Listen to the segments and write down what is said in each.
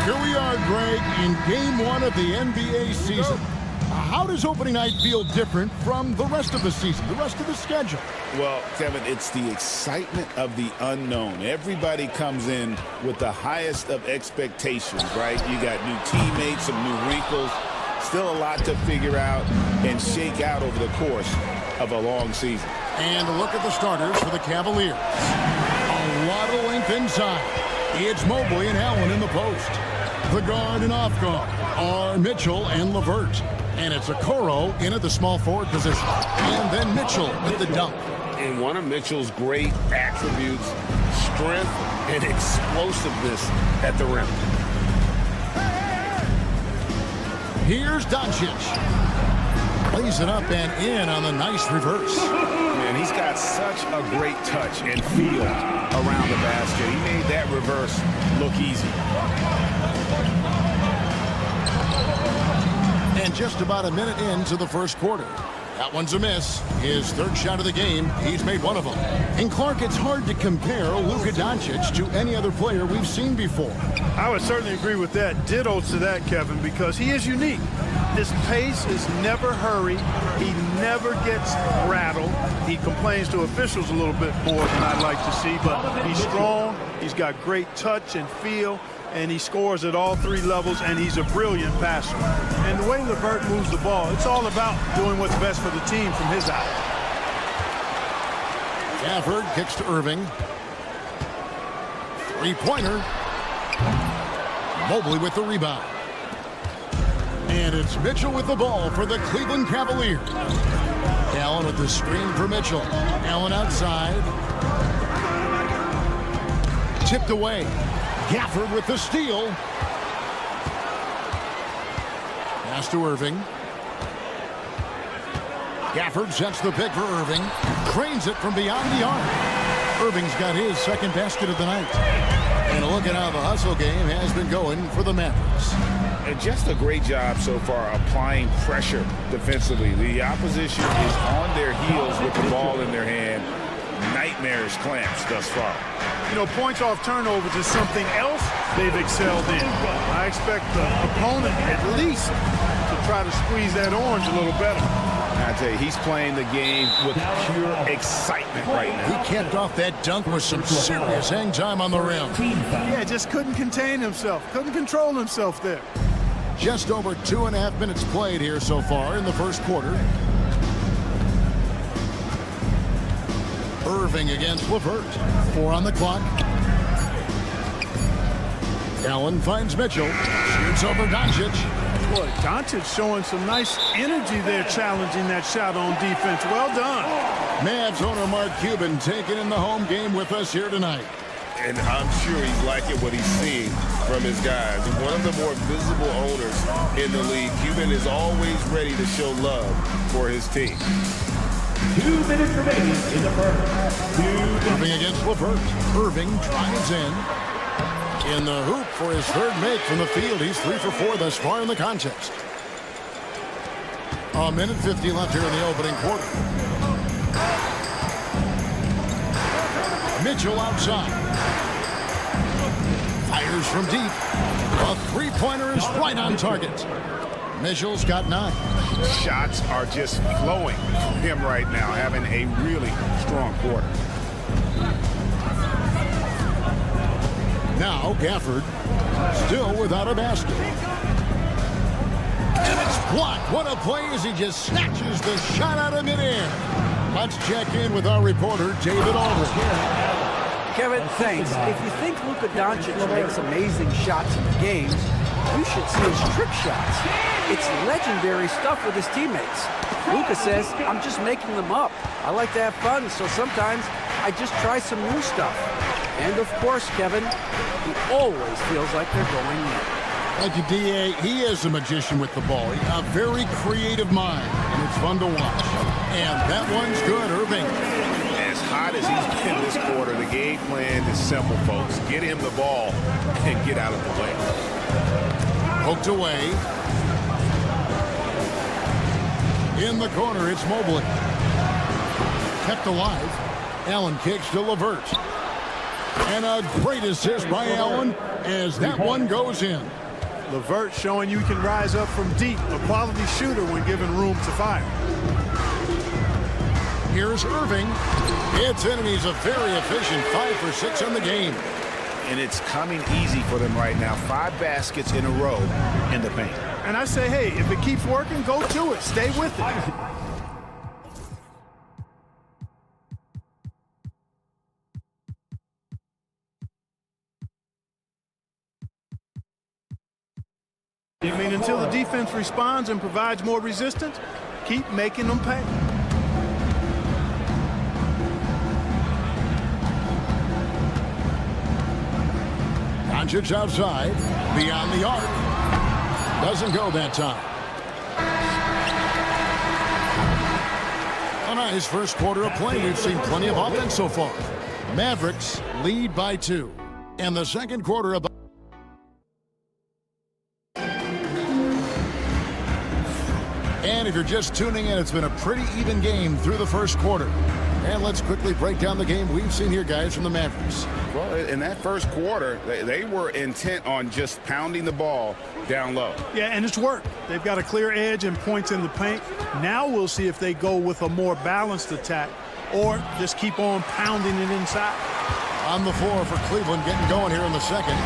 Here we are, Greg, in Game 1 of the NBA season. How does opening night feel different from the rest of the season, the rest of the schedule? Well, Kevin, it's the excitement of the unknown. Everybody comes in with the highest of expectations, right? You got new teammates, some new wrinkles, still a lot to figure out and shake out over the course of a long season. And look at the starters for the Cavaliers. A lot of length inside. It's Mobley and Allen in the post. The guard and off guard are Mitchell and LeVert. And it's Okoro in at the small forward position. And then Mitchell with the dunk. And one of Mitchell's great attributes, strength and explosiveness at the rim. Here's Doncic. Plays it up and in on the nice reverse. Man, he's got such a great touch and feel around the basket. He made that reverse look easy. And just about a minute into the first quarter. That one's a miss. His third shot of the game, he's made one of them. And Clark, it's hard to compare Luka Doncic to any other player we've seen before. I would certainly agree with that. Ditto to that, Kevin, because he is unique. His pace is never hurried. He never gets rattled. He complains to officials a little bit more than I'd like to see, but he's strong. He's got great touch and feel, and he scores at all three levels, and he's a brilliant passer. And the way LeVert moves the ball, it's all about doing what's best for the team from his eye. Gafford kicks to Irving. Three-pointer. Mobley with the rebound. And it's Mitchell with the ball for the Cleveland Cavaliers. Allen with the screen for Mitchell. Allen outside. Tipped away. Gafford with the steal. Pass to Irving. Gafford sets the pick for Irving. Cranes it from beyond the arc. Irving's got his second basket of the night. And look at how the hustle game has been going for the Mavericks. And just a great job so far applying pressure defensively. The opposition is on their heels with the ball in their hand. Nightmarish clamps thus far. You know, points off turnovers is something else they've excelled in. I expect the opponent at least to try to squeeze that orange a little better. I tell you, he's playing the game with pure excitement right now. He capped off that dunk with some serious hang time on the rim. Yeah, just couldn't contain himself. Couldn't control himself there. Just over 2.5 minutes played here so far in the first quarter. Irving against LeVert. 4 on the clock. Allen finds Mitchell. Shoots over Doncic. Boy, Doncic showing some nice energy there, challenging that shot on defense. Well done. Mavs owner Mark Cuban taking in the home game with us here tonight. And I'm sure he's liking what he's seeing from his guys. One of the more visible owners in the league. Cuban is always ready to show love for his team. 2 minutes remaining in the first. Irving against LeVert. Irving drives in. In the hoop for his third make from the field. He's 3 for 4 thus far in the contest. A minute 50 left here in the opening quarter. Mitchell outside. Fires from deep. A three-pointer is right on target. Mitchell's got 9. Shots are just flowing from him right now, having a really strong quarter. Now Gafford still without a basket. And it's blocked. What a play as he just snatches the shot out of midair. Let's check in with our reporter, David Aldridge. Kevin, thanks. If you think Luka Doncic makes amazing shots in the games, you should see his trick shots. It's legendary stuff with his teammates. Luka says, I'm just making them up. I like to have fun, so sometimes I just try some new stuff. And of course, Kevin, he always feels like they're going in. Thank you, D.A. He is a magician with the ball. A very creative mind, and it's fun to watch. And that one's good, Irving. As hot as he's been this quarter, the game plan is simple, folks. Get him the ball and get out of the way. Poked away. In the corner, it's Mobley. Kept alive. Allen kicks to LeVert. And a great assist by Allen as that one goes in. LeVert showing you can rise up from deep. A quality shooter when given room to fire. Here's Irving. It's in, and he's a very efficient 5 for 6 in the game. And it's coming easy for them right now. 5 baskets in a row in the paint. And I say, hey, if it keeps working, go to it. Stay with it. I mean, until the defense responds and provides more resistance, keep making them pay. Doncic outside, beyond the arc. Doesn't go that time. A nice first quarter of play. We've seen plenty of offense so far. Mavericks lead by 2. And the second quarter of And if you're just tuning in, it's been a pretty even game through the first quarter. And let's quickly break down the game we've seen here, guys, from the Mavericks. Well, in that first quarter, they were intent on just pounding the ball down low. Yeah, and it's worked. They've got a clear edge and points in the paint. Now we'll see if they go with a more balanced attack or just keep on pounding it inside. On the floor for Cleveland, getting going here in the second.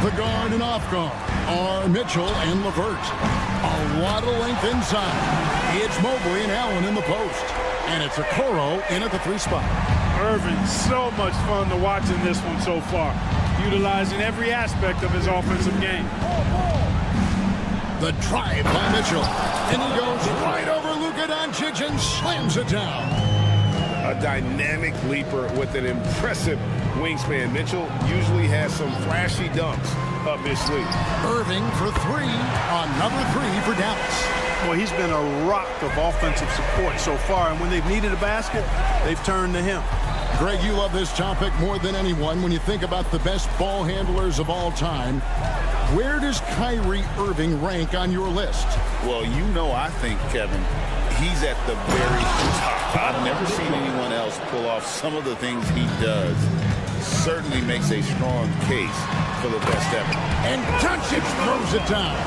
The guard and off guard are Mitchell and LeVert. A lot of length inside. It's Mobley and Allen in the post. And it's Okoro in at the 3 spot. Irving, so much fun to watch in this one so far, utilizing every aspect of his offensive game. The drive by Mitchell. And he goes right over Luka Doncic and slams it down. A dynamic leaper with an impressive wingspan. Mitchell usually has some flashy dunks up his sleeve. Irving for 3. Another 3 for Dallas. Well, he's been a rock of offensive support so far, and when they've needed a basket, they've turned to him. Greg, you love this topic more than anyone. When you think about the best ball handlers of all time, where does Kyrie Irving rank on your list? Well, you know, I think, Kevin, he's at the very top. I've never seen anyone else pull off some of the things he does. Certainly makes a strong case for the best ever. And Doncic throws it down.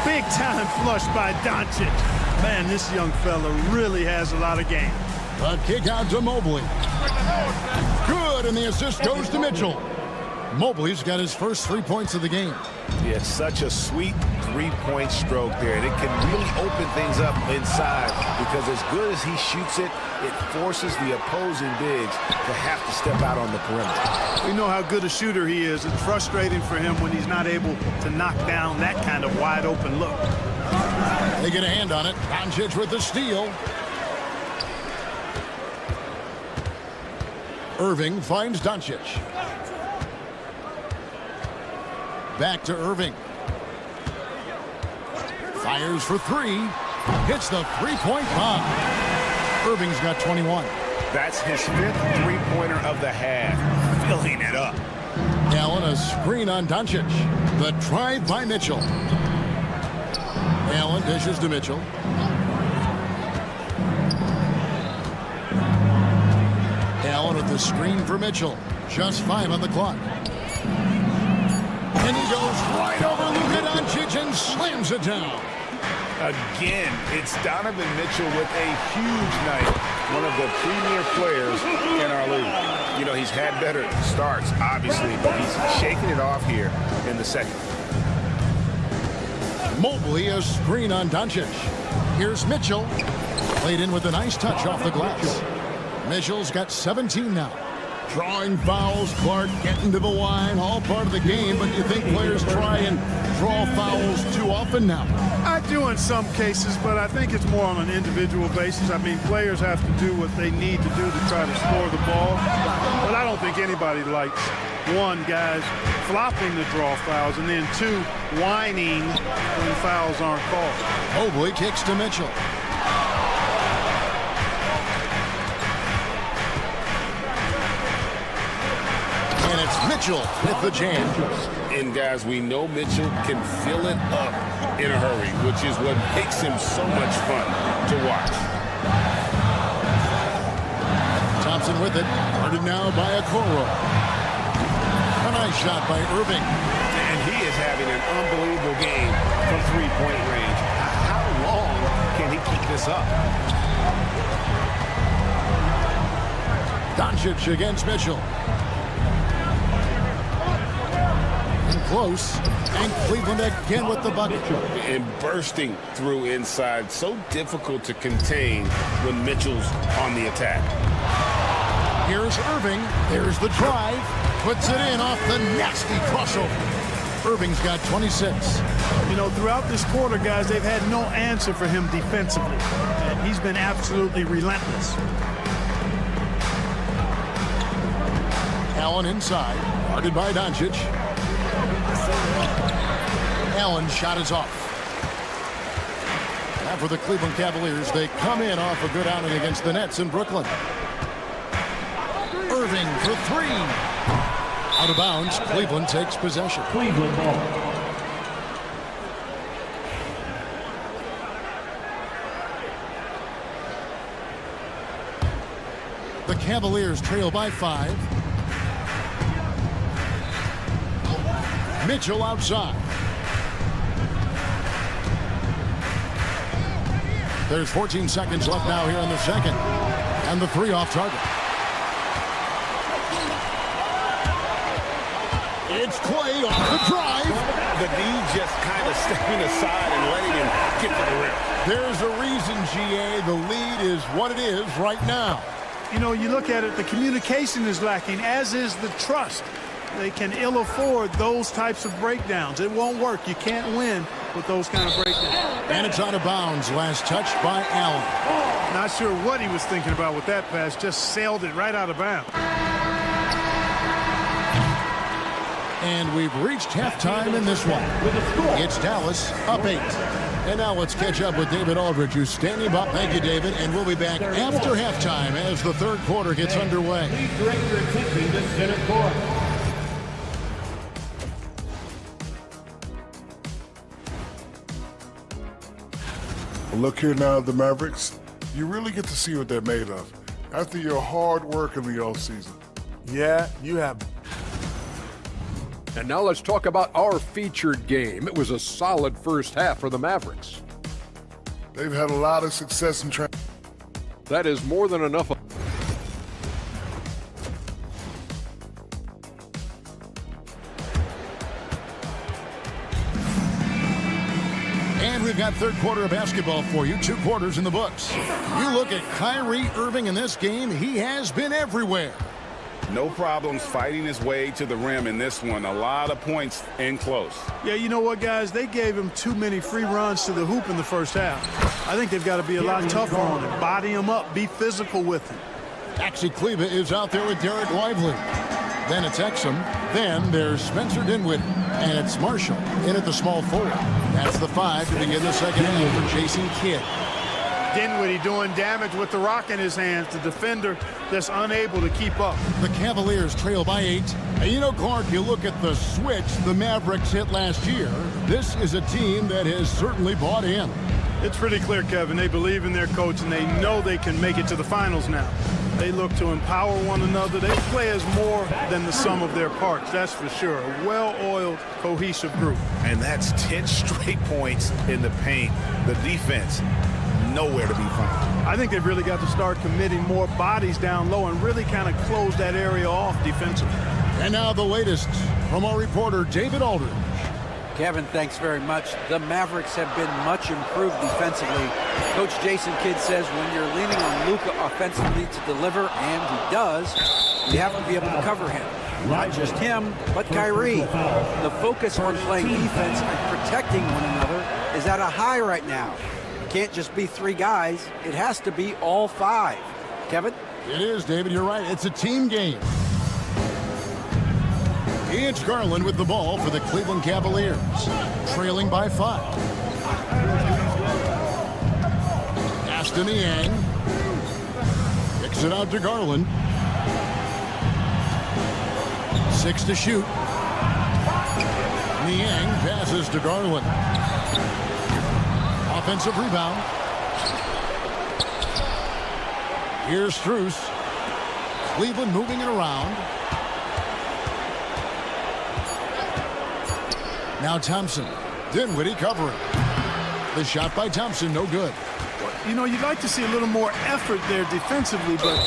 Big time flush by Doncic. Man, this young fella really has a lot of game. A kick out to Mobley. Good, and the assist goes to Mitchell. Mobley's got his first 3 points of the game. Yeah, such a sweet 3-point stroke there, and it can really open things up inside because as good as he shoots it, it forces the opposing bigs to have to step out on the perimeter. We know how good a shooter he is. It's frustrating for him when he's not able to knock down that kind of wide open look. They get a hand on it. Doncic with the steal. Irving finds Doncic. Back to Irving. Fires for 3. Hits the 3-point bomb. Irving's got 21. That's his 5th 3-pointer of the half. Filling it up. Allen, a screen on Doncic. The drive by Mitchell. Allen dishes to Mitchell. Allen with the screen for Mitchell. Just 5 on the clock. And he goes right over Luka Doncic and slams it down. Again, it's Donovan Mitchell with a huge night. One of the premier players in our league. You know, he's had better starts, obviously, but he's shaking it off here in the second. Mobley, a screen on Doncic. Here's Mitchell. Played in with a nice touch off the glass. Mitchell's got 17 now. Drawing fouls, Clark getting to the line, all part of the game, but you think players try and draw fouls too often now? I do in some cases, but I think it's more on an individual basis. I mean, players have to do what they need to do to try to score the ball. But I don't think anybody likes, one, guys flopping to draw fouls, and then two, whining when fouls aren't called. Mobley kicks to Mitchell. And it's Mitchell with the jam. And guys, we know Mitchell can fill it up in a hurry, which is what makes him so much fun to watch. Thompson with it, guarded now by Okoro. A nice shot by Irving. And he is having an unbelievable game from three-point range. How long can he keep this up? Doncic against Mitchell. Close, and Cleveland again with the bucket. And bursting through inside. So difficult to contain when Mitchell's on the attack. Here's Irving. There's the drive. Puts it in off the nasty crossover. Irving's got 26. You know, throughout this quarter, guys, they've had no answer for him defensively. And he's been absolutely relentless. Allen inside, guarded by Doncic. Allen's shot is off. Now for the Cleveland Cavaliers, they come in off a good outing against the Nets in Brooklyn. Irving for three. Out of bounds, Cleveland takes possession. Cleveland ball. The Cavaliers trail by 5. Mitchell outside. There's 14 seconds left now here in the second. And the three off target. It's Clay off the drive. The D just kind of stepping aside and letting him get to the rim. There's a reason, GA. The lead is what it is right now. You know, you look at it, the communication is lacking, as is the trust. They can ill afford those types of breakdowns. It won't work. You can't win with those kind of breakdowns. And it's out of bounds. Last touch by Allen. Not sure what he was thinking about with that pass. Just sailed it right out of bounds. And we've reached halftime in this one. It's Dallas up 8. And now let's catch up with David Aldridge, who's standing by. Thank you, David. And we'll be back after halftime as the third quarter gets underway. Please direct your attention to center court. Look here now at the Mavericks. You really get to see what they're made of after your hard work in the offseason. Yeah, you have. And now let's talk about our featured game. It was a solid first half for the Mavericks. They've had a lot of success in training. That is more than enough. And we've got third quarter of basketball for you. 2 quarters in the books. You look at Kyrie Irving in this game. He has been everywhere. No problems fighting his way to the rim in this one. A lot of points in close. Yeah, you know what, guys? They gave him too many free runs to the hoop in the first half. I think they've got to be a lot tougher on him. Body him up. Be physical with him. Maxi Kleba is out there with Derek Lively. Then it's Exum. Then there's Spencer Dinwiddie. And it's Marshall in at the small forward. That's the 5 to begin the second half for Jason Kidd. Dinwiddie doing damage with the rock in his hands. The defender that's unable to keep up. The Cavaliers trail by 8. And you know, Clark, you look at the switch the Mavericks hit last year. This is a team that has certainly bought in. It's pretty clear, Kevin. They believe in their coach, and they know they can make it to the finals now. They look to empower one another. They play as more than the sum of their parts, that's for sure. A well-oiled, cohesive group. And that's 10 straight points in the paint. The defense, nowhere to be found. I think they've really got to start committing more bodies down low and really kind of close that area off defensively. And now the latest from our reporter, David Aldridge. Kevin, thanks very much. The Mavericks have been much improved defensively. Coach Jason Kidd says when you're leaning on Luka offensively to deliver, and he does, you have to be able to cover him. Not just him, but Kyrie. The focus on playing defense and protecting one another is at a high right now. It can't just be 3 guys. It has to be all 5. Kevin? It is, David. You're right. It's a team game. It's Garland with the ball for the Cleveland Cavaliers, trailing by 5. Aston Yang kicks it out to Garland. 6 to shoot. Niang passes to Garland. Offensive rebound. Here's Strus. Cleveland moving it around. Now Thompson. Dinwiddie covering. The shot by Thompson, no good. You know, you'd like to see a little more effort there defensively, but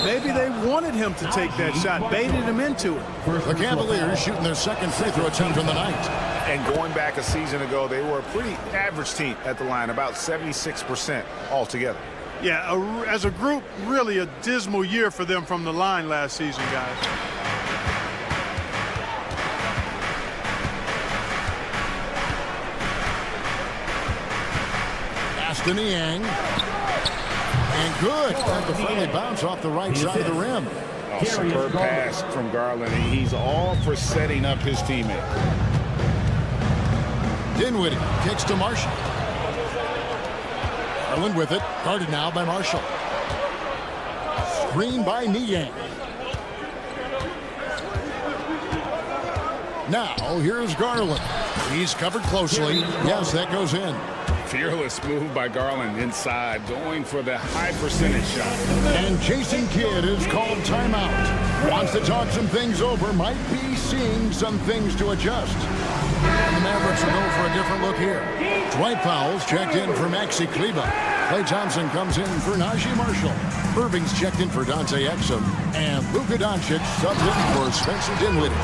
maybe they wanted him to take that shot, baited him into it. The Cavaliers shooting their second free throw attempt on the night. And going back a season ago, they were a pretty average team at the line, about 76% altogether. Yeah, as a group, really a dismal year for them from the line last season, guys. Aston Yang. And good. Got the friendly bounce off the right side of the rim. Oh, superb pass from Garland. He's all for setting up his teammate. Dinwiddie kicks to Marshall. Garland with it. Guarded now by Marshall. Screen by Niang. Now here's Garland. He's covered closely. Yes, that goes in. Fearless move by Garland inside, going for the high percentage shot. And Jason Kidd is called timeout. Wants to talk some things over. Might be seeing some things to adjust. And the Mavericks will go for a different look here. Dwight Powell's checked in for Maxi Kleber. Klay Thompson comes in for Najee Marshall. Irving's checked in for Dante Exum. And Luka Doncic subs in for Spencer Dinwiddie.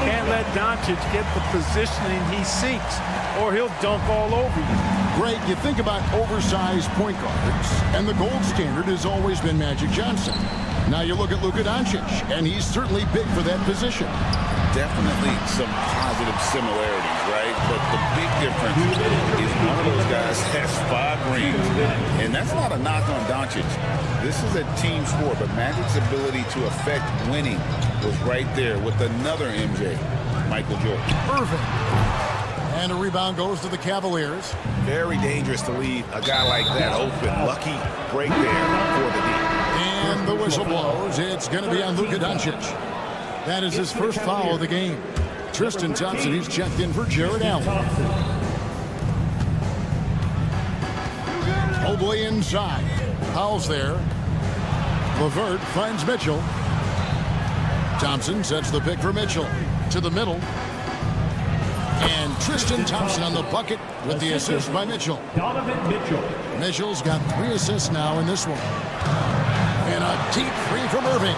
Can't let Doncic get the positioning he seeks, or he'll dunk all over you. Greg, you think about oversized point guards, and the gold standard has always been Magic Johnson. Now you look at Luka Doncic, and he's certainly big for that position. Definitely some positive similarities, right? But the big difference is one of those guys has 5 rings, and that's not a knock on Doncic. This is a team sport, but Magic's ability to affect winning was right there with another MJ, Michael Jordan. Irving. And a rebound goes to the Cavaliers. Very dangerous to leave a guy like that open. Lucky break there for the D. And the whistle blows. It's going to be on Luka Doncic. That is his first foul of the game. Tristan Thompson, he's checked in for Jared Allen. Mobley inside. Powell's there. LeVert finds Mitchell. Thompson sets the pick for Mitchell. To the middle. And Tristan Thompson on the bucket with the assist by Mitchell. Donovan Mitchell. Mitchell's got 3 assists now in this one. And a deep three from Irving.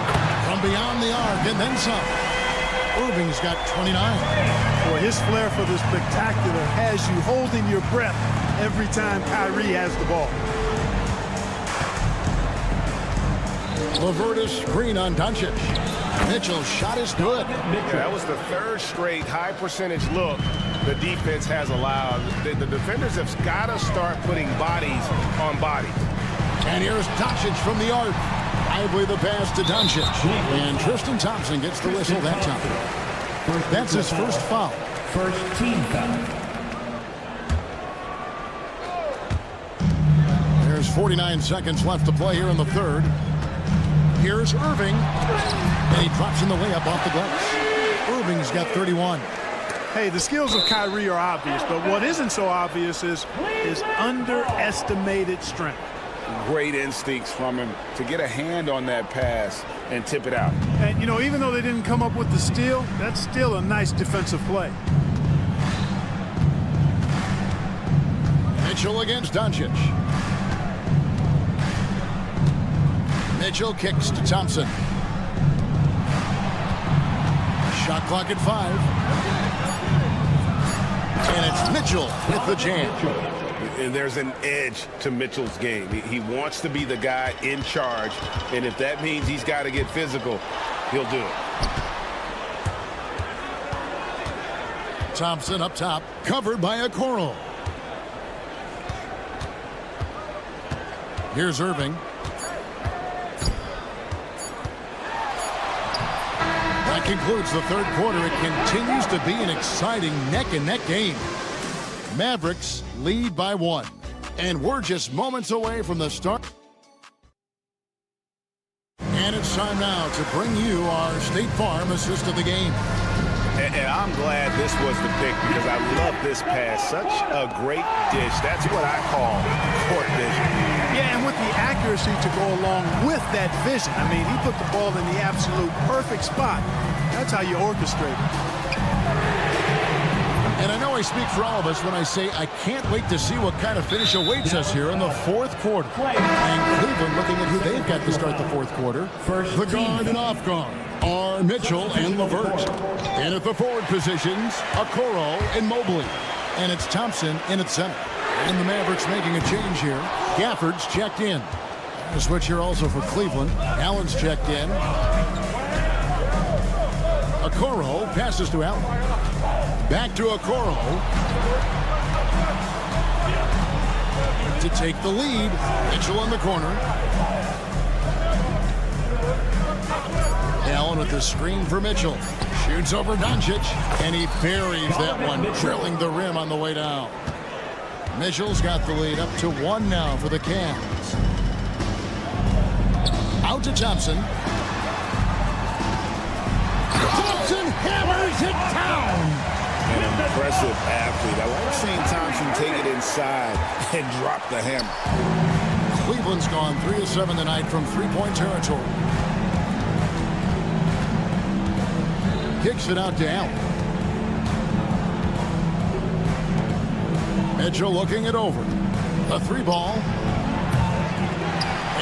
From beyond the arc and then some. Irving's got 29. Boy, his flair for the spectacular has you holding your breath every time Kyrie has the ball. LeVert screen on Doncic. Mitchell's shot is good. That was the 3rd straight high percentage look the defense has allowed. The defenders have got to start putting bodies on bodies. And here's Doncic from the arc. Lively the pass to Doncic. And Tristan Thompson gets the whistle that time. That's his first foul. First team foul. There's 49 seconds left to play here in the 3rd. Here's Irving. And he drops in the layup off the glass. Irving's got 31. Hey, the skills of Kyrie are obvious, but what isn't so obvious is his underestimated strength. Great instincts from him to get a hand on that pass and tip it out. And, you know, even though they didn't come up with the steal, that's still a nice defensive play. Mitchell against Doncic. Mitchell kicks to Thompson. Shot clock at 5. And it's Mitchell with the jam. And there's an edge to Mitchell's game. He wants to be the guy in charge, and if that means he's got to get physical, he'll do it. Thompson up top, covered by Okoro. Here's Irving. That concludes the third quarter. It continues to be an exciting neck-and-neck game. Mavericks lead by 1. And we're just moments away from the start. And it's time now to bring you our State Farm assist of the game. And I'm glad this was the pick because I love this pass. Such a great dish. That's what I call court vision. Yeah, and with the accuracy to go along with that vision. I mean, he put the ball in the absolute perfect spot. That's how you orchestrate it. And I know I speak for all of us when I say I can't wait to see what kind of finish awaits us here in the fourth quarter. And Cleveland looking at who they've got to start the fourth quarter. The guard and off guard are Mitchell and LeVert. And at the forward positions, Okoro and Mobley. And it's Thompson in at center. And the Mavericks making a change here. Gafford's checked in. A switch here also for Cleveland. Allen's checked in. Okoro passes to Allen. Back to Okoro. To take the lead. Mitchell in the corner. Allen with the screen for Mitchell. Shoots over Doncic. And he buries that one, drilling the rim on the way down. Mitchell's got the lead up to 1 now for the Cavs. Out to Thompson. Thompson hammers it down. An impressive athlete. I like seeing Thompson take it inside and drop the hammer. Cleveland's gone 3 of 7 tonight from three-point territory. Kicks it out to Allen. Mitchell looking it over. A 3-ball.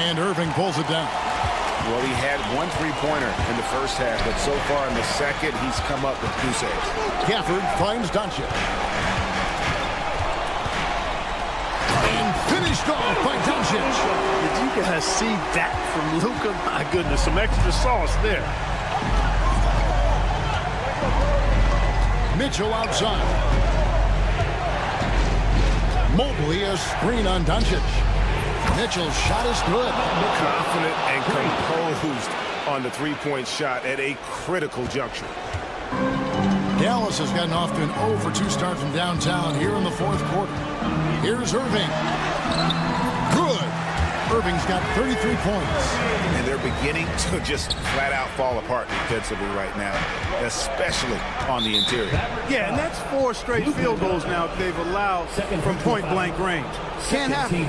And Irving pulls it down. Well, he had 1 3-pointer in the first half, but so far in the second, he's come up with 2 saves. Gafford finds Doncic. And finished off by Doncic. Did you guys see that from Luka? My goodness, some extra sauce there. Mitchell outside. Mobley a screen on Doncic. Mitchell's shot is good. Confident and composed on the 3-point shot at a critical juncture. Dallas has gotten off to an 0 for 2 start from downtown here in the fourth quarter. Here's Irving. Good. Irving's got 33 points. And they're beginning to just flat out fall apart defensively right now, especially on the interior. Yeah, and that's 4 straight field goals now they've allowed from point-blank range. Can't happen.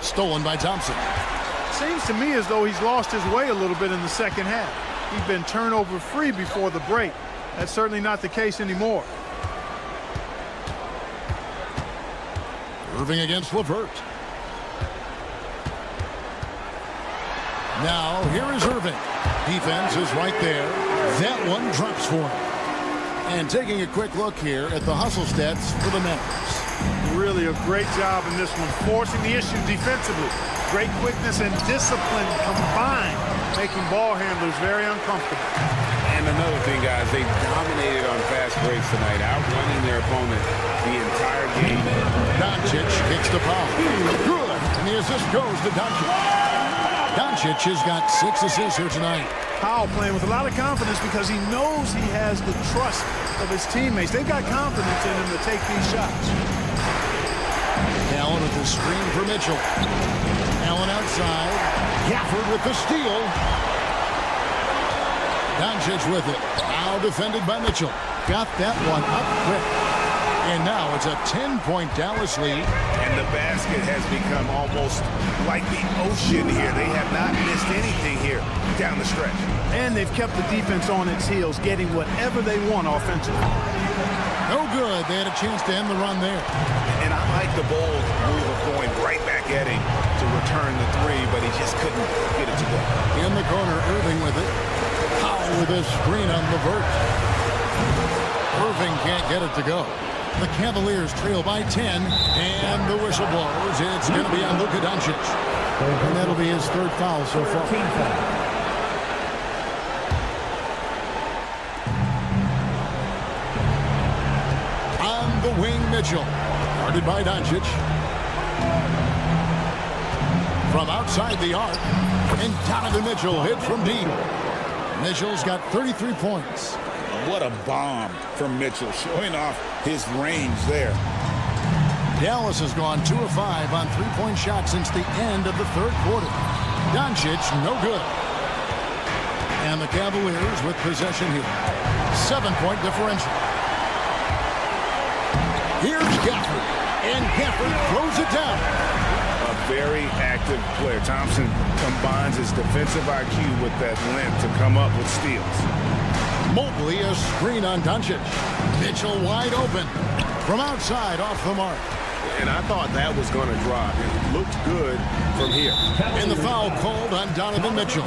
Stolen by Thompson. Seems to me as though he's lost his way a little bit in the second half. He's been turnover-free before the break. That's certainly not the case anymore. Irving against LeVert. Now, here is Irving. Defense is right there. That one drops for him. And taking a quick look here at the hustle stats for the Mavericks. Really a great job in this one, forcing the issue defensively. Great quickness and discipline combined, making ball handlers very uncomfortable. And another thing, guys, they dominated on fast breaks tonight, outrunning their opponent the entire game. Doncic kicks the foul. Good. And the assist goes to Doncic. Doncic has got 6 assists here tonight. Powell playing with a lot of confidence because he knows he has the trust of his teammates. They've got confidence in him to take these shots. Allen with the screen for Mitchell. Allen outside. Gafford with the steal. Doncic with it. Now defended by Mitchell. Got that one up quick. And now it's a 10-point Dallas lead. And the basket has become almost like the ocean here. They have not missed anything here down the stretch. And they've kept the defense on its heels, getting whatever they want offensively. No good. They had a chance to end the run there. And I like the bold move of going right back at him to return the 3, but he just couldn't get it to go. In the corner, Irving with it. Powell with a screen on LeVert. Irving can't get it to go. The Cavaliers trail by 10, and the whistle blows. It's going to be on Luka Doncic. And that'll be his third foul so far. Team foul. On the wing, Mitchell. Guarded by Doncic. From outside the arc. And Donovan Mitchell hit from deep. Mitchell's got 33 points. What a bomb from Mitchell, showing off his range there. Dallas has gone 2 of 5 on three-point shots since the end of the third quarter. Doncic, no good. And the Cavaliers with possession here. 7-point differential. Here's Gafford. And Gafford throws it down. A very active player. Thompson combines his defensive IQ with that length to come up with steals. Mobley, a screen on Doncic. Mitchell wide open. From outside, off the mark. And I thought that was going to drop. It looked good from here. And the foul called on Donovan Mitchell.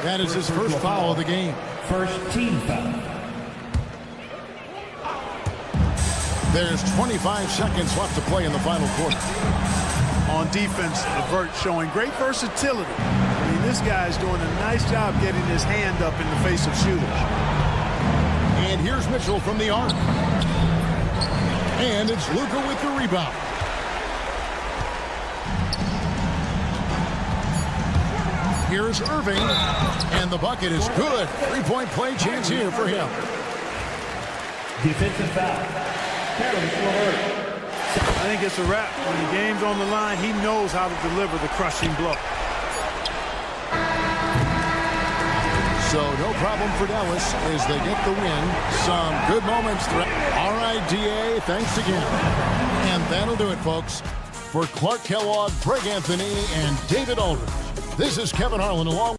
That is his first foul of the game. First team foul. There's 25 seconds left to play in the final quarter. On defense, LeVert showing great versatility. I mean, this guy's doing a nice job getting his hand up in the face of shooters. And here's Mitchell from the arc. And it's Luka with the rebound. Here's Irving. And the bucket is good. Three-point play chance here for him. Defensive foul. I think it's a wrap. When the game's on the line, he knows how to deliver the crushing blow. So no problem for Dallas as they get the win. Some good moments. All right, DA, thanks again. And that'll do it, folks. For Clark Kellogg, Greg Anthony, and David Aldridge, this is Kevin Harlan along.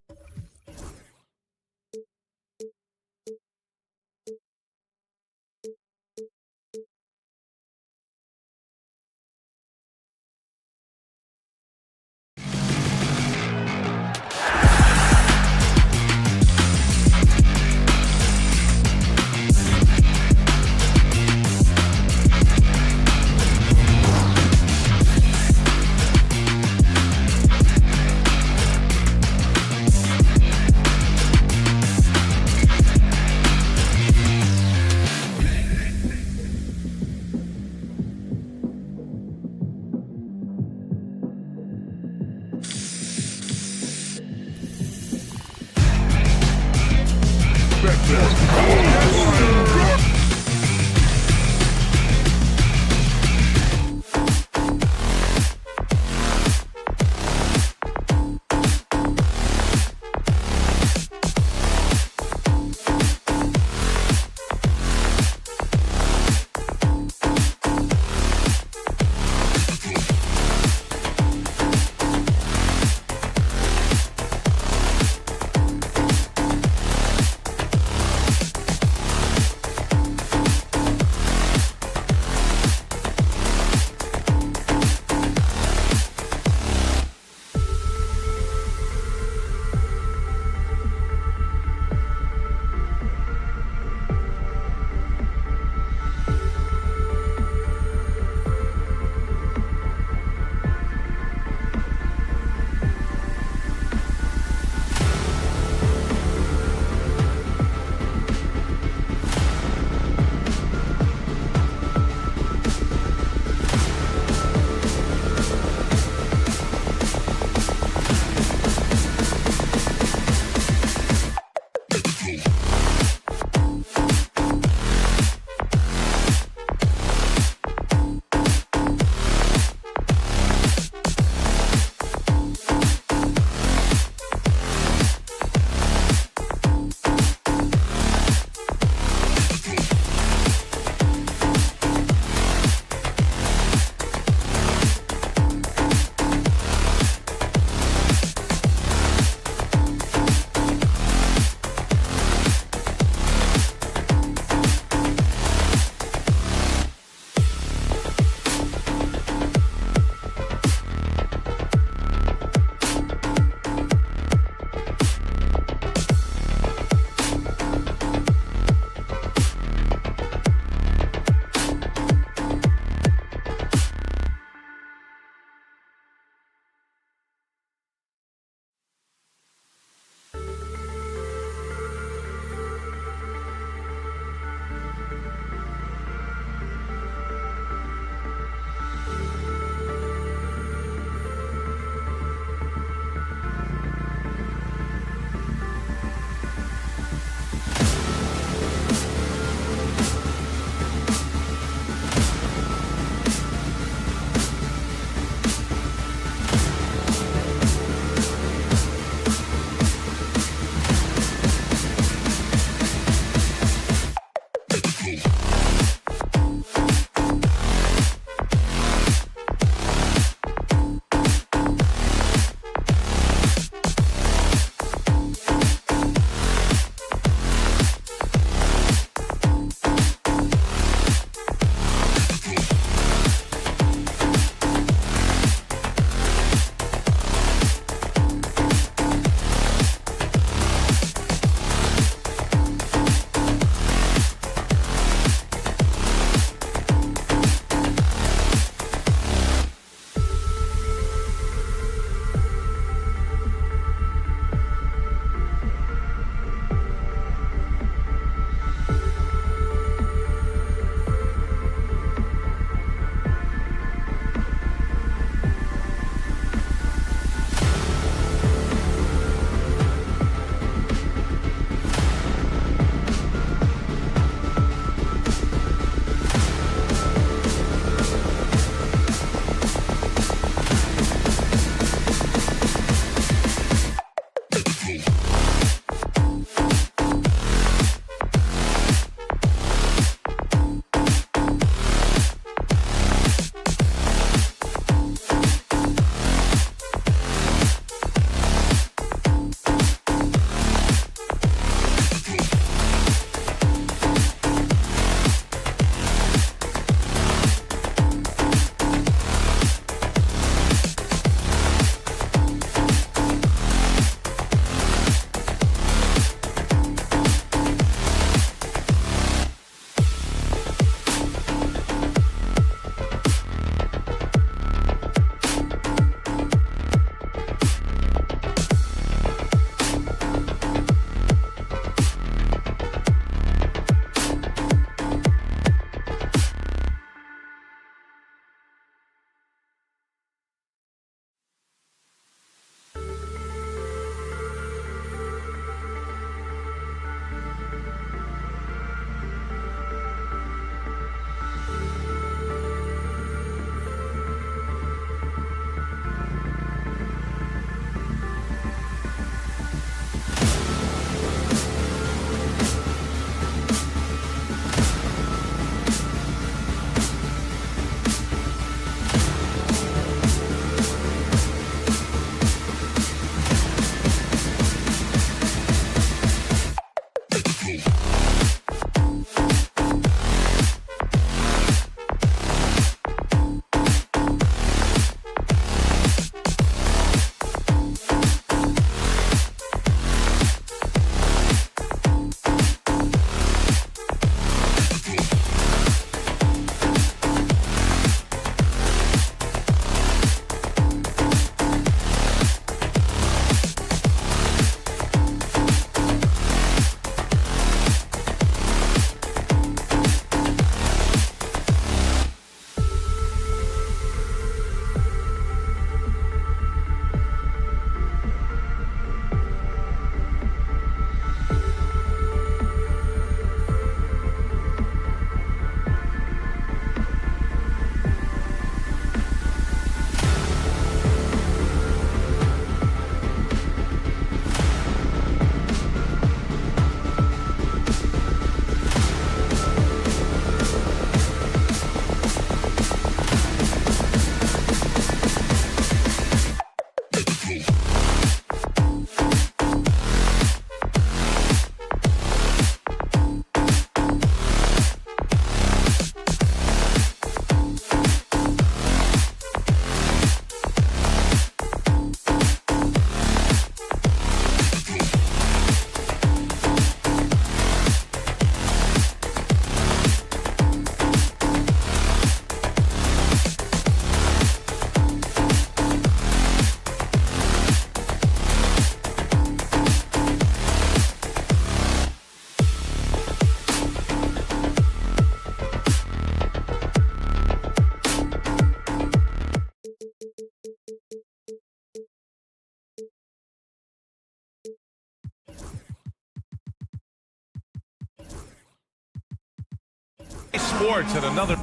Sports at another.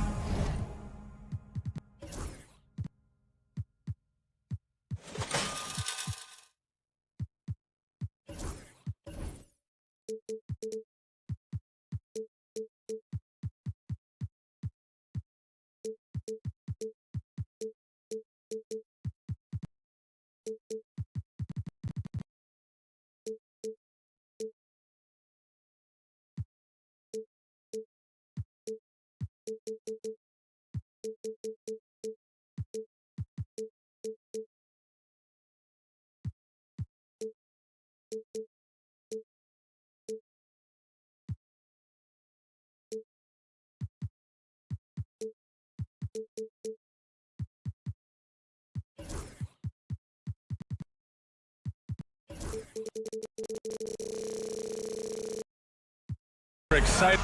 Exciting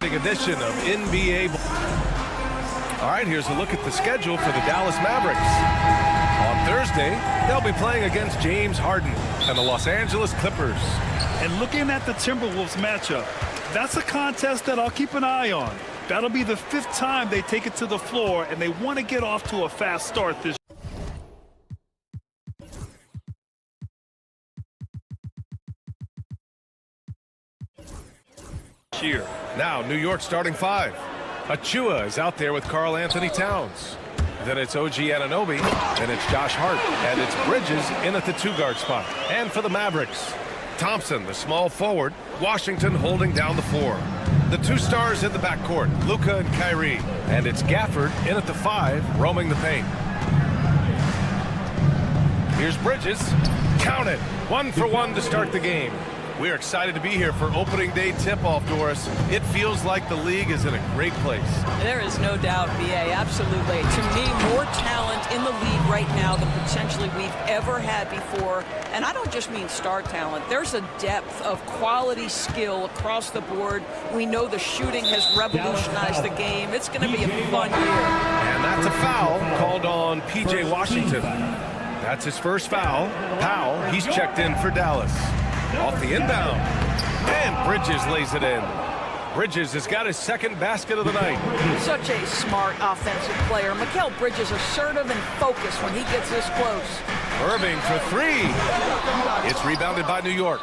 edition of NBA. All right, here's a look at the schedule for the Dallas Mavericks. On Thursday, they'll be playing against James Harden and the Los Angeles Clippers. And looking at the Timberwolves matchup, that's a contest that I'll keep an eye on. That'll be the 5th time they take it to the floor, and they want to get off to a fast start this year. Now, New York starting 5. Achua is out there with Karl Anthony Towns. Then it's OG Anunoby, and it's Josh Hart, and it's Bridges in at the 2-guard spot. And for the Mavericks, Thompson, the small forward, Washington holding down the 4. The 2 stars in the backcourt, Luka and Kyrie, and it's Gafford in at the 5, roaming the paint. Here's Bridges. Count it. 1 for 1 to start the game. We're excited to be here for opening day tip-off, Doris. It feels like the league is in a great place. There is no doubt, BA, absolutely. To me, more talent in the league right now than potentially we've ever had before. And I don't just mean star talent. There's a depth of quality skill across the board. We know the shooting has revolutionized the game. It's going to be a fun year. And that's a foul called on P.J. Washington. That's his first foul. Powell, he's checked in for Dallas. Off the inbound. And Bridges lays it in. Bridges has got his 2nd basket of the night. Such a smart offensive player. Mikal Bridges assertive and focused when he gets this close. Irving for 3. It's rebounded by New York.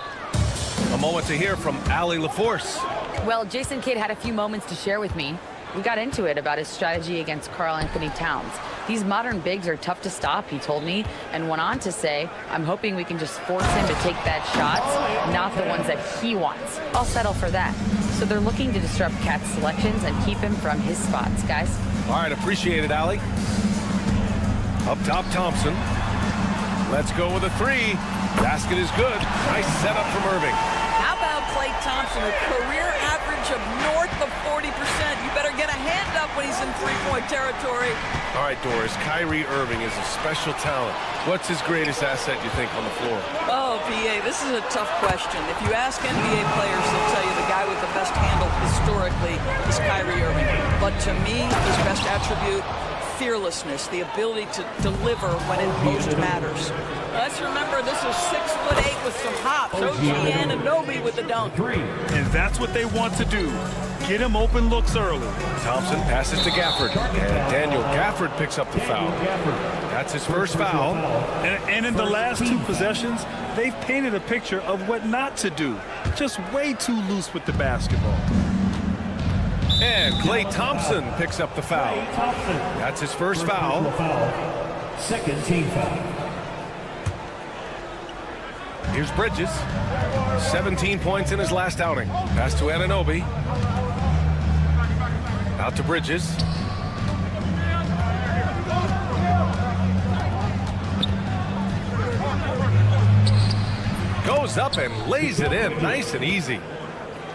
A moment to hear from Allie LaForce. Well, Jason Kidd had a few moments to share with me. We got into it about his strategy against Karl Anthony Towns. These modern bigs are tough to stop, he told me, and went on to say, I'm hoping we can just force him to take bad shots, not the ones that he wants. I'll settle for that. So they're looking to disrupt Cat's selections and keep him from his spots, guys. All right, appreciate it, Allie. Up top, Thompson. Let's go with a 3. Basket is good. Nice setup from Irving. How about Klay Thompson, a career average of north of 40%. You better get a hand up when he's in three-point territory. All right, Doris, Kyrie Irving is a special talent. What's his greatest asset, you think, on the floor? Oh, PA, this is a tough question. If you ask NBA players, they'll tell you the guy with the best handle historically is Kyrie Irving. But to me, his best attribute, fearlessness, the ability to deliver when it most matters. Let's remember, this is 6'8" with some hops. OG Anunoby with the dunk. And that's what they want to do. Get him open looks early. Thompson passes to Gafford. And Daniel Gafford picks up the foul. That's his first foul. And in the last 2 possessions, they've painted a picture of what not to do. Just way too loose with the basketball. And Klay Thompson picks up the foul. That's his first foul. 2nd team foul. Here's Bridges. 17 points in his last outing. Pass to Anunoby. Out to Bridges. Goes up and lays it in. Nice and easy.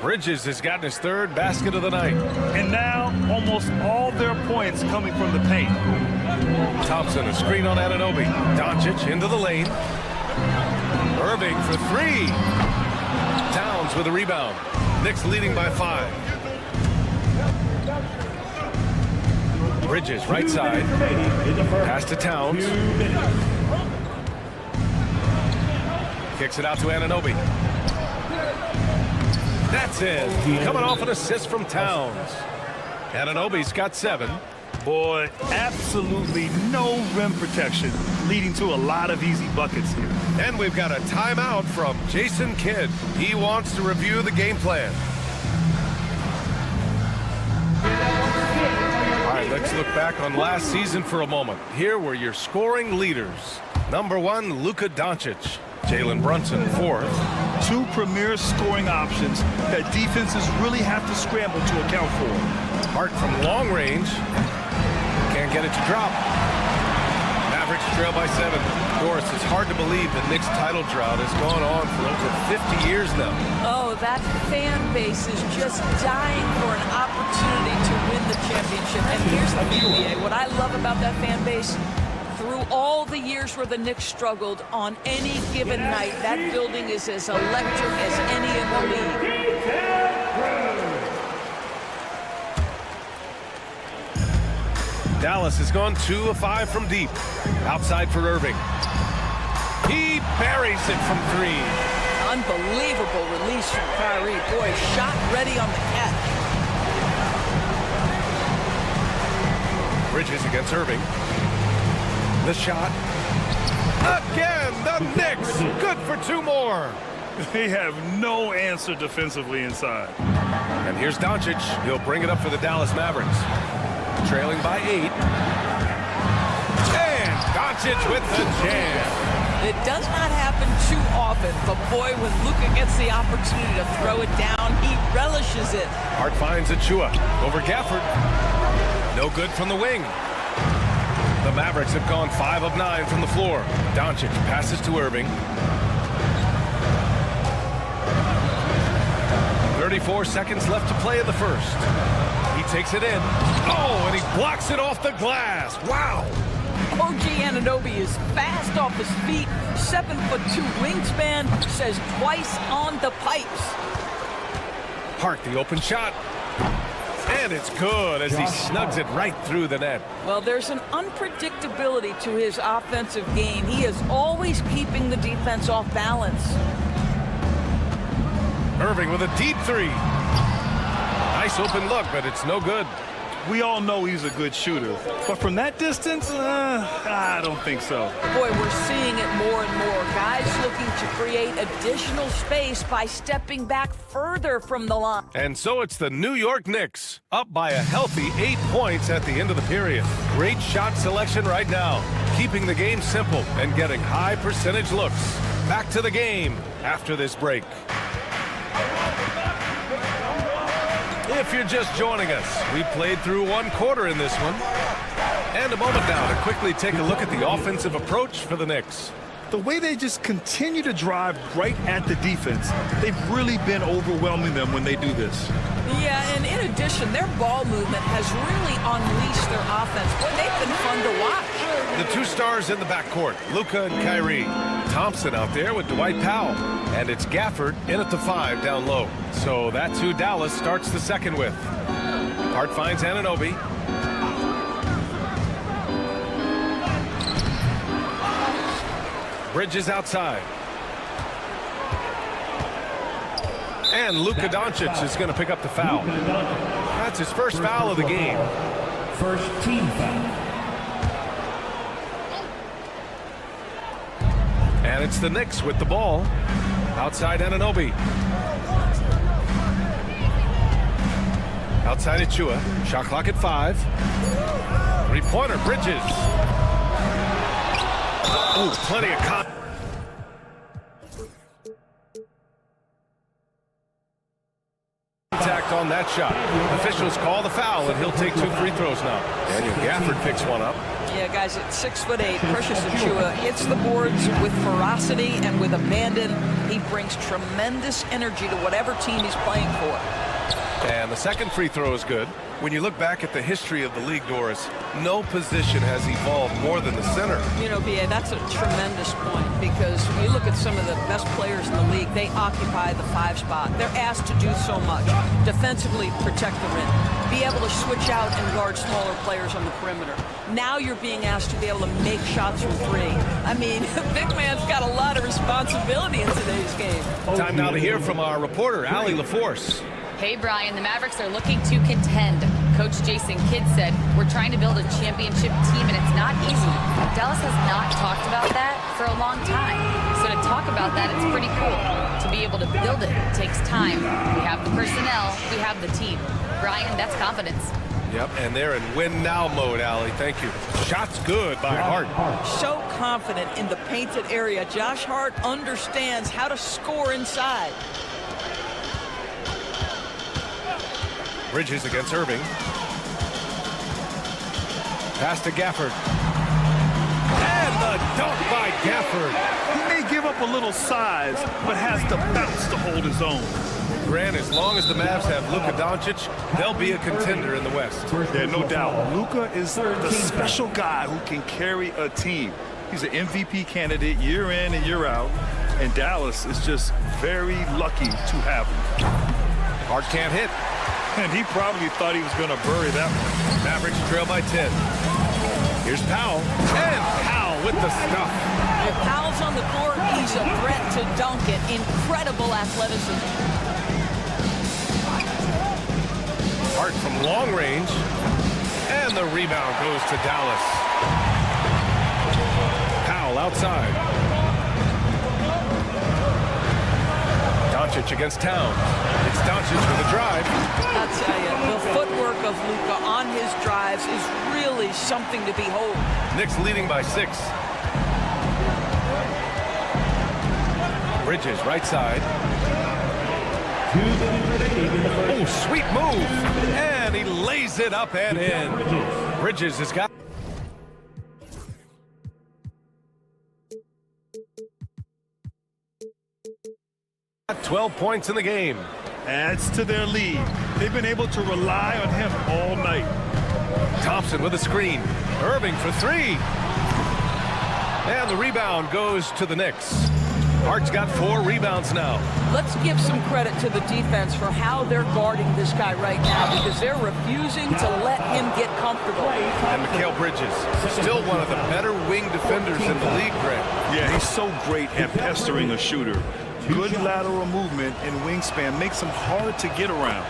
Bridges has gotten his 3rd basket of the night. And now, almost all their points coming from the paint. Thompson, a screen on Anunoby. Doncic into the lane. Irving for 3. Towns with a rebound. Knicks leading by 5. Bridges, right side. Pass to Towns. Kicks it out to Anunoby. That's it. Coming off an assist from Towns. Anunoby's got 7. Boy, absolutely no rim protection, leading to a lot of easy buckets here. And we've got a timeout from Jason Kidd. He wants to review the game plan. All right, let's look back on last season for a moment. Here were your scoring leaders. Number 1, Luka Doncic. Jalen Brunson, 4th. 2 premier scoring options that defenses really have to scramble to account for. Hart from long range. Can't get it to drop. Mavericks trail by 7. Doris, it's hard to believe the Knicks title drought has gone on for over 50 years now. Oh, that fan base is just dying for an opportunity to win the championship. And here's the thing, what I love about that fan base, through all the years where the Knicks struggled, on any given night, that building is as electric as any in the league. Dallas has gone 2 of 5 from deep. Outside for Irving. He buries it from 3. Unbelievable release from Kyrie. Boy, shot ready on the catch. Bridges against Irving. The shot. Again, the Knicks. Good for 2 more. They have no answer defensively inside. And here's Doncic. He'll bring it up for the Dallas Mavericks. Trailing by 8. And Doncic with the jam. It does not happen too often, but boy, when Luka gets the opportunity to throw it down, he relishes it. Hart finds Achua over Gafford. No good from the wing. The Mavericks have gone 5 of 9 from the floor. Doncic passes to Irving. 34 seconds left to play in the first. He takes it in. Oh, and he blocks it off the glass. Wow. OG Anunoby is fast off his feet. 7'2" wingspan, says twice on the pipes. Hart, the open shot. And it's good as he snugs it right through the net. Well, there's an unpredictability to his offensive game. He is always keeping the defense off balance. Irving with a deep 3. Nice open look, but it's no good. We all know he's a good shooter, but from that distance, I don't think so. Boy, we're seeing it more and more. Guys looking to create additional space by stepping back further from the line. And so it's the New York Knicks, up by a healthy 8 points at the end of the period. Great shot selection right now, keeping the game simple and getting high percentage looks. Back to the game after this break. If you're just joining us, we played through 1 quarter in this one. And a moment now to quickly take a look at the offensive approach for the Knicks. The way they just continue to drive right at the defense, they've really been overwhelming them when they do this. Yeah, and in addition, their ball movement has really unleashed their offense. Boy, they've been fun to watch. The 2 stars in the backcourt, Luka and Kyrie. Thompson out there with Dwight Powell. And it's Gafford in at the 5 down low. So that's who Dallas starts the second with. Hart finds Anunoby. Bridges outside. And Luka Doncic is going to pick up the foul. That's his first foul of the game. First team foul. And it's the Knicks with the ball. Outside Anunoby. Outside Achua. Shot clock at 5. 3-pointer, Bridges. Ooh, plenty of contact on that shot. Officials call the foul, and he'll take 2 free throws now. Daniel Gafford picks one up. Yeah, guys, at 6'8", Precious Achua hits the boards with ferocity and with abandon. He brings tremendous energy to whatever team he's playing for. And the second free throw is good. When you look back at the history of the league, Doris, no position has evolved more than the center. You know, B.A., that's a tremendous point because when you look at some of the best players in the league, they occupy the 5 spot. They're asked to do so much. Defensively, protect the rim. be able to switch out and guard smaller players on the perimeter. Now you're being asked to be able to make shots from three. I mean, big man's got a lot of responsibility in today's game. Time now to hear from our reporter, Allie LaForce. Hey, Brian, the Mavericks are looking to contend. Coach Jason Kidd said, we're trying to build a championship team, and it's not easy. Dallas has not talked about that for a long time. So to talk about that, it's pretty cool. To be able to build it takes time. We have the personnel, we have the team. Brian, that's confidence. Yep, and they're in win-now mode, Allie. Thank you. Shots good by Hart. So confident in the painted area. Josh Hart understands how to score inside. Bridges against Irving. Pass to Gafford. And the dunk by Gafford. He may give up a little size, but has the bounce to hold his own. Grant, as long as the Mavs have Luka Doncic, they'll be a contender in the West. Yeah, no doubt. Luka is the special guy who can carry a team. He's an MVP candidate year in and year out, and Dallas is just very lucky to have him. Hart can't hit. And he probably thought he was going to bury that one. Mavericks trail by 10. Here's Powell. And Powell with the stuff. If Powell's on the court, he's a threat to dunk it. Incredible athleticism. Hart from long range. And the rebound goes to Dallas. Powell outside. Doncic against Towns. It's Doncic with a drive. I'll tell you, the footwork of Luka on his drives is really something to behold. Knicks leading by 6. Bridges right side. Oh, sweet move. And he lays it up and in. Bridges has got 12 points in the game. Adds to their lead. They've been able to rely on him all night. Thompson with a screen. Irving for 3. And the rebound goes to the Knicks. Hart's got 4 rebounds now. Let's give some credit to the defense for how they're guarding this guy right now, because they're refusing to let him get comfortable. And Mikal Bridges, still one of the better wing defenders in the league, Grant. Yeah, he's so great at pestering a shooter. Good lateral movement and wingspan makes him hard to get around.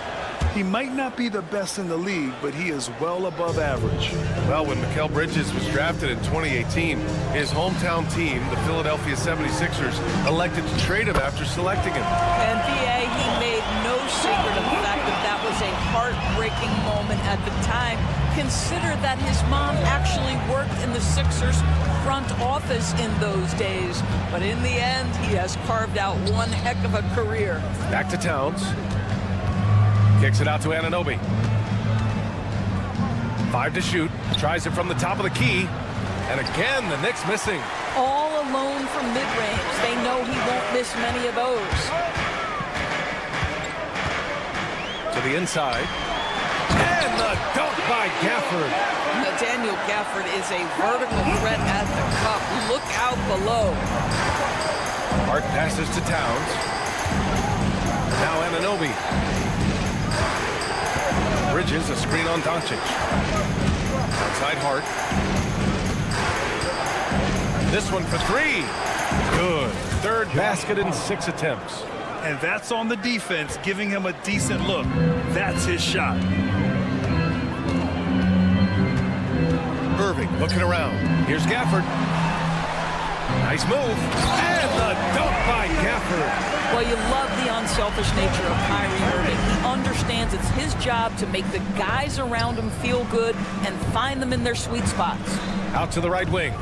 He might not be the best in the league, but he is well above average. Well, when Mikal Bridges was drafted in 2018, his hometown team, the Philadelphia 76ers, elected to trade him after selecting him. And B.A., he made no secret of the fact that that was a heartbreaking moment at the time. Consider that his mom actually worked in the Sixers front office in those days. But in the end, he has carved out one heck of a career. Back to Towns. Kicks it out to Anunoby. 5 to shoot. Tries it from the top of the key. And again, the Knicks missing. All alone from mid-range. They know he won't miss many of those. To the inside. And the dunk by Gafford. Daniel Gafford is a vertical threat at the cup. Look out below. Hart passes to Towns. Now Anunoby. Bridges, a screen on Doncic. Outside Hart. This one for 3. Good. 3rd basket in 6 attempts. And that's on the defense, giving him a decent look. That's his shot. Irving looking around. Here's Gafford. Nice move. And the dunk by Gafford. Well, you love the unselfish nature of Kyrie Irving. He understands it's his job to make the guys around him feel good and find them in their sweet spots. Out to the right wing.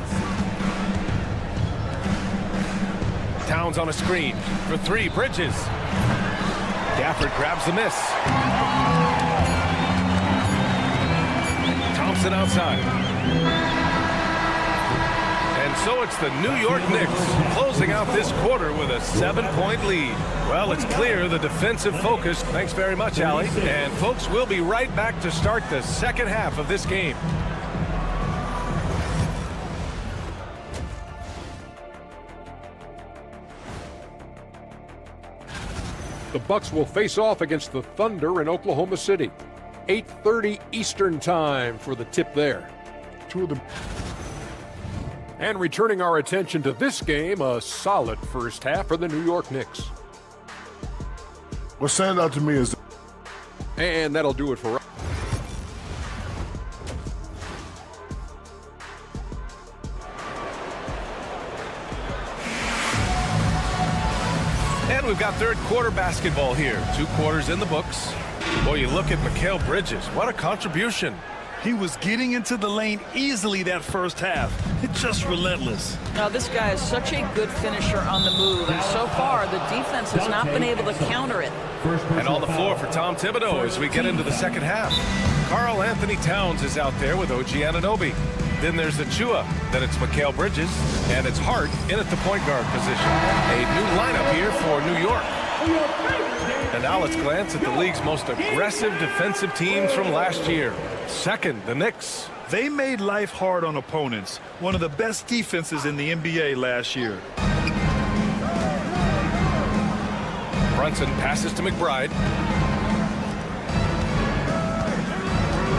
Towns on a screen for 3. Bridges. Gafford grabs the miss. Thompson outside. And so it's the New York Knicks closing out this quarter with a 7-point lead. Well, it's clear the defensive focus. Thanks very much, Allie. And folks, we'll be right back to start the second half of this game. The Bucks will face off against the Thunder in Oklahoma City. 8:30 Eastern Time for the tip there. Two of them. And returning our attention to this game, a solid first half for the New York Knicks. What stands out to me is, And that'll do it for us. And we've got third quarter basketball here. 2 quarters in the books. Boy, you look at Mikal Bridges. What a contribution. He was getting into the lane easily that first half. It's just relentless. Now, this guy is such a good finisher on the move, and so far the defense has not been able to counter it. And on the floor for Tom Thibodeau as we get into the second half. Karl Anthony Towns is out there with OG Anunoby. Then there's Achua. Then it's Mikal Bridges. And it's Hart in at the point guard position. A new lineup here for New York. And now let's glance at the league's most aggressive defensive teams from last year. Second, the Knicks. They made life hard on opponents. One of the best defenses in the NBA last year. Brunson passes to McBride.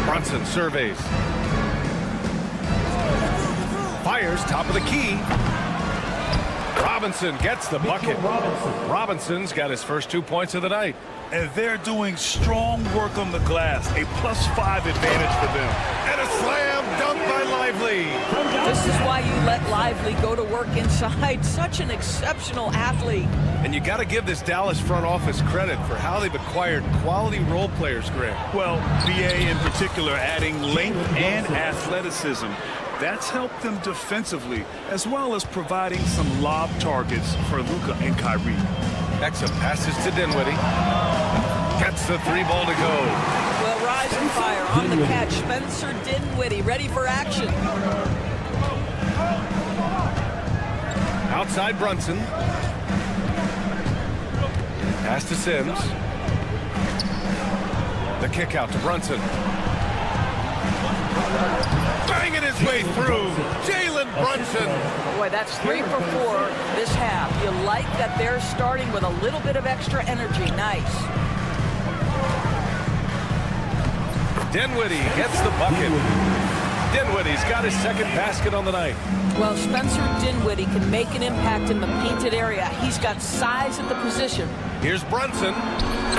Brunson surveys. Fires top of the key. Robinson gets the bucket. Robinson's got his first 2 points of the night. And they're doing strong work on the glass. A +5 advantage for them. And a slam dunk by Lively. This is why you let Lively go to work inside. Such an exceptional athlete. And you got to give this Dallas front office credit for how they've acquired quality role players, Graham. Well, BA in particular adding length and athleticism. That's helped them defensively, as well as providing some lob targets for Luka and Kyrie. Exum passes to Dinwiddie. Gets the 3-ball to go. Well, rise and fire on the catch. Spencer Dinwiddie ready for action. Outside Brunson. Pass to Sims. The kick out to Brunson. Banging his way through. Jalen Brunson. Boy, that's 3 for 4 this half. You like that they're starting with a little bit of extra energy. Nice. Dinwiddie gets the bucket. Dinwiddie's got his second basket on the night. Well, Spencer Dinwiddie can make an impact in the painted area. He's got size at the position. Here's Brunson.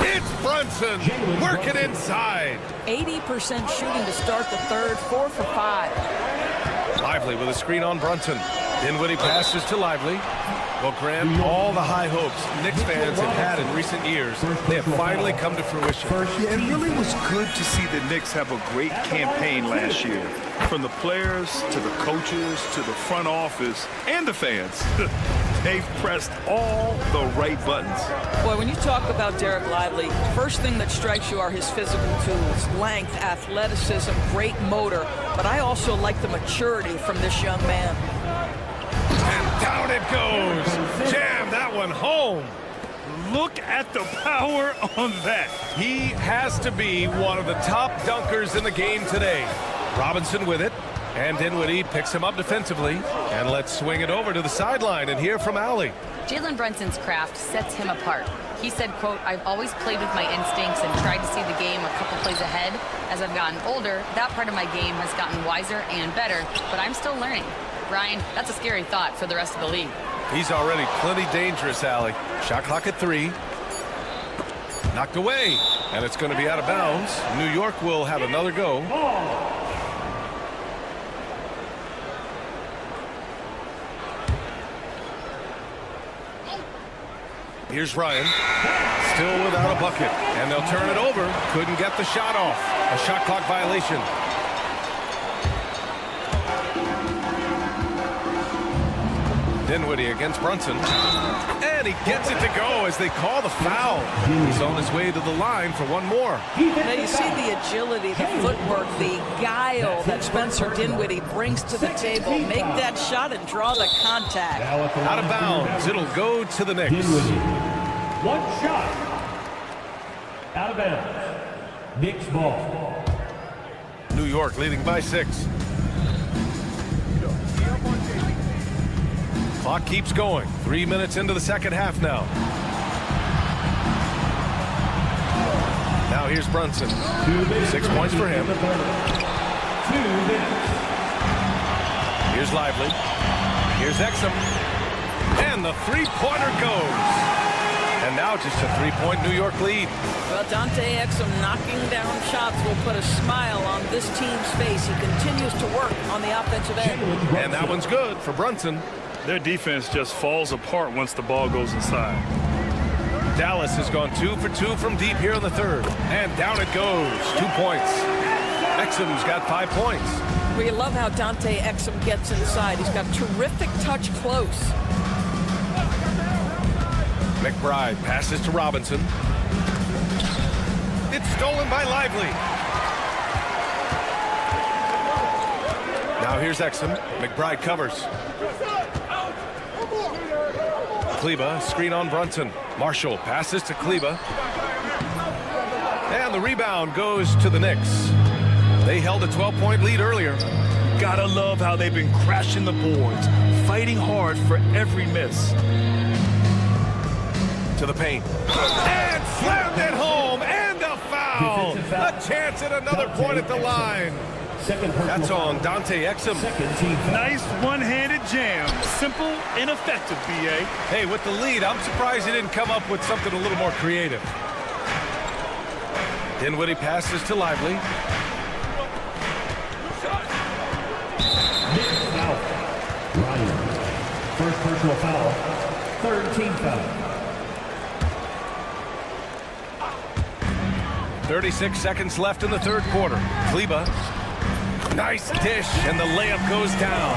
It's Brunson working inside. 80% shooting to start the third, 4 for 5. Lively with a screen on Brunson. Dinwiddie passes to Lively. Well, Grant, all the high hopes Knicks fans have had in recent years, they have finally come to fruition. Yeah, it really was good to see the Knicks have a great campaign last year. From the players to the coaches to the front office and the fans. They've pressed all the right buttons. Boy, when you talk about Derek Lively, first thing that strikes you are his physical tools, length, athleticism, great motor. But I also like the maturity from this young man. And down it goes. Jam that one home. Look at the power on that. He has to be one of the top dunkers in the game today. Robinson with it. And Dinwiddie picks him up defensively. And let's swing it over to the sideline and hear from Allie. Jalen Brunson's craft sets him apart. He said, quote, "I've always played with my instincts and tried to see the game a couple plays ahead. As I've gotten older, that part of my game has gotten wiser and better, but I'm still learning." Ryan, that's a scary thought for the rest of the league. He's already plenty dangerous, Allie. Shot clock at 3. Knocked away. And it's going to be out of bounds. New York will have another go. Here's Ryan. Still without a bucket. And they'll turn it over. Couldn't get the shot off. A shot clock violation. Dinwiddie against Brunson. And he gets it to go as they call the foul. He's on his way to the line for one more. Now you see the agility, the footwork, the guile that Spencer Dinwiddie brings to the table. Make that shot and draw the contact. Out of bounds. It'll go to the Knicks. One shot. Out of bounds. Knicks ball. New York leading by 6. Clock keeps going. 3 minutes into the second half now. Now here's Brunson. 6 points for him. 2 minutes. Here's Lively. Here's Exum. And the three-pointer goes. And now just a 3-point New York lead. Well, Dante Exum knocking down shots will put a smile on this team's face. He continues to work on the offensive end. And that one's good for Brunson. Their defense just falls apart once the ball goes inside. Dallas has gone 2 for 2 from deep here in the third. And down it goes. 2 points. Exum's got 5 points. We love how Dante Exum gets inside. He's got terrific touch close. McBride passes to Robinson. It's stolen by Lively. Now here's Exum. McBride covers. Kleba, screen on Brunson. Marshall passes to Kleba. And the rebound goes to the Knicks. They held a 12-point lead earlier. Gotta love how they've been crashing the boards, fighting hard for every miss. To the paint. And slammed it home. And a foul. A chance at another point at the line. That's on Dante Exum. Nice one-handed jam. Simple and effective, B.A. Hey, with the lead, I'm surprised he didn't come up with something a little more creative. Dinwiddie passes to Lively. Foul. Ryan. First personal foul. Third team foul. 36 seconds left in the third quarter. Kleba. Nice dish, and the layup goes down.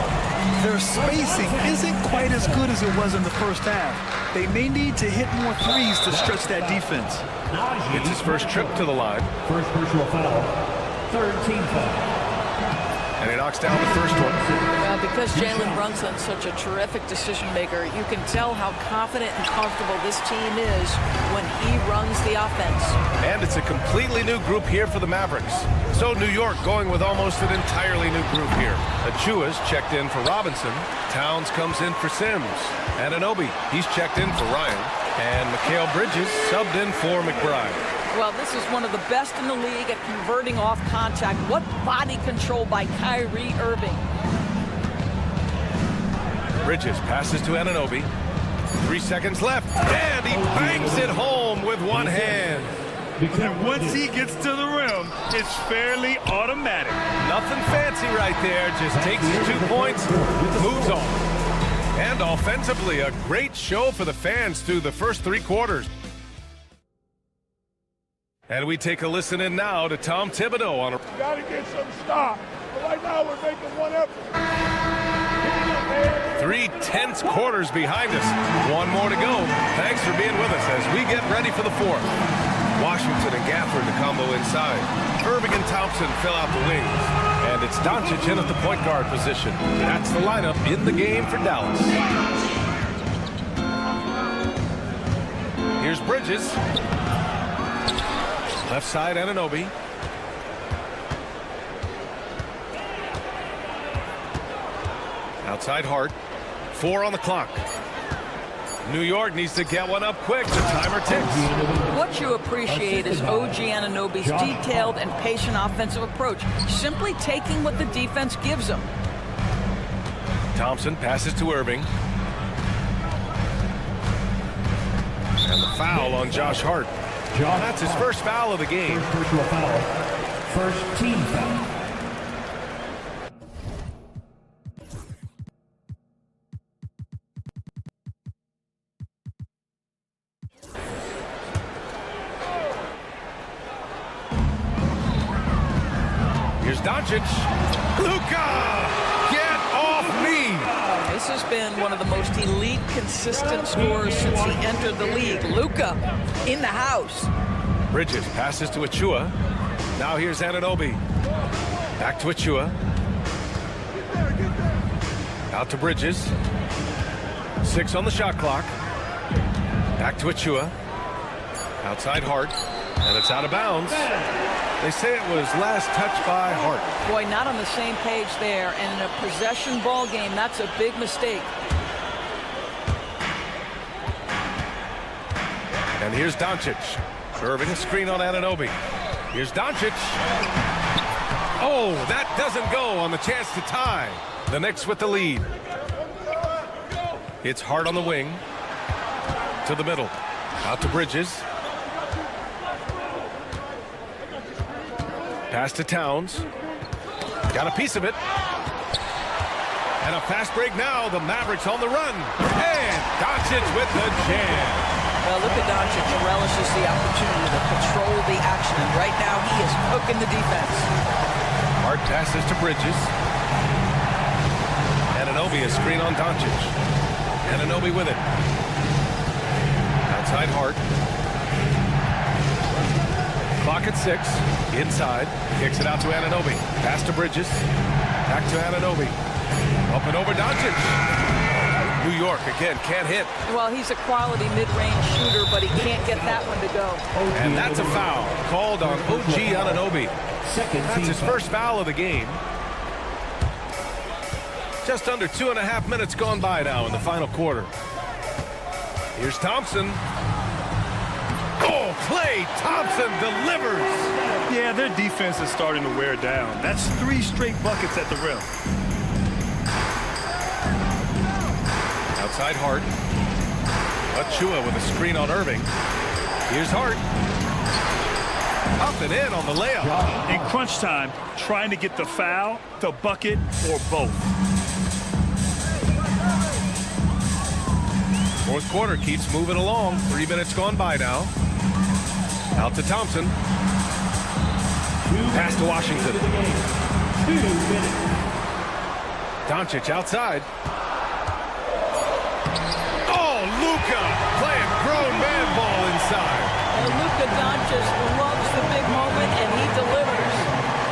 Their spacing isn't quite as good as it was in the first half. They may need to hit more threes to stretch that defense. It's his first trip to the line. First personal foul. Third team foul. And he knocks down the first one. Well, because Jalen Brunson's such a terrific decision maker, you can tell how confident and comfortable this team is when he runs the offense. And it's a completely new group here for the Mavericks. So New York going with almost an entirely new group here. Achua's checked in for Robinson. Towns comes in for Sims. Anunoby, he's checked in for Ryan. And Mikal Bridges subbed in for McBride. Well, this is one of the best in the league at converting off contact. What body control by Kyrie Irving. Bridges passes to Anunoby. 3 seconds left. And he bangs it home with one hand. And once he gets to the rim, it's fairly automatic. Nothing fancy right there. Just takes his 2 points, moves on. And offensively, a great show for the fans through the first 3 quarters. And we take a listen in now to Tom Thibodeau on a... Got to get some stop. But right now we're making one effort. 3 tense quarters behind us. One more to go. Thanks for being with us as we get ready for the fourth. Washington and Gafford the combo inside. Irving and Thompson fill out the wings. And it's Doncic in at the point guard position. That's the lineup in the game for Dallas. Here's Bridges. Left side, Anunoby. Outside Hart. 4 on the clock. New York needs to get one up quick. The timer ticks. What you appreciate is OG Anunoby's detailed and patient offensive approach, simply taking what the defense gives him. Thompson passes to Irving. And the foul on Josh Hart. That's his first foul of the game. First personal foul. First team foul. Here's Doncic. Luka! Get off me! This has been one of the most elite, consistent scorers since he entered the league. Luka in the house. Bridges passes to Achua. Now here's Anunoby. Back to Achua. Out to Bridges. 6 on the shot clock. Back to Achua. Outside Hart. And it's out of bounds. They say it was last touched by Hart. Boy, not on the same page there. And in a possession ball game, that's a big mistake. And here's Doncic. Irving a screen on Anunoby. Here's Doncic. Oh, that doesn't go on the chance to tie. The Knicks with the lead. It's Hart on the wing. To the middle. Out to Bridges. Pass to Towns. Got a piece of it. And a fast break now. The Mavericks on the run. And Doncic with the jam. Well, look at Doncic. Relishes the opportunity to control the action. And right now, he is hooking the defense. Hart passes to Bridges. Anunoby, a screen on Doncic. Anunoby with it. Outside Hart. Clock at 6. Inside. Kicks it out to Anunoby. Pass to Bridges. Back to Anunoby. Up and over Doncic. New York again can't hit. Well, he's a quality mid-range shooter, but he can't get that one to go. And that's a foul called on OG Anunoby. That's his first foul of the game. Just under 2.5 minutes gone by now in the final quarter. Here's Thompson. Oh, Klay Thompson delivers. Yeah, their defense is starting to wear down. That's 3 straight buckets at the rim. Outside Hart. Achua with a screen on Irving. Here's Hart. Up and in on the layup. In crunch time, trying to get the foul, the bucket, or both. Fourth quarter keeps moving along. 3 minutes gone by now. Out to Thompson. Pass to Washington. 2 minutes. Doncic outside. Oh, Luka playing grown man ball inside. And Luka Doncic loves the big moment, and he delivers.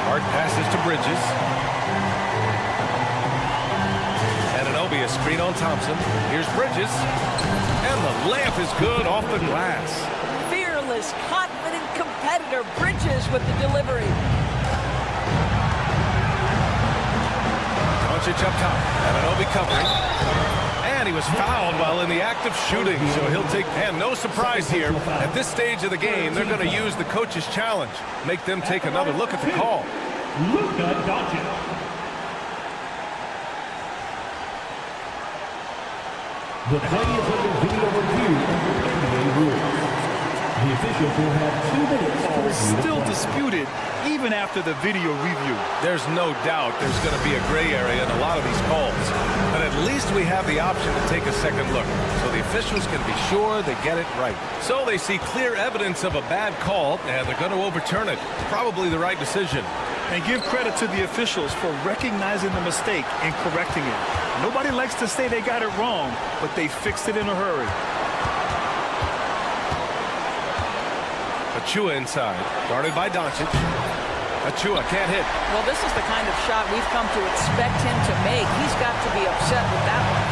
Hart passes to Bridges. Anunoby, a screen on Thompson. Here's Bridges. And the layup is good off the glass. Fearless, confident competitor. Bridges with the delivery. Doncic up top. Anunoby covering. And he was fouled while in the act of shooting, so he'll take, and no surprise here. At this stage of the game, they're going to use the coach's challenge. Make them take another look at the call. Luka Doncic. The play is under video review under NBA rules. The officials will have 2 minutes to review. Still disputed even after the video review. There's no doubt there's going to be a gray area in a lot of these calls. But at least we have the option to take a second look, so the officials can be sure they get it right. So they see clear evidence of a bad call, and they're going to overturn it. Probably the right decision. And give credit to the officials for recognizing the mistake and correcting it. Nobody likes to say they got it wrong, but they fixed it in a hurry. Achua inside, guarded by Doncic. Achua can't hit. Well, this is the kind of shot we've come to expect him to make. He's got to be upset with that one.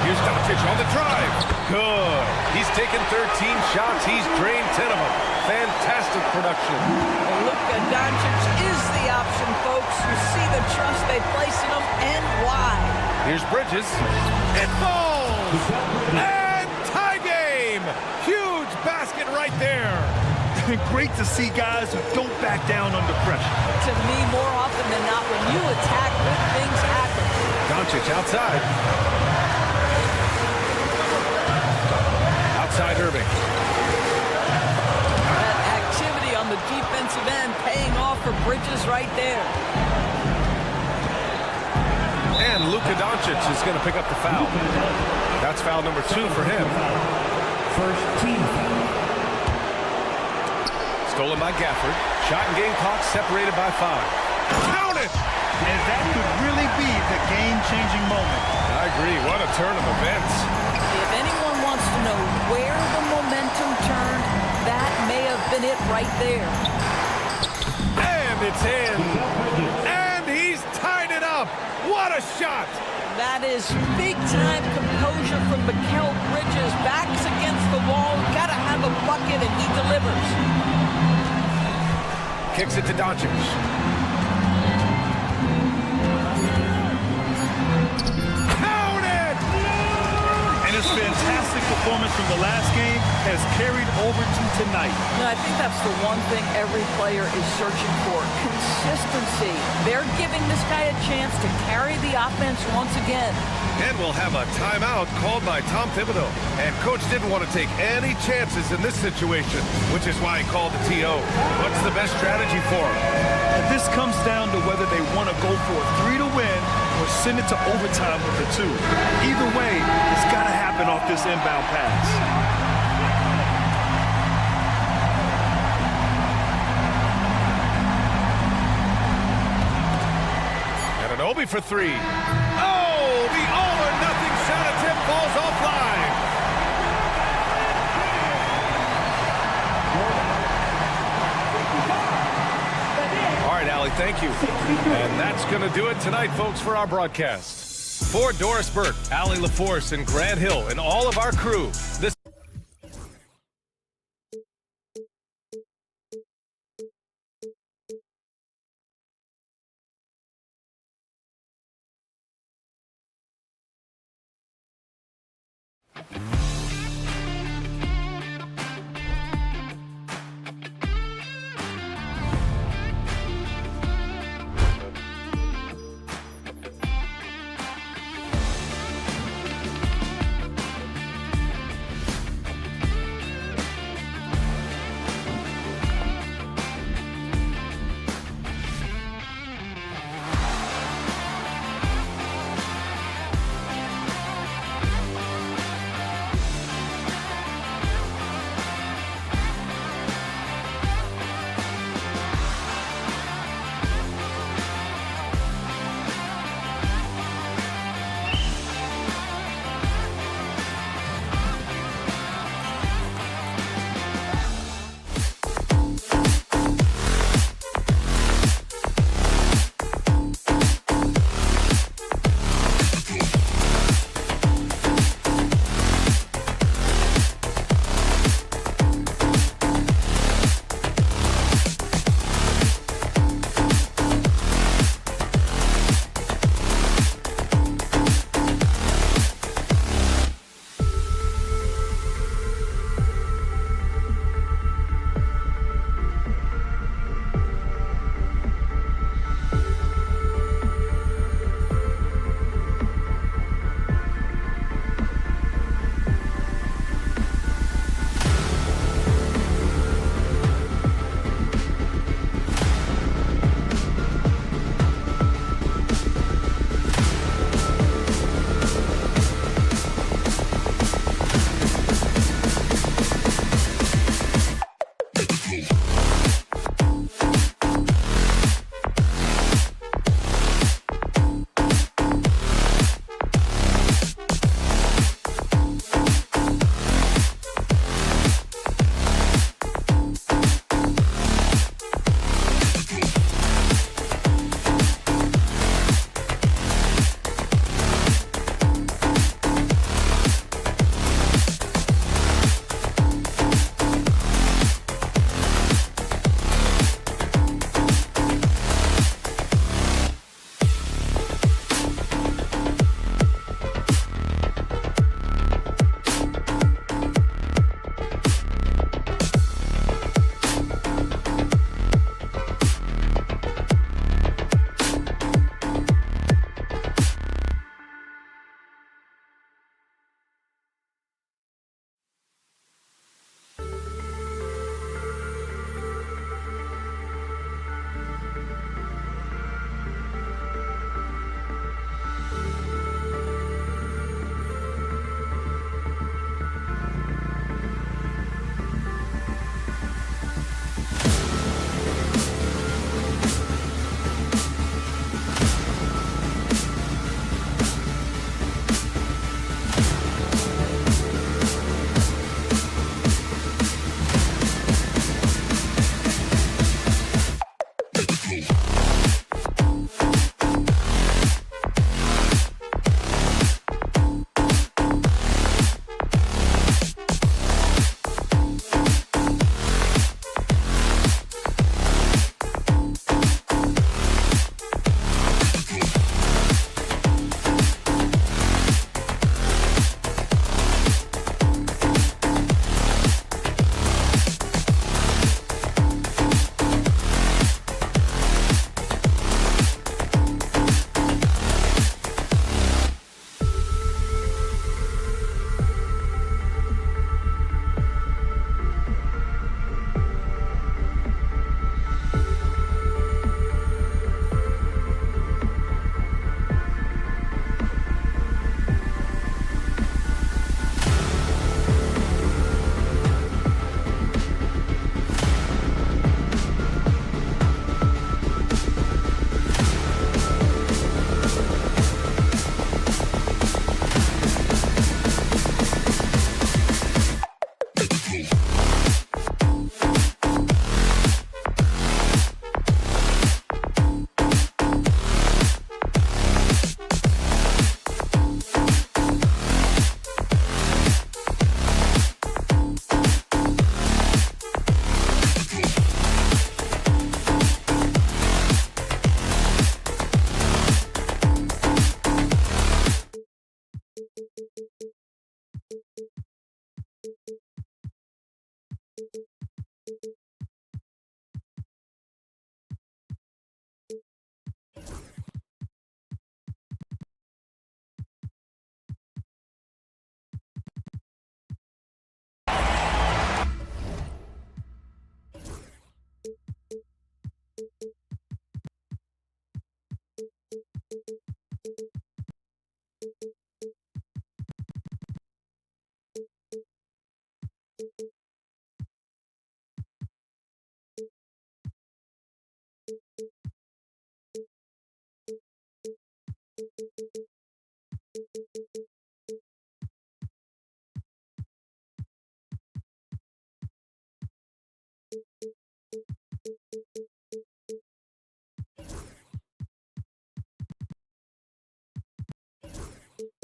Here's Doncic on the drive. Good. He's taken 13 shots. He's drained 10 of them. Fantastic production. And Luka Doncic is the option, folks. You see the trust they place in him and why. Here's Bridges. It falls. And tie game. Huge basket right there. Great to see guys who don't back down under pressure. To me, more often than not, when you attack, good things happen. Doncic outside. Outside Irving. That activity on the defensive end paying off for Bridges right there. And Luka Doncic is going to pick up the foul. That's foul number 2 for him. First team foul. Stolen by Gafford. Shot and game clock separated by 5. Count it! And that could really be the game-changing moment. I agree. What a turn of events. If anyone wants to know where the momentum turned, that may have been it right there. And it's in. And he's tied it up. What a shot! That is big-time composure from Mikal Bridges. Backs against the wall. Got to have a bucket, and he delivers. Kicks it to Doncic. And his fantastic performance from the last game has carried over to tonight. No, I think that's the one thing every player is searching for. Consistency. They're giving this guy a chance to carry the offense once again. And we'll have a timeout called by Tom Thibodeau. And Coach didn't want to take any chances in this situation, which is why he called the TO. What's the best strategy for him? And this comes down to whether they want to go for a 3 to win or send it to overtime with a 2. Either way, it's got to happen off this inbound pass. Anunoby for 3. Oh, the all-or-nothing shot attempt falls offline. All right, Allie, thank you. And that's going to do it tonight, folks, for our broadcast. For Doris Burke, Allie LaForce, and Grant Hill, and all of our crew, this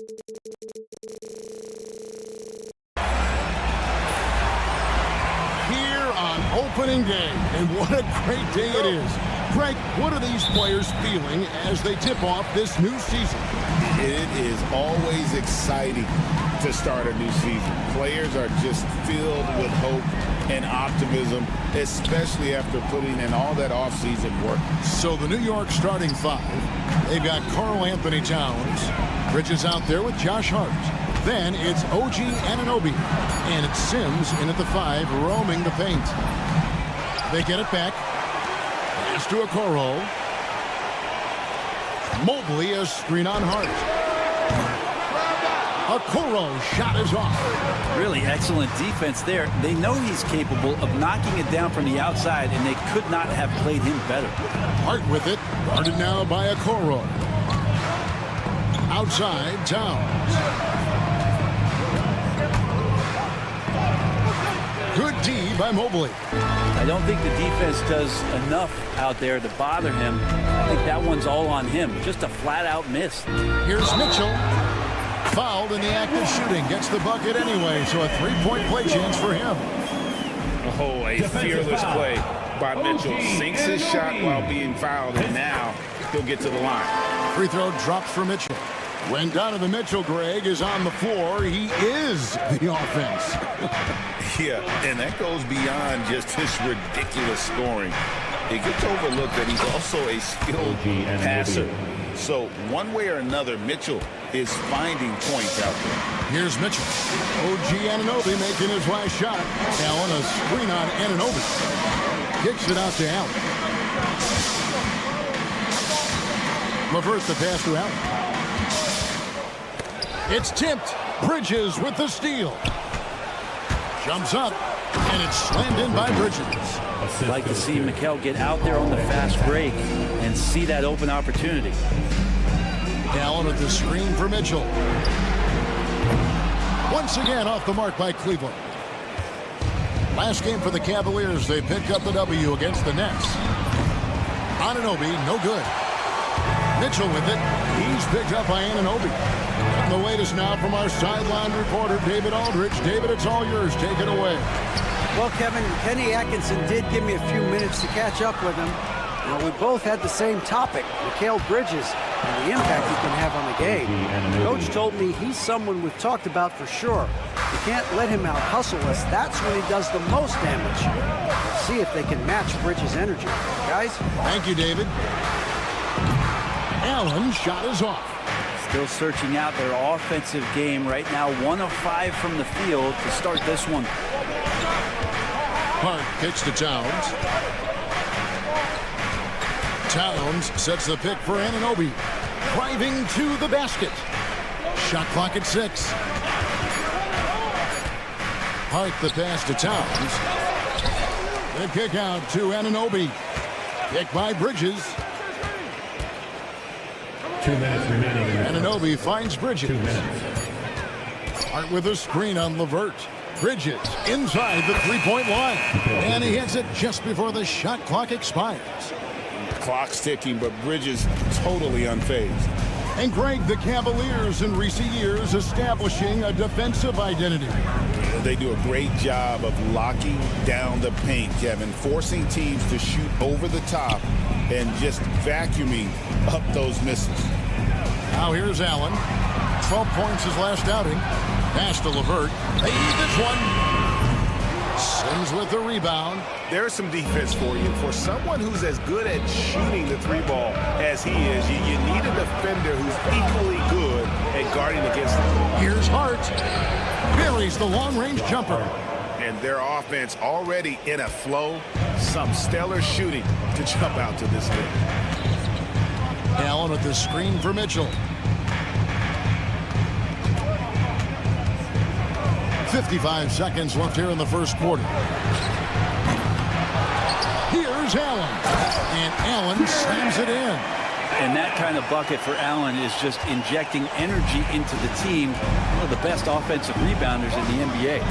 Here on opening day, and what a great day it is. Greg, what are these players feeling as they tip off this new season? It is always exciting to start a new season. Players are just filled with hope and optimism, especially after putting in all that offseason work. So the New York starting five, they've got Karl Anthony Towns, Bridges out there with Josh Hart. Then it's OG Anunoby, and it's Sims in at the 5, roaming the paint. They get it back. Pass to Okoro. Mobley a screen on Hart. Okoro shot is off. Really excellent defense there. They know he's capable of knocking it down from the outside, and they could not have played him better. Hart with it. Guarded now by Okoro. Outside, Towns. Good D by Mobley. I don't think the defense does enough out there to bother him. I think that one's all on him. Just a flat-out miss. Here's Mitchell. Fouled in the act of shooting. Gets the bucket anyway, so a three-point play chance for him. Oh, a fearless play by Mitchell. Sinks his shot while being fouled, and now he'll get to the line. Free throw drops for Mitchell. When Donovan Mitchell, Greg, is on the floor, he is the offense. Yeah, and that goes beyond just his ridiculous scoring. It gets overlooked that he's also a skilled passer. So one way or another, Mitchell is finding points out there. Here's Mitchell. OG Anunoby making his last shot. Allen a screen on Anunoby. Kicks it out to Allen. LeVert the pass to Allen. It's tipped. Bridges with the steal. Jumps up, and it's slammed in by Bridges. I'd like to see Mikal get out there on the fast break and see that open opportunity. Allen with the screen for Mitchell. Once again off the mark by Cleveland. Last game for the Cavaliers, they picked up the W against the Nets. Anunoby, no good. Mitchell with it. He's picked up by Anunoby. And the latest now from our sideline reporter, David Aldridge. David, it's all yours. Take it away. Well, Kevin, Kenny Atkinson did give me a few minutes to catch up with him. Now, we both had the same topic, Mikal Bridges, and the impact he can have on the game. Coach told me he's someone we've talked about for sure. You can't let him out-hustle us. That's when he does the most damage. Let's see if they can match Bridges' energy. Guys? Thank you, David. Allen's shot is off. Still searching out their offensive game right now. 1 of 5 from the field to start this one. Hart kicks to Towns. Towns sets the pick for Anunoby. Driving to the basket. Shot clock at 6. Hart the pass to Towns. The kick out to Anunoby. Kick by Bridges. 2 minutes remaining. Anunoby finds Bridges. 2 minutes. Hart with a screen on LeVert. Bridges inside the three-point line. And he hits it just before the shot clock expires. Clock's ticking, but Bridges totally unfazed. And Greg, the Cavaliers in recent years establishing a defensive identity. They do a great job of locking down the paint, Kevin, forcing teams to shoot over the top and just vacuuming up those misses. Now here's Allen. 12 points his last outing. Pass to LeVert. They eat this one. Sims with the rebound. There's some defense for you. For someone who's as good at shooting the three ball as he is, you need a defender who's equally good at guarding against him. Here's Hart. Buries the long-range jumper. And their offense already in a flow. Some stellar shooting to jump out to this lead. Allen with the screen for Mitchell. 55 seconds left here in the first quarter. Here's Allen. And Allen slams it in. And that kind of bucket for Allen is just injecting energy into the team. One of the best offensive rebounders in the NBA.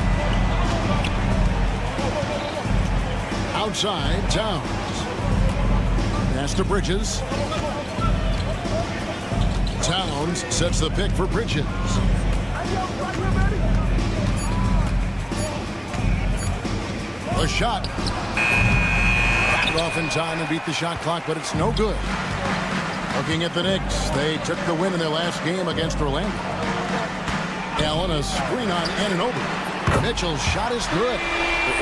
Outside, Towns. Pass to Bridges. Towns sets the pick for Bridges. A shot. Back it off in time and beat the shot clock, but it's no good. Looking at the Knicks, they took the win in their last game against Orlando. Allen, a screen on Anunoby. Mitchell's shot is good.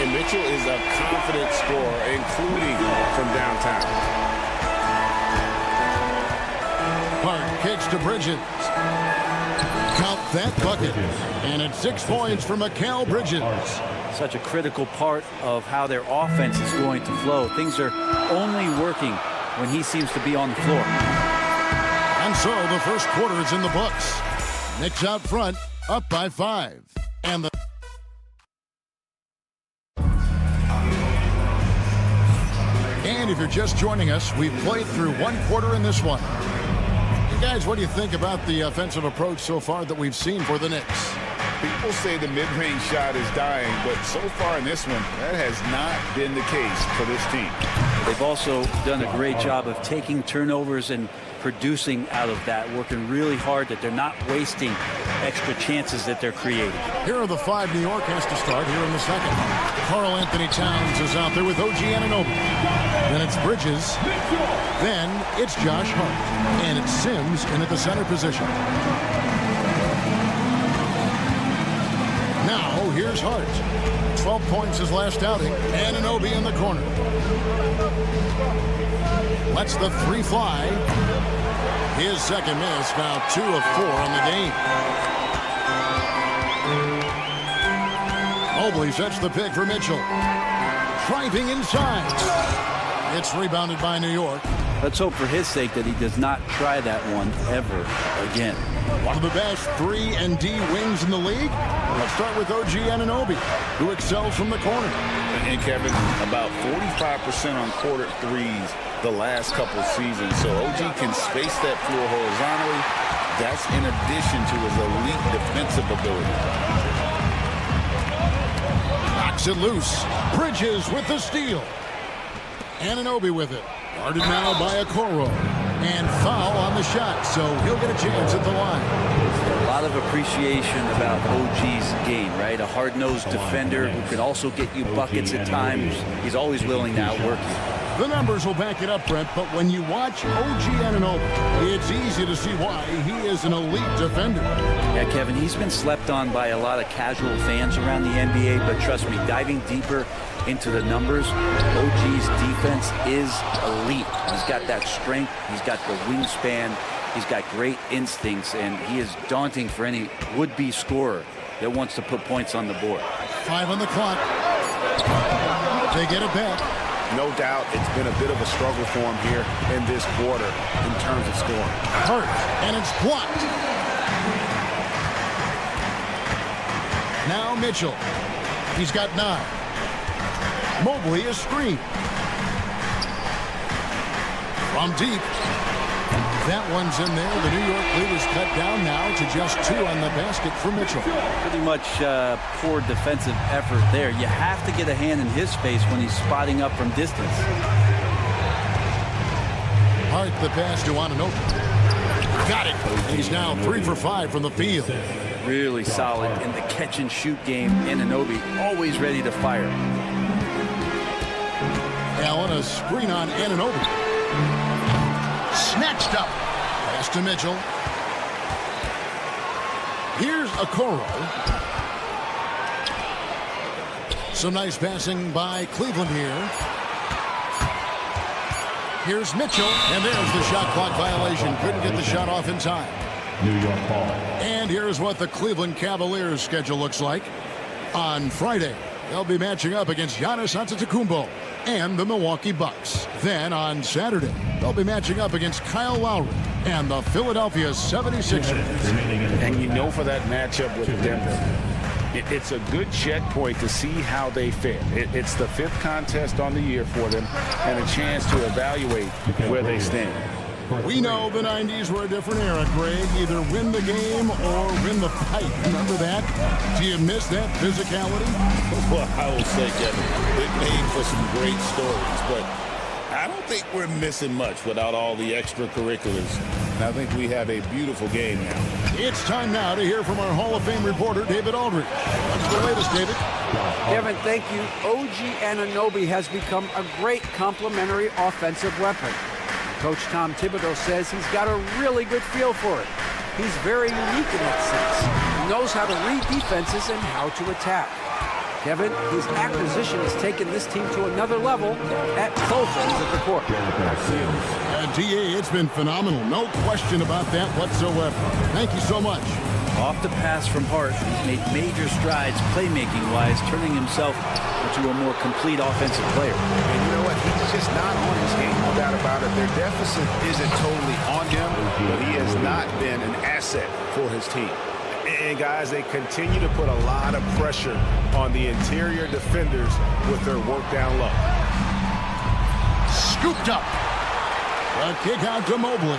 And Mitchell is a confident scorer, including from downtown. Hart kicks to Bridges. Count that bucket. And it's 6 points for Mikal Bridges. Such a critical part of how their offense is going to flow. Things are only working when he seems to be on the floor. And so the first quarter is in the books. Knicks out front, up by 5. And the if you're just joining us, we've played through one quarter in this one. You guys, what do you think about the offensive approach so far that we've seen for the Knicks? People say the mid-range shot is dying, but so far in this one, that has not been the case for this team. They've also done a great job of taking turnovers and producing out of that, working really hard that they're not wasting extra chances that they're creating. Here are the 5 New York has to start here in the second. Karl Anthony Towns is out there with OG Anunoby. Then it's Bridges. Then it's Josh Hart. And it's Sims in at the center position. Now here's Hart. 12 points his last outing. Anunoby in the corner. Lets the 3 fly. His second miss, now 2 of 4 on the game. Mobley sets the pick for Mitchell. Driving inside. It's rebounded by New York. Let's hope for his sake that he does not try that one ever again. One of the best 3-and-D wings in the league. Let's start with OG Anunoby, who excels from the corner. And Kevin, about 45% on quarter threes the last couple seasons. So OG can space that floor horizontally. That's in addition to his elite defensive ability. Knocks it loose. Bridges with the steal. Anunoby with it. Guarded now by Okoro. And foul on the shot, so he'll get a chance at the line. A lot of appreciation about OG's game, right? A hard-nosed defender who can also get you buckets at times. He's always willing to outwork you. The numbers will back it up, Brent, but when you watch OG Anunoby, it's easy to see why he is an elite defender. Yeah, Kevin, he's been slept on by a lot of casual fans around the NBA, but trust me, diving deeper into the numbers, OG's defense is elite. He's got that strength, he's got the wingspan, he's got great instincts, and he is daunting for any would-be scorer that wants to put points on the board. 5 on the clock. They get it back. No doubt it's been a bit of a struggle for him here in this quarter in terms of scoring. Hurt, and it's blocked. Now Mitchell. He's got 9. Mobley is screened. From deep. That one's in there. The New York lead is cut down now to just 2 on the basket for Mitchell. Pretty much poor defensive effort there. You have to get a hand in his face when he's spotting up from distance. Hart the pass to Anunoby. Got it. He's now 3 for 5 from the field. Really solid in the catch-and-shoot game. Anunoby always ready to fire. Allen, a screen on Anunoby. Snatched up. Pass to Mitchell. Here's Okoro. Some nice passing by Cleveland here. Here's Mitchell, and there's the shot clock violation. Couldn't get the shot off in time. New York ball. And here's what the Cleveland Cavaliers schedule looks like. On Friday, they'll be matching up against Giannis Antetokounmpo and the Milwaukee Bucks. Then on Saturday, they'll be matching up against Kyle Lowry and the Philadelphia 76ers. And you know, for that matchup with Denver, it's a good checkpoint to see how they fare. It's the 5th contest on the year for them and a chance to evaluate where they stand. We know the 90s were a different era, Greg. Either win the game or win the fight. Remember that? Do you miss that physicality? Well, I will say, Kevin, it made for some great stories, but I don't think we're missing much without all the extracurriculars And I think we have a beautiful game now. It's time now to hear from our Hall of Fame reporter, David Aldridge. What's the latest, David? Kevin, thank you. OG Anunoby has become a great complementary offensive weapon. Coach Tom Thibodeau says he's got a really good feel for it. He's very unique in that sense. He knows how to read defenses and how to attack. Kevin, his acquisition has taken this team to another level at both ends of the court. DA, it's been phenomenal. No question about that whatsoever. Thank you so much. Off the pass from Hart, he's made major strides playmaking-wise, turning himself into a more complete offensive player. And you know what? He's just not on his game, no doubt about it. Their deficit isn't totally on him, but he has not been an asset for his team. And guys, they continue to put a lot of pressure on the interior defenders with their work down low. Scooped up. A kick out to Mobley.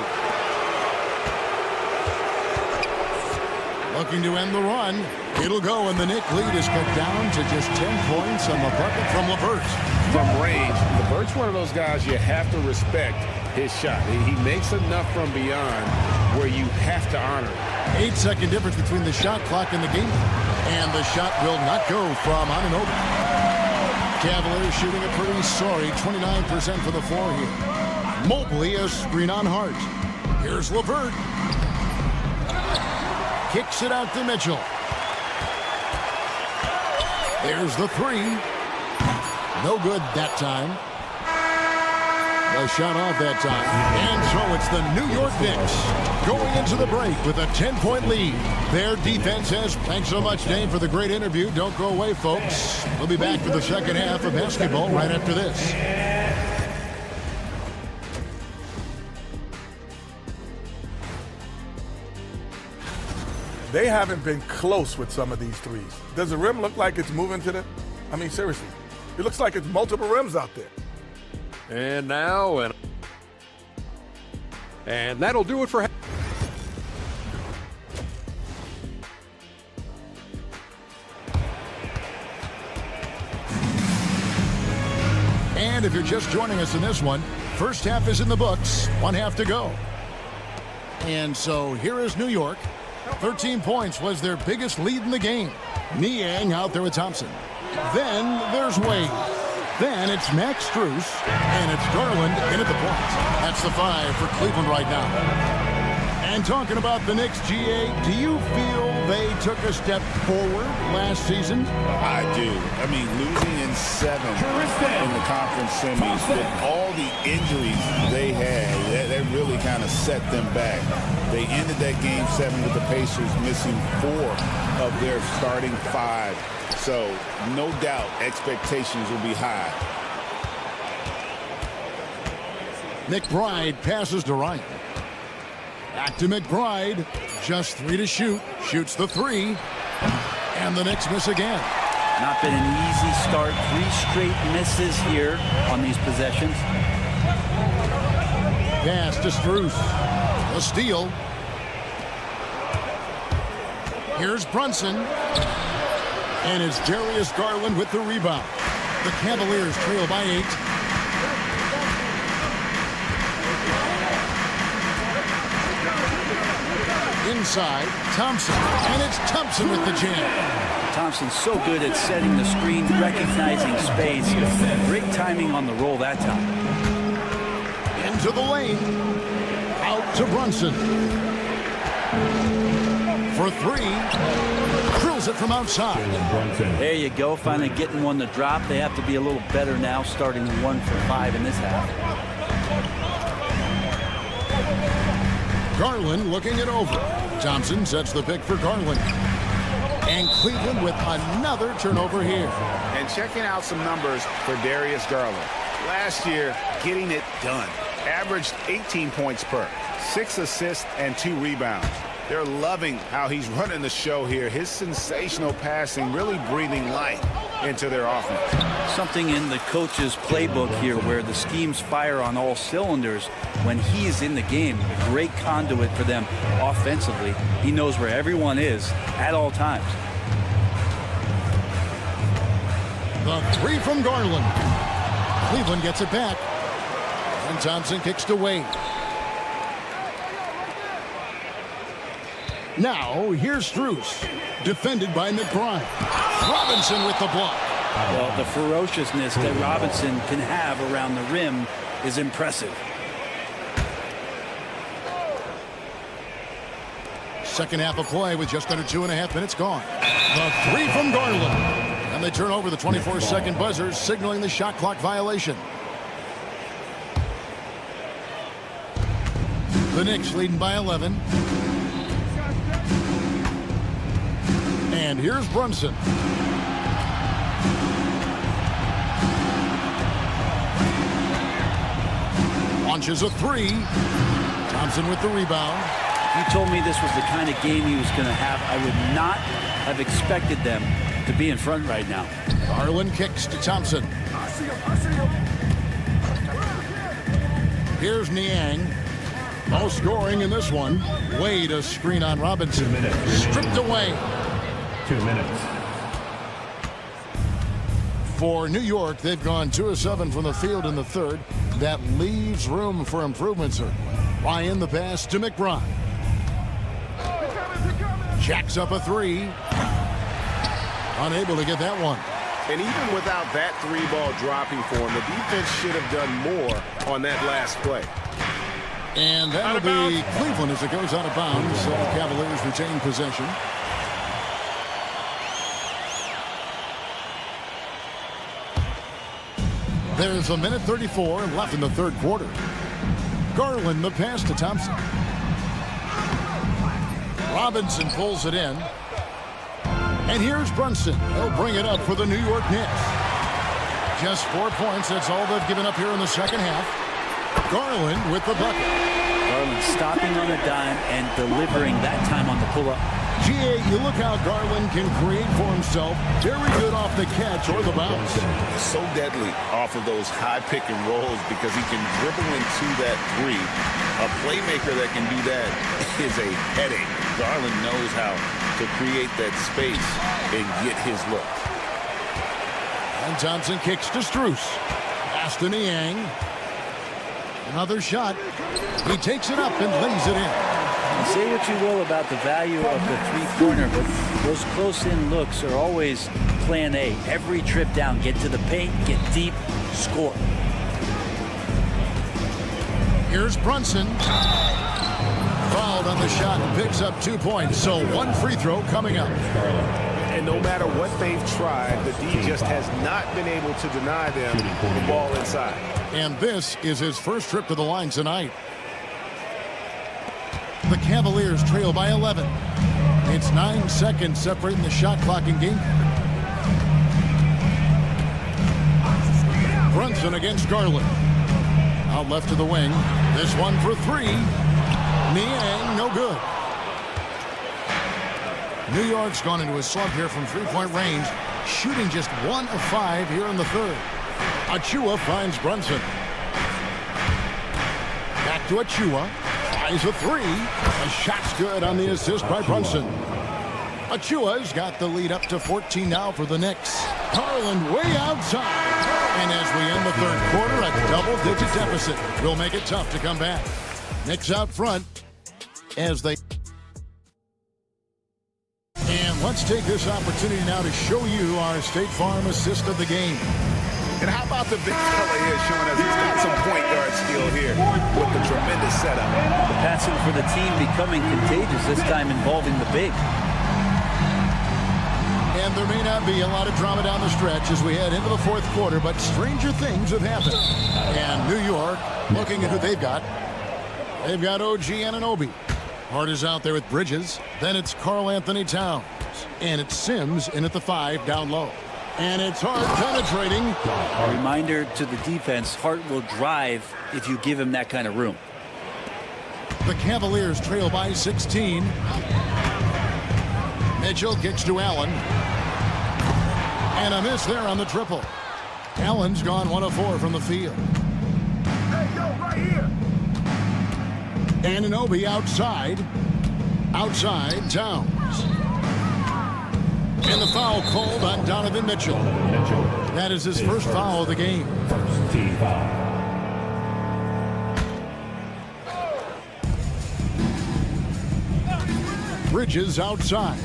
Looking to end the run. It'll go, and the Knicks lead is cut down to just 10 points on the bucket from LeVert. From range, LeVert's one of those guys you have to respect his shot. He makes enough from beyond where you have to honor it. 8-second difference between the shot clock and the game. And the shot will not go from Anunoby. Cavaliers shooting a pretty sorry 29% for the floor here. Mobley a screen on Hart. Here's LeVert. Kicks it out to Mitchell. There's the three. No good that time. A shot off that time. And so it's the New York Knicks going into the break with a 10-point lead. Their defense has... Thanks so much, Dane, for the great interview. Don't go away, folks. We'll be back for the second half of basketball right after this. They haven't been close with some of these threes. Does the rim look like it's moving to the... I mean, seriously. It looks like it's multiple rims out there. And now, and that'll do it for... And if you're just joining us in this one, first half is in the books, one half to go. And so here is New York. 13 points was their biggest lead in the game. Niang out there with Thompson. Then there's Wade. Then it's Max Strus, and it's Garland in at the point. That's the 5 for Cleveland right now. And talking about the Knicks, GA, do you feel they took a step forward last season? I do. I mean, losing in 7 in the conference semis with all the injuries they had, that really kind of set them back. They ended that game 7 with the Pacers missing 4 of their starting 5. So, no doubt, expectations will be high. McBride passes to Ryan. Back to McBride. Just 3 to shoot. Shoots the 3. And the Knicks miss again. Not been an easy start. 3 straight misses here on these possessions. Pass to Strus. A steal. Here's Brunson. And it's Darius Garland with the rebound. The Cavaliers trail by 8. Inside, Thompson. And it's Thompson with the jam. Thompson's so good at setting the screen, recognizing space. Great timing on the roll that time. Into the lane. Out to Brunson. For 3. Drills it from outside. There you go. Finally getting one to drop. They have to be a little better now, starting 1 for 5 in this half. Garland looking it over. Thompson sets the pick for Garland. And Cleveland with another turnover here. And checking out some numbers for Darius Garland. Last year, getting it done. Averaged 18 points per, 6 assists and 2 rebounds. They're loving how he's running the show here. His sensational passing really breathing life into their offense. Something in the coach's playbook here where the schemes fire on all cylinders when he's in the game. A great conduit for them offensively. He knows where everyone is at all times. The 3 from Garland. Cleveland gets it back. And Thompson kicks to Wade. Now, here's Strus, defended by McBride. Robinson with the block. Well, the ferociousness that Robinson can have around the rim is impressive. Second half of play with just under 2.5 minutes gone. The three from Garland. And they turn over the 24-second buzzer, signaling the shot clock violation. The Knicks leading by 11. And here's Brunson. Launches a three. Thompson with the rebound. He told me this was the kind of game he was going to have. I would not have expected them to be in front right now. Garland kicks to Thompson. Here's Niang. No scoring in this one. Wade a screen on Robinson. 2 minutes. Stripped away. 2 minutes. For New York, they've gone 2 of 7 from the field in the third. That leaves room for improvement, sir. Ryan the pass to McBride. Jacks up a three. Unable to get that one. And even without that three ball dropping for him, the defense should have done more on that last play. And that'll be Cleveland as it goes out of bounds. So the Cavaliers retain possession. There's 1:34 left in the third quarter. Garland the pass to Thompson. Robinson pulls it in. And here's Brunson. He'll bring it up for the New York Knicks. Just 4 points. That's all they've given up here in the second half. Garland with the bucket. Garland stopping on a dime and delivering that time on the pull-up. GA, you look how Garland can create for himself. Very good off the catch or the bounce. So deadly off of those high pick and rolls because he can dribble into that three. A playmaker that can do that is a headache. Garland knows how to create that space and get his look. And Thompson kicks to Strus. Pass to Niang. Another shot. He takes it up and lays it in. Say what you will about the value of the three-pointer, but those close-in looks are always plan A. Every trip down, get to the paint, get deep, score. Here's Brunson. Fouled on the shot and picks up 2 points. So one free throw coming up. And no matter what they've tried, the D just has not been able to deny them the ball inside. And this is his first trip to the line tonight. The Cavaliers trail by 11. It's 9 seconds separating the shot clock and game. Brunson against Garland. Out left to the wing. This one for three. Niang, no good. New York's gone into a slump here from three-point range, shooting just 1 of 5 here in the third. Achua finds Brunson. Back to Achua. Tries a three. A shot's good on the assist by Brunson. Achua's got the lead up to 14 now for the Knicks. Garland way outside. And as we end the third quarter, a double-digit deficit will make it tough to come back. Knicks out front as they... And let's take this opportunity now to show you our State Farm assist of the game. And how about the big fella here showing us he's got some point guard skill here with the tremendous setup. The passing for the team becoming contagious, this time involving the big. And there may not be a lot of drama down the stretch as we head into the fourth quarter, but stranger things have happened. And New York, looking at who they've got OG Anunoby. Hart is out there with Bridges. Then it's Karl Anthony Towns. And it's Sims in at the 5 down low. And it's Hart penetrating. A reminder to the defense, Hart will drive if you give him that kind of room. The Cavaliers trail by 16. Mitchell kicks to Allen. And a miss there on the triple. Allen's gone 1 of 4 from the field. Hey, yo, right here. Anunoby outside. Outside, Towns. And the foul called on Donovan Mitchell. That is his first foul of the game. First team foul. Bridges outside.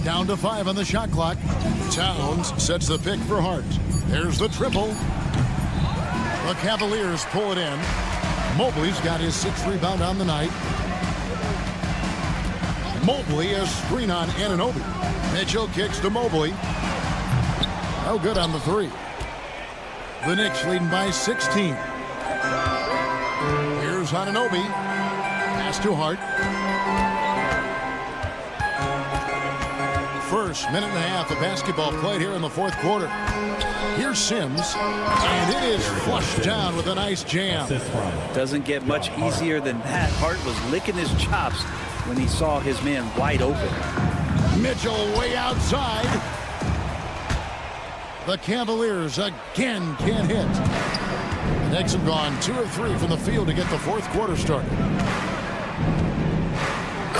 Down to 5 on the shot clock. Towns sets the pick for Hart. There's the triple. The Cavaliers pull it in. Mobley's got his 6th rebound on the night. Mobley, a screen on Anunoby. Mitchell kicks to Mobley. No good on the 3. The Knicks leading by 16. Here's Anunoby. Pass to Hart. First minute and a half of basketball played here in the 4th quarter. Here's Sims, and it is flushed down with a nice jam. Doesn't get much easier than that. Hart was licking his chops when he saw his man wide open. Mitchell way outside. The Cavaliers again can't hit. The Knicks have gone 2 of 3 from the field to get the 4th quarter started.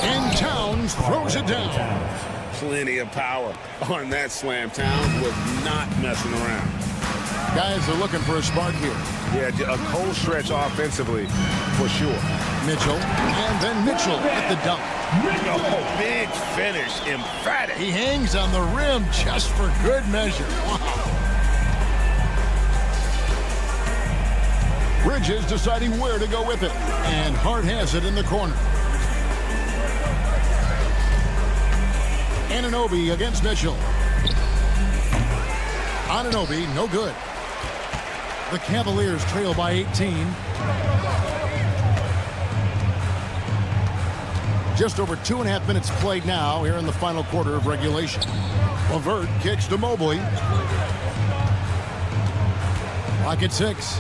And Towns throws it down. Plenty of power on that slam. Towns was not messing around. Guys are looking for a spark here. Yeah, a cold stretch offensively, for sure. Mitchell, and then Mitchell at the dunk. Oh, big finish, emphatic. He hangs on the rim just for good measure. Wow. Bridges deciding where to go with it, and Hart has it in the corner. Anunoby against Mitchell. Anunoby, no good. The Cavaliers trail by 18. Just over 2.5 minutes played now here in the final quarter of regulation. LeVert kicks to Mobley. Lock at 6.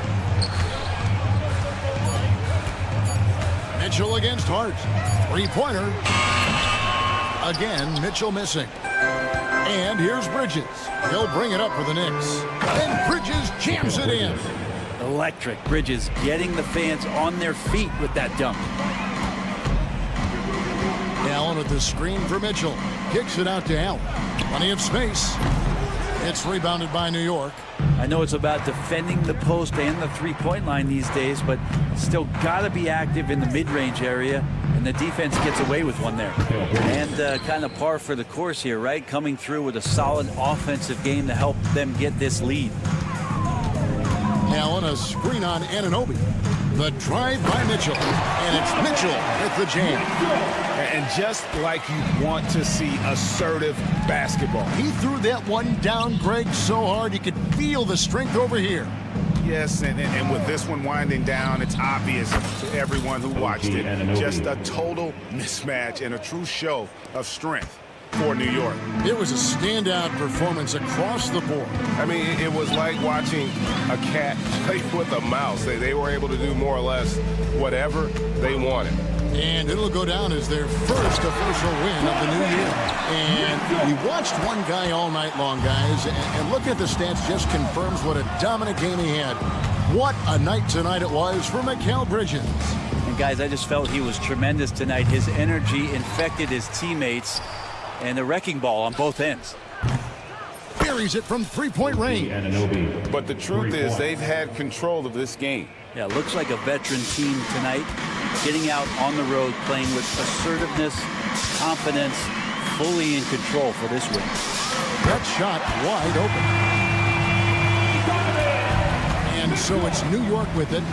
Mitchell against Hart. 3-pointer. Again, Mitchell missing. And here's Bridges. He'll bring it up for the Knicks. And Bridges jams it in. Electric. Bridges getting the fans on their feet with that dunk. Allen with the screen for Mitchell. Kicks it out to Allen. Plenty of space. It's rebounded by New York. I know it's about defending the post and the three-point line these days, but still got to be active in the mid-range area, and the defense gets away with one there. And kind of par for the course here, right? Coming through with a solid offensive game to help them get this lead. Allen, a screen on Anunoby. The drive by Mitchell, and it's Mitchell with the jam. And just like you want to see assertive basketball. He threw that one down, Greg, so hard you could feel the strength over here. Yes, and with this one winding down, it's obvious to everyone who watched it. Just a total mismatch and a true show of strength for New York. It was a standout performance across the board. I mean, it was like watching a cat play with a mouse. They were able to do more or less whatever they wanted. And it'll go down as their first official win of the new year. And we watched one guy all night long, guys, and looking at the stats just confirms what a dominant game he had. What a night tonight it was for Mikal Bridges. And guys, I just felt he was tremendous tonight. His energy infected his teammates, and a wrecking ball on both ends. Buries it from three-point range. But the truth is they've had control of this game. Yeah, looks like a veteran team tonight, getting out on the road, playing with assertiveness, confidence, fully in control for this win. That shot wide open. And so it's New York with it.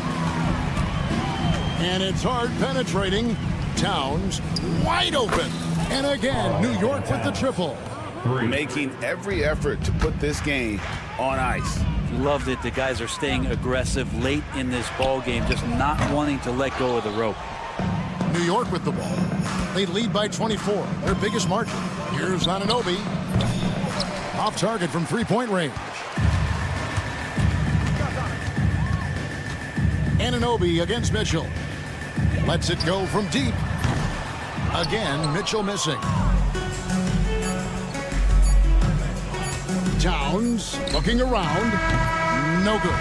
And it's hard penetrating. Towns wide open. And again, New York with the triple. Making every effort to put this game on ice. Loved it. The guys are staying aggressive late in this ball game, just not wanting to let go of the rope. New York with the ball. They lead by 24, their biggest margin. Here's Anunoby. Off target from three-point range. Anunoby against Mitchell. Lets it go from deep. Again, Mitchell missing. Towns looking around. No good.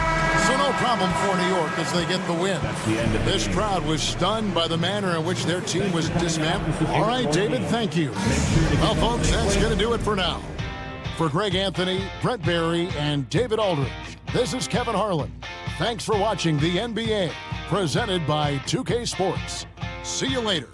So no problem for New York as they get the win. This crowd was stunned by the manner in which their team was dismantled. All right, David, thank you. Well, folks, that's going to do it for now. For Greg Anthony, Brett Barry, and David Aldridge, this is Kevin Harlan. Thanks for watching the NBA. presented by 2K Sports. See you later.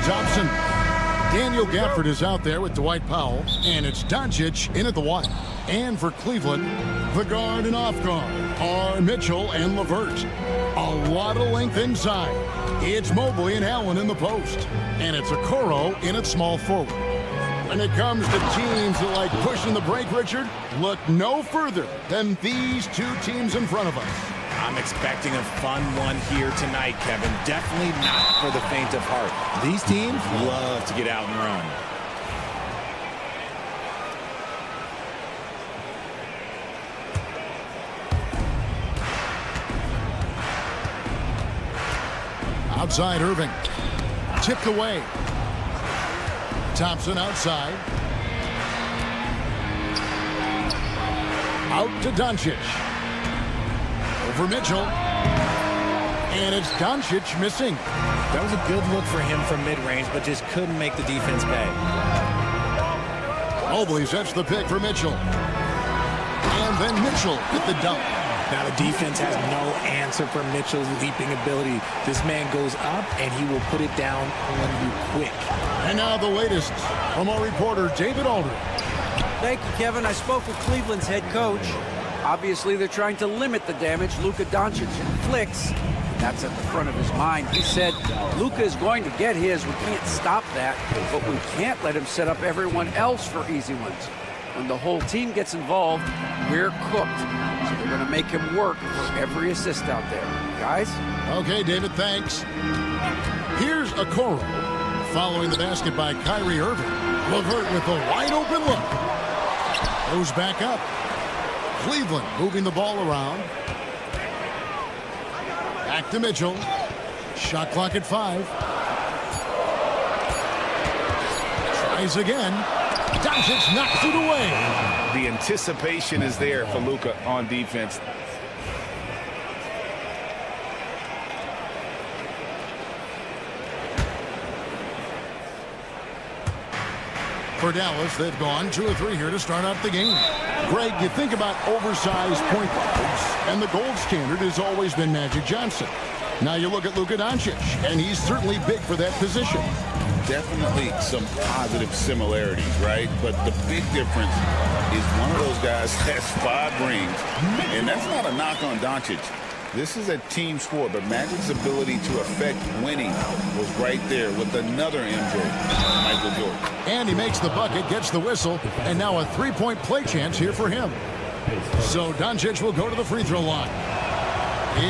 Thompson. Daniel Gafford is out there with Dwight Powell, and it's Doncic in at the one. And for Cleveland, the guard and off guard are Mitchell and LeVert. A lot of length inside. It's Mobley and Allen in the post. And it's Okoro in at small forward. When it comes to teams that like pushing the break, Richard, look no further than these two teams in front of us. I'm expecting a fun one here tonight, Kevin. Definitely not for the faint of heart. These teams love to get out and run. Outside Irving. Tipped away. Thompson outside. Out to Doncic. Over Mitchell. And it's Doncic missing. That was a good look for him from mid-range, but just couldn't make the defense pay. Mobley sets the pick for Mitchell. And then Mitchell with the dunk. Now the defense has no answer for Mitchell's leaping ability. This man goes up, and he will put it down on you quick. And now the latest from our reporter, David Aldridge. Thank you, Kevin. I spoke with Cleveland's head coach. Obviously, they're trying to limit the damage Luka Doncic inflicts. That's at the front of his mind. He said, Luka is going to get his. We can't stop that, but we can't let him set up everyone else for easy ones. When the whole team gets involved, we're cooked. So they're going to make him work for every assist out there. Guys? Okay, David, thanks. Here's Okoro following the basket by Kyrie Irving. LeVert with a wide-open look. Goes back up. Cleveland moving the ball around. Back to Mitchell. Shot clock at 5. Tries again. Doncic knocks it away. The anticipation is there for Luka on defense. For Dallas, they've gone 2 of 3 here to start out the game. Greg, you think about oversized point guards, and the gold standard has always been Magic Johnson. Now you look at Luka Doncic, and he's certainly big for that position. Definitely some positive similarities, right? But the big difference is one of those guys has 5 rings, and that's not a knock on Doncic. This is a team sport, but Magic's ability to affect winning was right there with another MJ, Michael Jordan. And he makes the bucket, gets the whistle, and now a 3-point play chance here for him. So Doncic will go to the free throw line.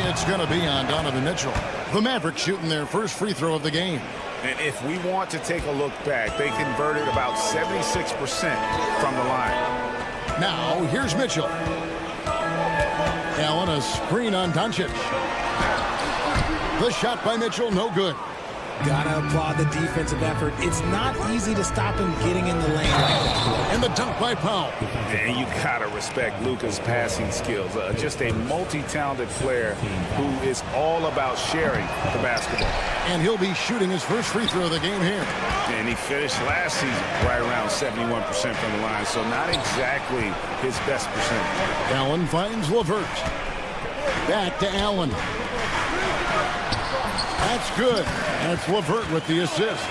It's going to be on Donovan Mitchell. The Mavericks shooting their first free throw of the game. And if we want to take a look back, they converted about 76% from the line. Now, here's Mitchell. Allen, a screen on Doncic. The shot by Mitchell, no good. Gotta applaud the defensive effort. It's not easy to stop him getting in the lane like that. And the dunk by Powell. And you gotta respect Luka's passing skills. Just a multi-talented player who is all about sharing the basketball. And he'll be shooting his first free throw of the game here. And he finished last season right around 71% from the line, so not exactly his best percentage. Allen finds LeVert. Back to Allen. That's good. That's LeVert with the assist.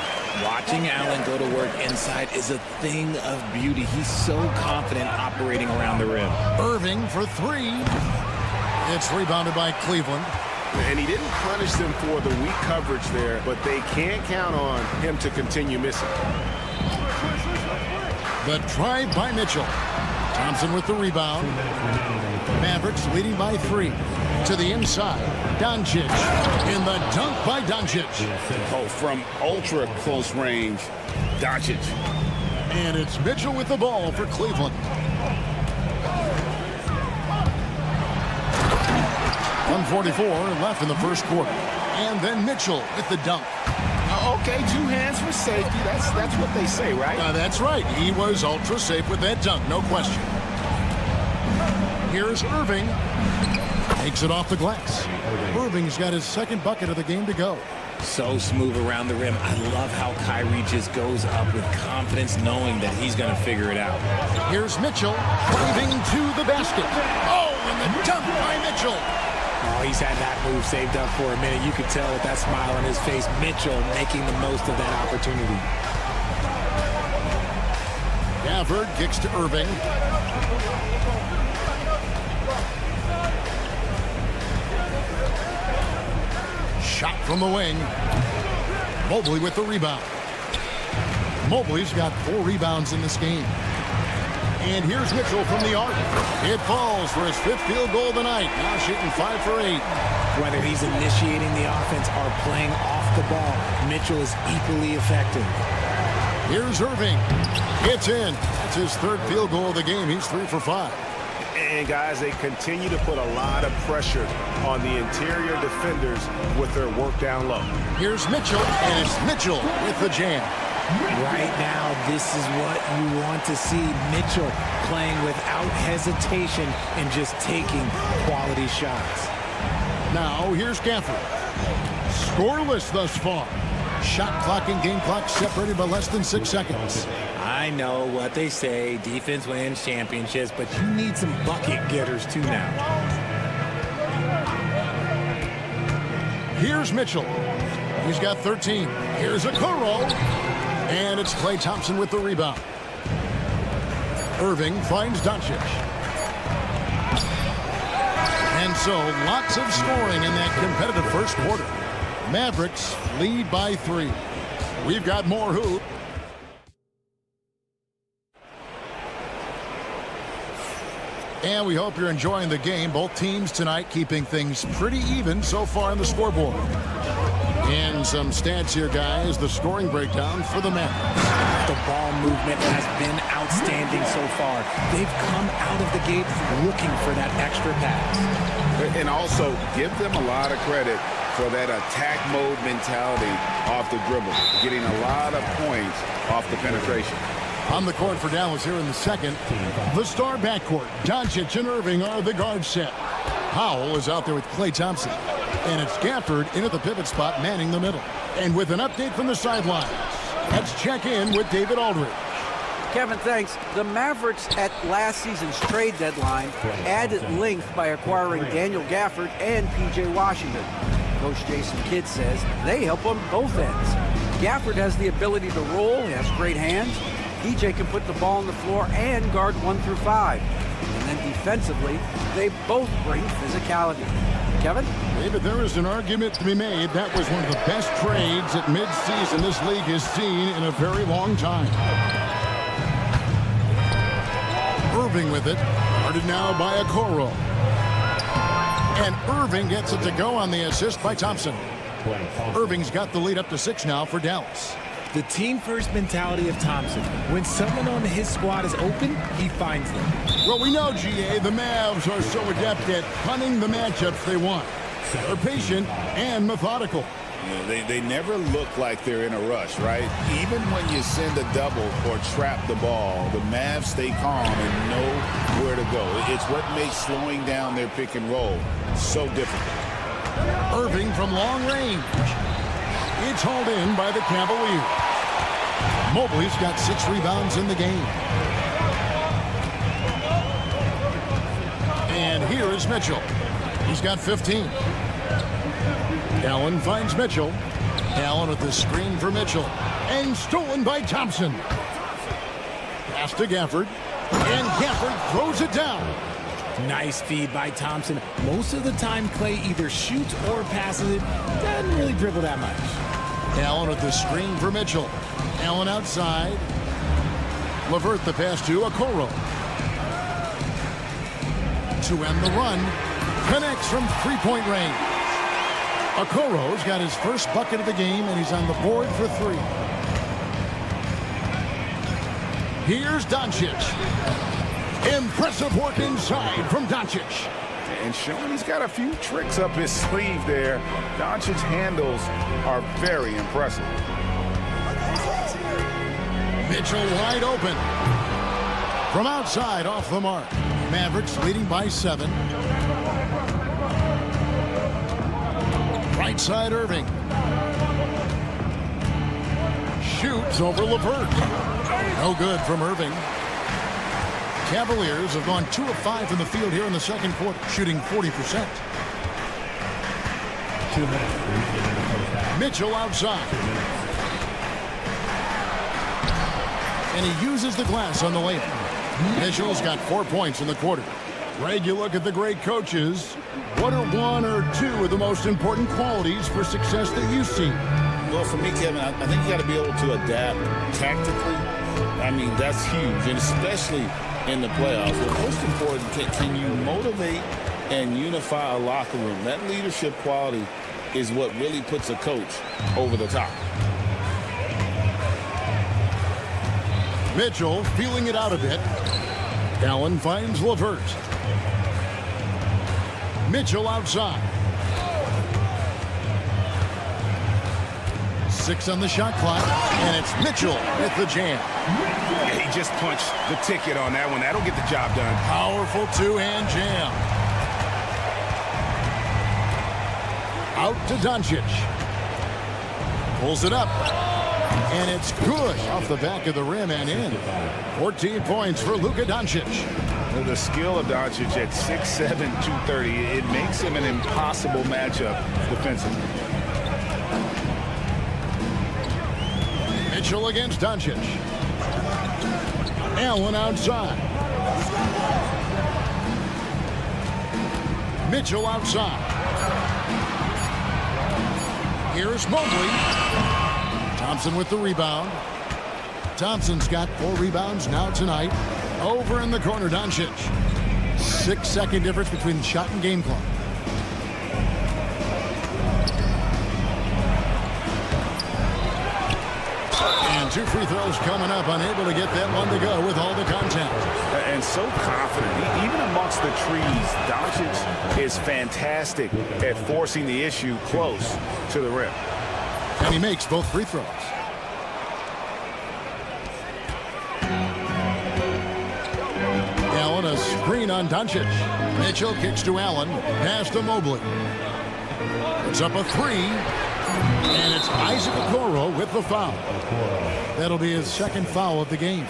Watching Allen go to work inside is a thing of beauty. He's so confident operating around the rim. Irving for 3. It's rebounded by Cleveland. And he didn't punish them for the weak coverage there, but they can't count on him to continue missing. The try by Mitchell. Thompson with the rebound. Mavericks leading by 3. To the inside. Doncic. In the dunk by Doncic. Oh, from ultra close range, Doncic. And it's Mitchell with the ball for Cleveland. 1:44 left in the first quarter. And then Mitchell with the dunk. Okay, 2 hands for safety. That's what they say, right? That's right. He was ultra safe with that dunk, no question. Here's Irving. Takes it off the glass. Irving's got his second bucket of the game to go. So smooth around the rim. I love how Kyrie just goes up with confidence, knowing that he's going to figure it out. Here's Mitchell driving to the basket. Oh, and the dunk by Mitchell. Oh, he's had that move saved up for a minute. You could tell with that smile on his face. Mitchell making the most of that opportunity. Gafford kicks to Irving. Shot from the wing. Mobley with the rebound. Mobley's got 4 rebounds in this game. And here's Mitchell from the arc. It falls for his 5th field goal of the night. Now shooting 5 for 8. Whether he's initiating the offense or playing off the ball, Mitchell is equally effective. Here's Irving. It's in. That's his 3rd field goal of the game. He's 3 for 5. And guys, they continue to put a lot of pressure on the interior defenders with their work down low. Here's Mitchell, and it's Mitchell with the jam. Right now, this is what you want to see. Mitchell playing without hesitation and just taking quality shots. Now, here's Gafford. Scoreless thus far. Shot clock and game clock separated by less than 6 seconds. I know what they say, defense wins championships, but you need some bucket getters too now. Here's Mitchell. He's got 13. Here's Okoro. And it's Klay Thompson with the rebound. Irving finds Doncic. And so, lots of scoring in that competitive first quarter. Mavericks lead by 3. We've got more hoop. And we hope you're enjoying the game. Both teams tonight keeping things pretty even so far on the scoreboard. And some stats here, guys. The scoring breakdown for the Mavericks. The ball movement has been outstanding so far. They've come out of the gate looking for that extra pass. And also, give them a lot of credit for that attack mode mentality off the dribble. Getting a lot of points off the penetration. On the court for Dallas here in the second. The star backcourt. Doncic and Irving are the guard set. Powell is out there with Klay Thompson. And it's Gafford in at the pivot spot, manning the middle. And with an update from the sidelines, let's check in with David Aldridge. Kevin, thanks. The Mavericks at last season's trade deadline added length by acquiring Daniel Gafford and P.J. Washington. Coach Jason Kidd says they help on both ends. Gafford has the ability to roll. He has great hands. P.J. can put the ball on the floor and guard 1 through 5. And then defensively, they both bring physicality. Kevin? David, there is an argument to be made. That was one of the best trades at midseason this league has seen in a very long time. Irving with it. Guarded now by Okoro. And Irving gets it to go on the assist by Thompson. Irving's got the lead up to 6 now for Dallas. The team-first mentality of Thompson. When someone on his squad is open, he finds them. Well, we know, GA, the Mavs are so adept at punting the matchups they want. They're patient and methodical. Yeah, they never look like they're in a rush, right? Even when you send a double or trap the ball, the Mavs stay calm and know where to go. It's what makes slowing down their pick and roll so difficult. Irving from long range. It's hauled in by the Cavaliers. Mobley's got 6 rebounds in the game. And here is Mitchell. He's got 15. Allen finds Mitchell. Allen with the screen for Mitchell. And stolen by Thompson. Pass to Gafford. And Gafford throws it down. Nice feed by Thompson. Most of the time, Klay either shoots or passes it. Doesn't really dribble that much. Allen with the screen for Mitchell. Allen outside. LeVert the pass to Okoro. To end the run. Connects from 3-point range. Okoro's got his first bucket of the game, and he's on the board for 3. Here's Doncic. Impressive work inside from Doncic. And showing he's got a few tricks up his sleeve there. Doncic's handles are very impressive. Mitchell wide open. From outside, off the mark. Mavericks leading by 7. Right side, Irving. Shoots over LeVert. No good from Irving. Cavaliers have gone 2 of 5 from the field here in the second quarter, shooting 40%. 2 minutes. Mitchell outside. And he uses the glass on the layup. Mitchell's got 4 points in the quarter. Greg, you look at the great coaches. What are one or two of the most important qualities for success that you see? Well, for me, Kevin, I think you got to be able to adapt tactically. I mean, that's huge, and especially in the playoffs. But most important, can you motivate and unify a locker room? That leadership quality is what really puts a coach over the top. Mitchell feeling it out a bit. Allen finds LeVert. Mitchell outside. 6 on the shot clock, and it's Mitchell with the jam. He just punched the ticket on that one. That'll get the job done. Powerful two-hand jam. Out to Doncic. Pulls it up. And it's good off the back of the rim and in. 14 points for Luka Doncic. Well, the skill of Doncic at 6'7", 230, it makes him an impossible matchup defensively. Mitchell against Doncic. Allen outside. Mitchell outside. Here's Mobley. Thompson with the rebound. Thompson's got 4 rebounds now tonight. Over in the corner, Doncic. 6-second difference between the shot and game clock. And 2 free throws coming up, unable to get that one to go with all the contact. And so confident, even amongst the trees, Doncic is fantastic at forcing the issue close to the rim. And he makes both free throws. Allen, a screen on Doncic. Mitchell kicks to Allen. Pass to Mobley. It's up a 3. And it's Isaac Okoro with the foul. That'll be his 2nd foul of the game.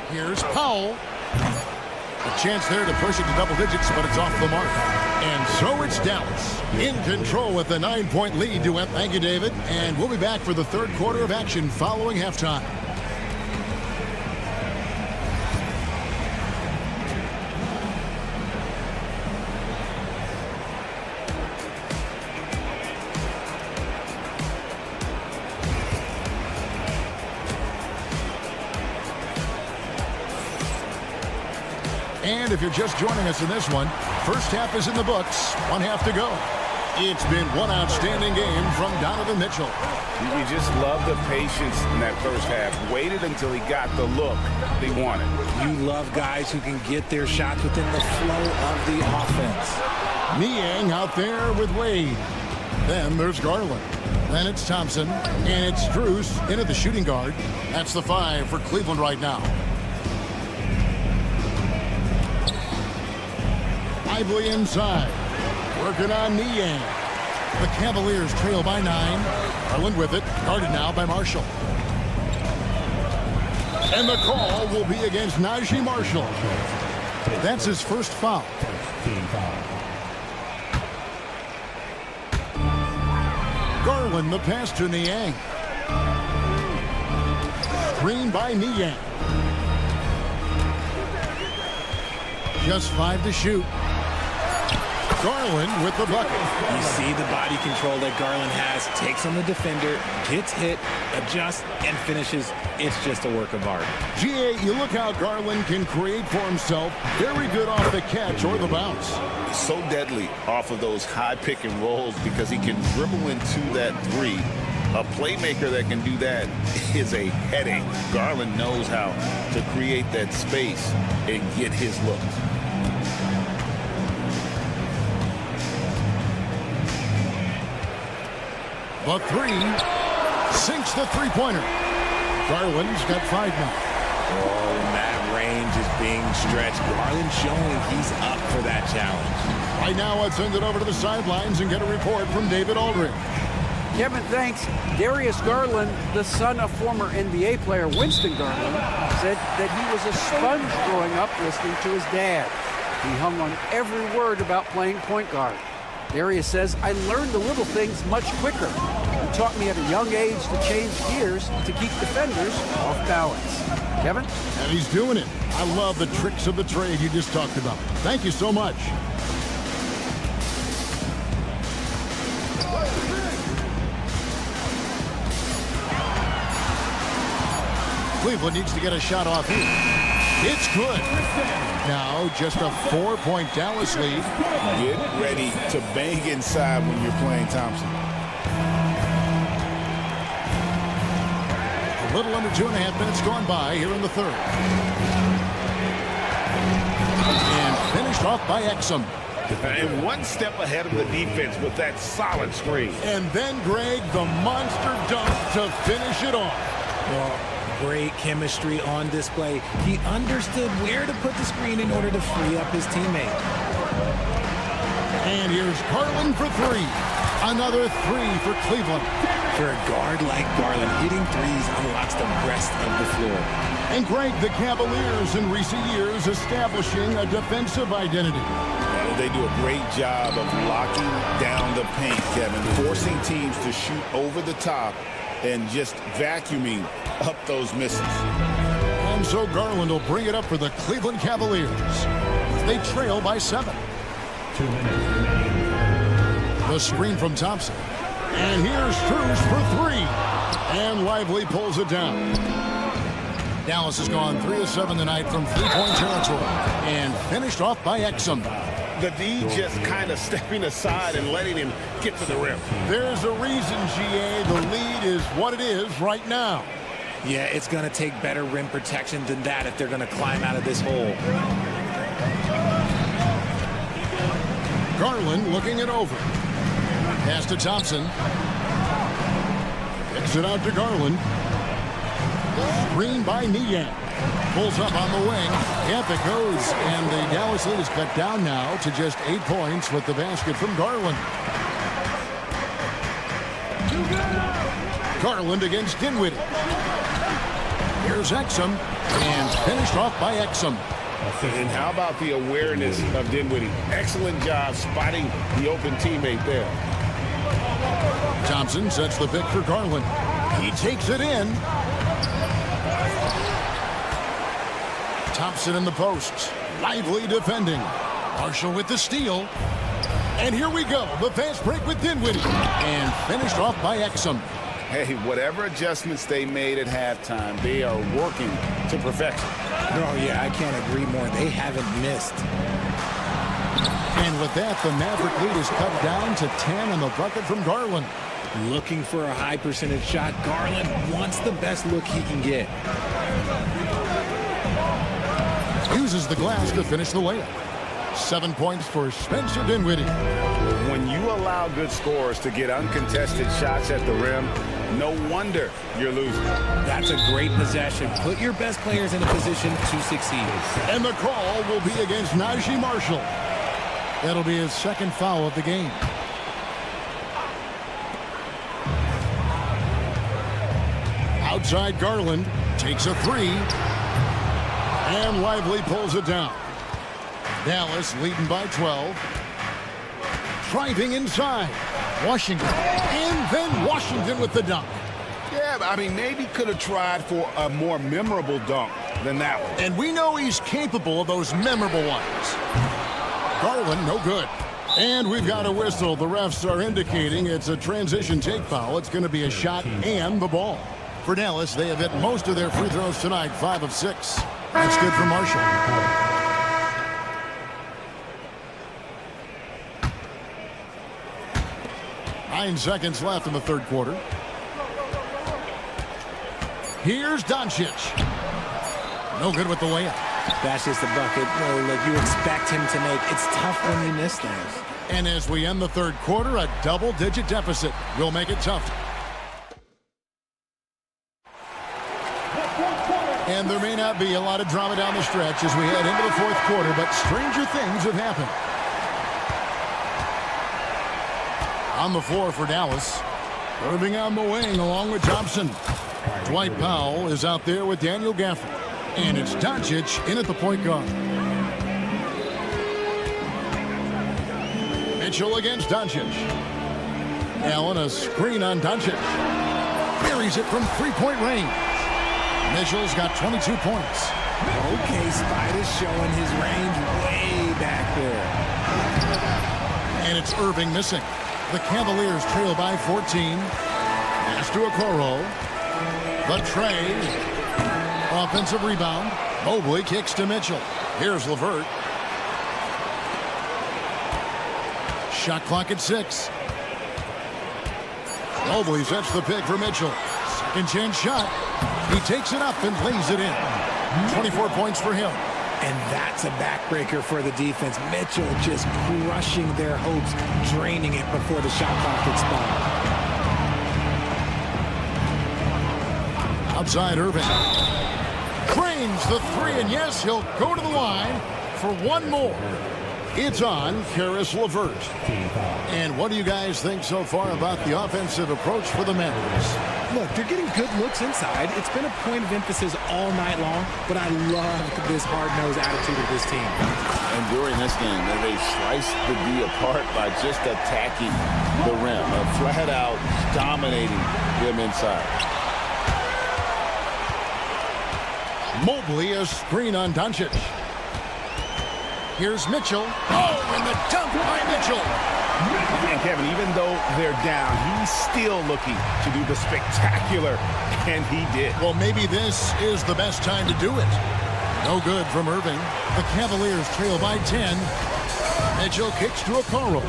Here's Powell. A chance there to push it to double digits, but it's off the mark. And so it's Dallas in control with a 9-point lead to end. Thank you, David. And we'll be back for the 3rd quarter of action following halftime. And if you're just joining us in this one, first half is in the books, 1 half to go. It's been one outstanding game from Donovan Mitchell. You just love the patience in that first half. Waited until he got the look he wanted. You love guys who can get their shots within the flow of the offense. Niang out there with Wade. Then there's Garland. Then it's Thompson. And it's Strus in at the shooting guard. That's the 5 for Cleveland right now. Lively inside. Working on Niang. The Cavaliers trail by 9. Garland with it. Guarded now by Marshall. And the call will be against Najee Marshall. That's his first foul. Garland the pass to Niang. Screen by Niang. Just 5 to shoot. Garland with the bucket. You see the body control that Garland has. Takes on the defender, gets hit, adjusts, and finishes. It's just a work of art. GA, you look how Garland can create for himself. Very good off the catch or the bounce. So deadly off of those high pick and rolls because he can dribble into that 3. A playmaker that can do that is a headache. Garland knows how to create that space and get his looks. The 3 sinks the three-pointer. Garland's got 5 now. Oh, and that range is being stretched. Garland showing he's up for that challenge. Right now, let's send it over to the sidelines and get a report from David Aldridge. Kevin, thanks. Darius Garland, the son of former NBA player Winston Garland, said that he was a sponge growing up listening to his dad. He hung on every word about playing point guard. Darius says, I learned the little things much quicker. He taught me at a young age to change gears to keep defenders off balance. Kevin? And he's doing it. I love the tricks of the trade you just talked about. Thank you so much. Cleveland needs to get a shot off here. It's good. Now just a 4-point Dallas lead. Get ready to bang inside when you're playing Thompson. A little under 2.5 minutes gone by here in the third. And finished off by Exum. And one step ahead of the defense with that solid screen. And then, Greg, the monster dunk to finish it off. Well, great chemistry on display. He understood where to put the screen in order to free up his teammate. And here's Garland for three. Another three for Cleveland. For a guard like Garland, hitting threes unlocks the rest of the floor. And Greg, the Cavaliers in recent years establishing a defensive identity. They do a great job of locking down the paint, Kevin, forcing teams to shoot over the top and just vacuuming up those misses. And so Garland will bring it up for the Cleveland Cavaliers. They trail by 7. 2 minutes remaining. The screen from Thompson. And here's Strus for 3. And Lively pulls it down. Dallas has gone 3 of 7 tonight from three-point territory. And finished off by Exum. The D just kind of stepping aside and letting him get to the rim. There's a reason, GA. The lead is what it is right now. Yeah, it's going to take better rim protection than that if they're going to climb out of this hole. Garland looking it over. Pass to Thompson. Kicks it out to Garland. Screen by Niang. Pulls up on the wing. Yep, it goes. And the Dallas lead is cut down now to just 8 points with the basket from Garland. Garland against Dinwiddie. Here's Exum. And finished off by Exum. And how about the awareness of Dinwiddie? Excellent job spotting the open teammate there. Thompson sets the pick for Garland. He takes it in. Thompson in the post. Lively defending. Marshall with the steal. And here we go. The fast break with Dinwiddie. And finished off by Exum. Hey, whatever adjustments they made at halftime, they are working to perfection. Oh, yeah, I can't agree more. They haven't missed. And with that, the Maverick lead is cut down to 10 on the bucket from Garland. Looking for a high percentage shot. Garland wants the best look he can get. Uses the glass to finish the layup. 7 points for Spencer Dinwiddie. When you allow good scorers to get uncontested shots at the rim, no wonder you're losing. That's a great possession. Put your best players in a position to succeed. And the call will be against Najee Marshall. That'll be his second foul of the game. Outside Garland takes a 3. And Lively pulls it down. Dallas leading by 12. Driving inside. Washington. And then Washington with the dunk. Yeah, I mean, maybe could have tried for a more memorable dunk than that one. And we know he's capable of those memorable ones. Garland, no good. And we've got a whistle. The refs are indicating it's a transition take foul. It's going to be a shot and the ball. For Dallas, they have hit most of their free throws tonight, 5 of 6. That's good for Marshall. Nine seconds left in the third quarter. Here's Doncic. No good with the layup. That's just a bucket like you expect him to make. It's tough when you miss those. And as we end the third quarter, a double-digit deficit will make it tough. And there may not be a lot of drama down the stretch as we head into the fourth quarter, but stranger things have happened. On the floor for Dallas, Irving on the wing along with Thompson. Dwight Powell is out there with Daniel Gafford. And it's Doncic in at the point guard. Mitchell against Doncic. Allen a screen on Doncic. Buries it from three-point range. Mitchell's got 22 points. Okay, Spider's showing his range way back there. And it's Irving missing. The Cavaliers trail by 14. Pass to Okoro. The Trey. Offensive rebound. Mobley kicks to Mitchell. Here's LeVert. Shot clock at 6. Mobley sets the pick for Mitchell. Second chance shot. He takes it up and lays it in. 24 points for him. And that's a backbreaker for the defense. Mitchell just crushing their hopes, draining it before the shot clock expired. Outside Irving. Drains the three, and yes, he'll go to the line for one more. It's on Caris LeVert. And what do you guys think so far about the offensive approach for the Mavericks? Look, they're getting good looks inside. It's been a point of emphasis all night long, but I love this hard-nosed attitude of this team. And during this game, they sliced the D apart by just attacking the rim, flat out dominating them inside. Mobley a screen on Doncic. Here's Mitchell. Oh, and the dunk by Mitchell. And Kevin, even though they're down, he's still looking to do the spectacular, and he did. Well, maybe this is the best time to do it. No good from Irving. The Cavaliers trail by 10. Mitchell kicks to Okoro.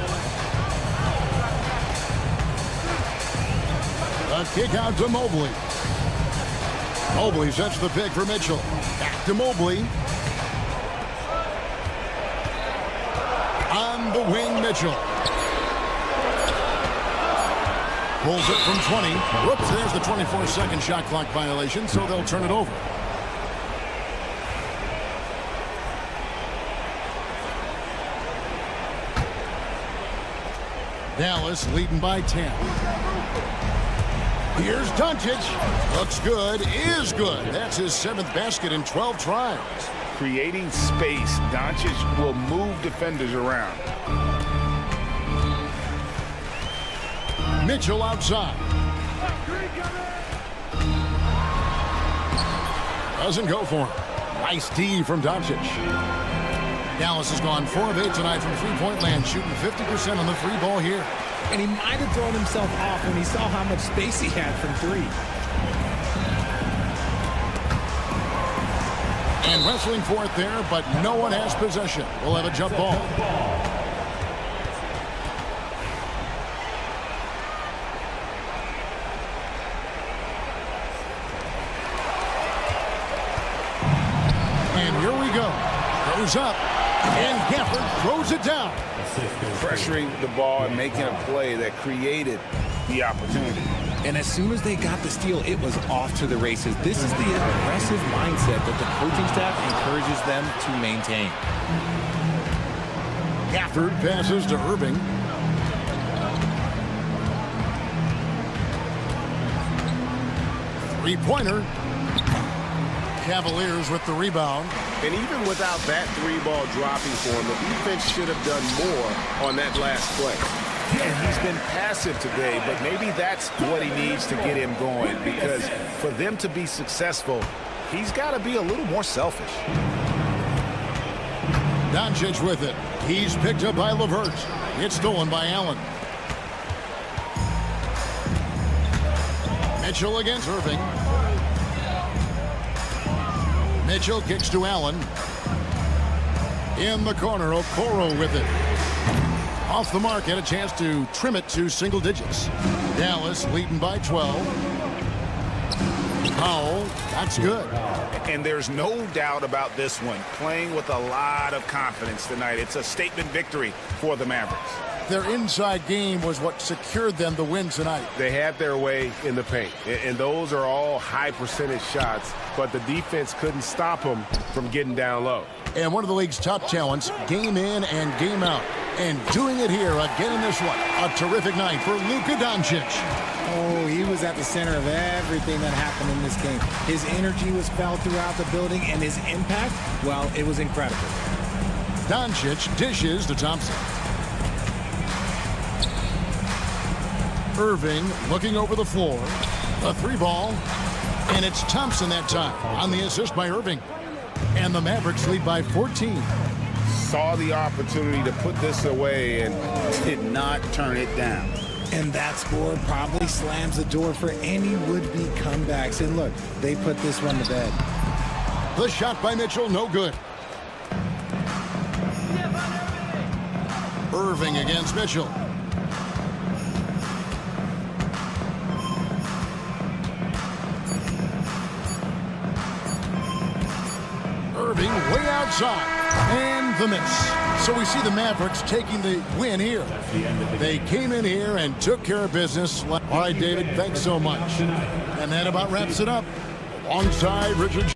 A kick out to Mobley. Mobley sets the pick for Mitchell. Back to Mobley. On the wing, Mitchell. Pulls it from 20. Whoops, there's the 24-second shot clock violation, so they'll turn it over. Dallas leading by 10. Here's Doncic. Looks good, is good. That's his 7th basket in 12 tries. Creating space, Doncic will move defenders around. Mitchell outside. Doesn't go for him. Nice D from Doncic. Dallas has gone 4 of 8 tonight from three-point land, shooting 50% on the free ball here. And he might have thrown himself off when he saw how much space he had from 3. And wrestling for it there, but no one has possession. We'll have a jump ball. And here we go. Goes up, and Gafford throws it down. Pressuring the ball and making a play that created the opportunity. And as soon as they got the steal, it was off to the races. This is the aggressive mindset that the coaching staff encourages them to maintain. Gafford passes to Irving. Three-pointer. Cavaliers with the rebound. And even without that 3-ball dropping for him, the defense should have done more on that last play. And he's been passive today, but maybe that's what he needs to get him going, because for them to be successful, he's got to be a little more selfish. Doncic with it. He's picked up by LeVert. It's stolen by Allen. Mitchell against Irving. Mitchell kicks to Allen. In the corner, Okoro with it. Off the mark, had a chance to trim it to single digits. Dallas leading by 12. Powell, that's good. And there's no doubt about this one. Playing with a lot of confidence tonight. It's a statement victory for the Mavericks. Their inside game was what secured them the win tonight. They had their way in the paint, and those are all high percentage shots, but the defense couldn't stop them from getting down low. And one of the league's top talents, game in and game out. And doing it here again in this one. A terrific night for Luka Doncic. Oh, he was at the center of everything that happened in this game. His energy was felt throughout the building, and his impact, well, it was incredible. Doncic dishes to Thompson. Irving looking over the floor. A 3-ball. And it's Thompson that time on the assist by Irving. And the Mavericks lead by 14. Saw the opportunity to put this away and did not turn it down. And that score probably slams the door for any would-be comebacks. And look, they put this one to bed. The shot by Mitchell, no good. Irving against Mitchell. Irving way outside. And the miss. So we see the Mavericks taking the win here. They came in here and took care of business. All right, David, thanks so much. And that about wraps it up. Alongside Richard.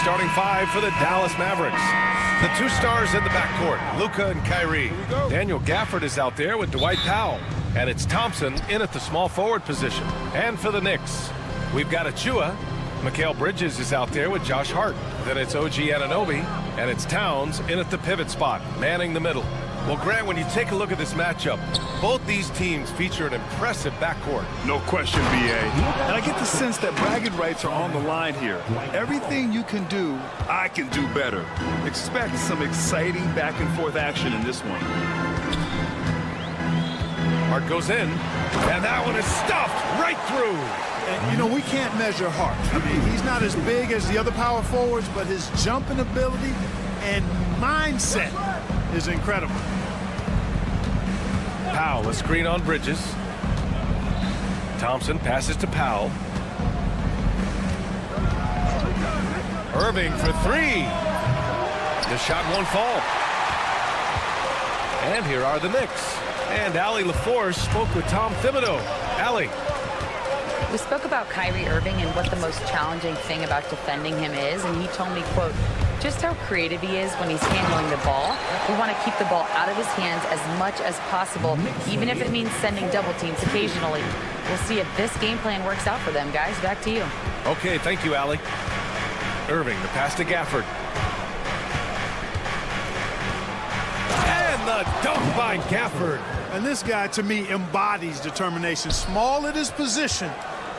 starting five for the Dallas Mavericks. The two stars in the backcourt, Luka and Kyrie. Daniel Gafford is out there with Dwight Powell. And it's Thompson in at the small forward position. And for the Knicks, we've got Achua. Mikal Bridges is out there with Josh Hart. Then it's OG Anunoby. And it's Towns in at the pivot spot, manning the middle. Well, Grant, when you take a look at this matchup, both these teams feature an impressive backcourt. No question, B.A. And I get the sense that bragging rights are on the line here. Everything you can do, I can do better. Expect some exciting back-and-forth action in this one. Hart goes in, and that one is stuffed right through. And, you know, we can't measure Hart. I mean, he's not as big as the other power forwards, but his jumping ability and mindset is incredible. Powell, a screen on Bridges. Thompson passes to Powell. Irving for three. The shot won't fall. And here are the Knicks. And Allie LaForce spoke with Tom Thibodeau. Allie. We spoke about Kyrie Irving and what the most challenging thing about defending him is, and he told me, quote, just how creative he is when he's handling the ball. We want to keep the ball out of his hands as much as possible, even if it means sending double teams occasionally. We'll see if this game plan works out for them, guys. Back to you. Okay, thank you, Allie. Irving, the pass to Gafford. And the dunk by Gafford. And this guy, to me, embodies determination. Small at his position,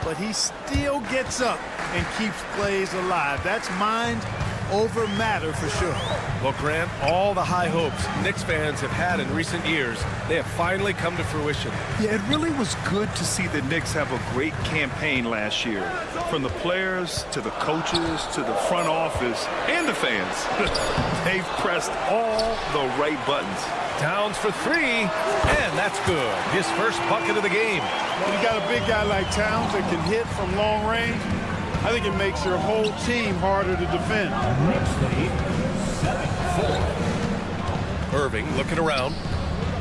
but he still gets up and keeps plays alive. That's mind over matter for sure. Well, Grant, all the high hopes Knicks fans have had in recent years, they have finally come to fruition. Yeah, it really was good to see the Knicks have a great campaign last year. From the players to the coaches to the front office and the fans. They've pressed all the right buttons. Towns for three, and that's good. His first bucket of the game. When you got a big guy like Towns that can hit from long range, I think it makes your whole team harder to defend. Irving looking around.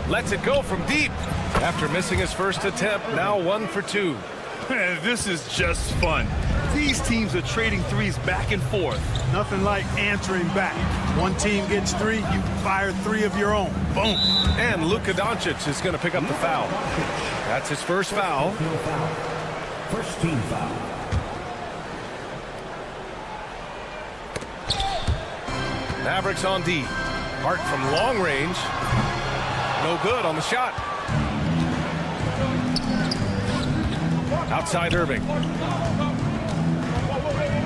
Lets it go from deep. After missing his first attempt, now 1 for 2. This is just fun. These teams are trading threes back and forth. Nothing like answering back. One team gets three, you fire three of your own. Boom. And Luka Doncic is going to pick up the foul. That's his first foul. First team foul. Mavericks on D. Hart from long range. No good on the shot. Outside Irving.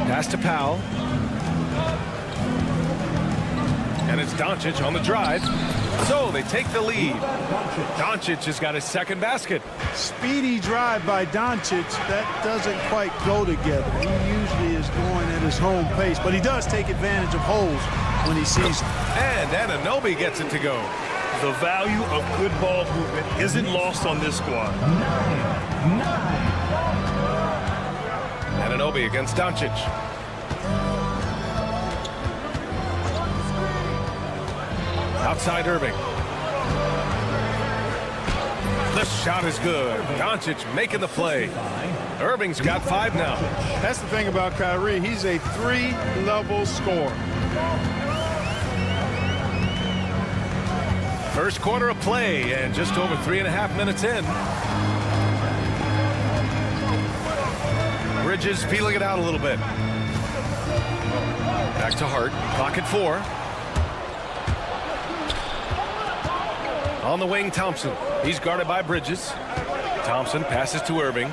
Pass to Powell. And it's Doncic on the drive. So they take the lead. Doncic has got his second basket. Speedy drive by Doncic. That doesn't quite go together. He usually is going at his home pace, but he does take advantage of holes when he sees them. And Anunoby gets it to go. The value of good ball movement isn't lost on this squad. Anunoby against Doncic. Outside Irving. The shot is good. Doncic making the play. Irving's got 5 now. That's the thing about Kyrie. He's a 3-level scorer. First quarter of play and just over 3.5 minutes in. Bridges feeling it out a little bit. Back to Hart. Clock at 4. On the wing, Thompson. He's guarded by Bridges. Thompson passes to Irving.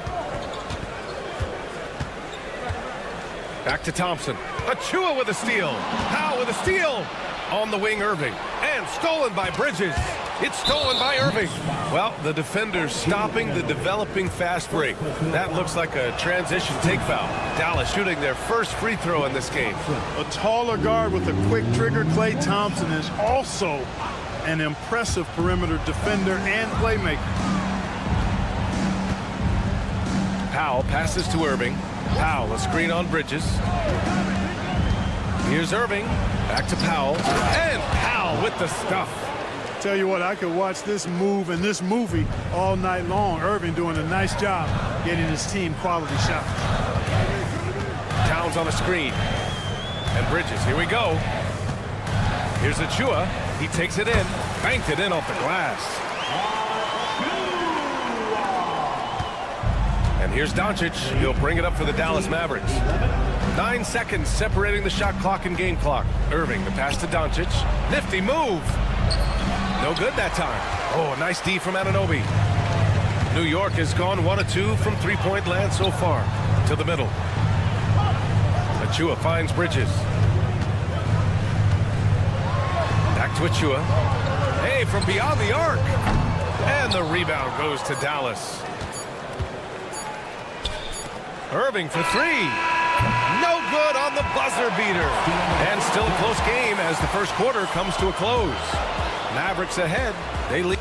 Back to Thompson. Achua with a steal. Powell with a steal. On the wing, Irving. And stolen by Bridges. It's stolen by Irving. Well, the defenders stopping the developing fast break. That looks like a transition take foul. Dallas shooting their first free throw in this game. A taller guard with a quick trigger. Klay Thompson is also an impressive perimeter defender and playmaker. Powell passes to Irving. Powell, a screen on Bridges. Here's Irving. Back to Powell. And Powell with the stuff. Tell you what, I could watch this move and this movie all night long. Irving doing a nice job getting his team quality shots. Towns on a screen. And Bridges, here we go. Here's Achua. He takes it in. Banked it in off the glass. And here's Doncic. He'll bring it up for the Dallas Mavericks. 9 seconds separating the shot clock and game clock. Irving, the pass to Doncic. Nifty move. No good that time. Oh, nice D from Anunoby. New York has gone 1 of 2 from three-point land so far. To the middle. Achua finds Bridges. Back to Achua. Hey, from beyond the arc. And the rebound goes to Dallas. Irving for three. No good on the buzzer beater. And still a close game as the first quarter comes to a close. Mavericks ahead. They lead.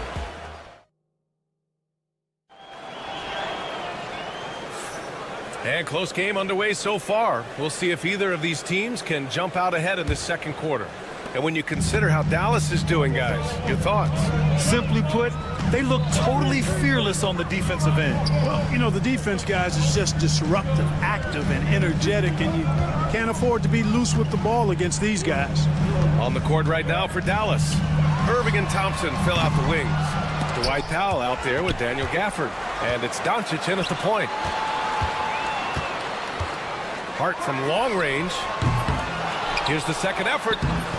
And close game underway so far. We'll see if either of these teams can jump out ahead in the second quarter. And when you consider how Dallas is doing, guys, your thoughts? Simply put, they look totally fearless on the defensive end. Well, you know, the defense, guys, is just disruptive, active, and energetic, and you can't afford to be loose with the ball against these guys. On the court right now for Dallas. Irving and Thompson fill out the wings. Dwight Powell out there with Daniel Gafford. And it's Doncic in at the point. Hart from long range. Here's the second effort.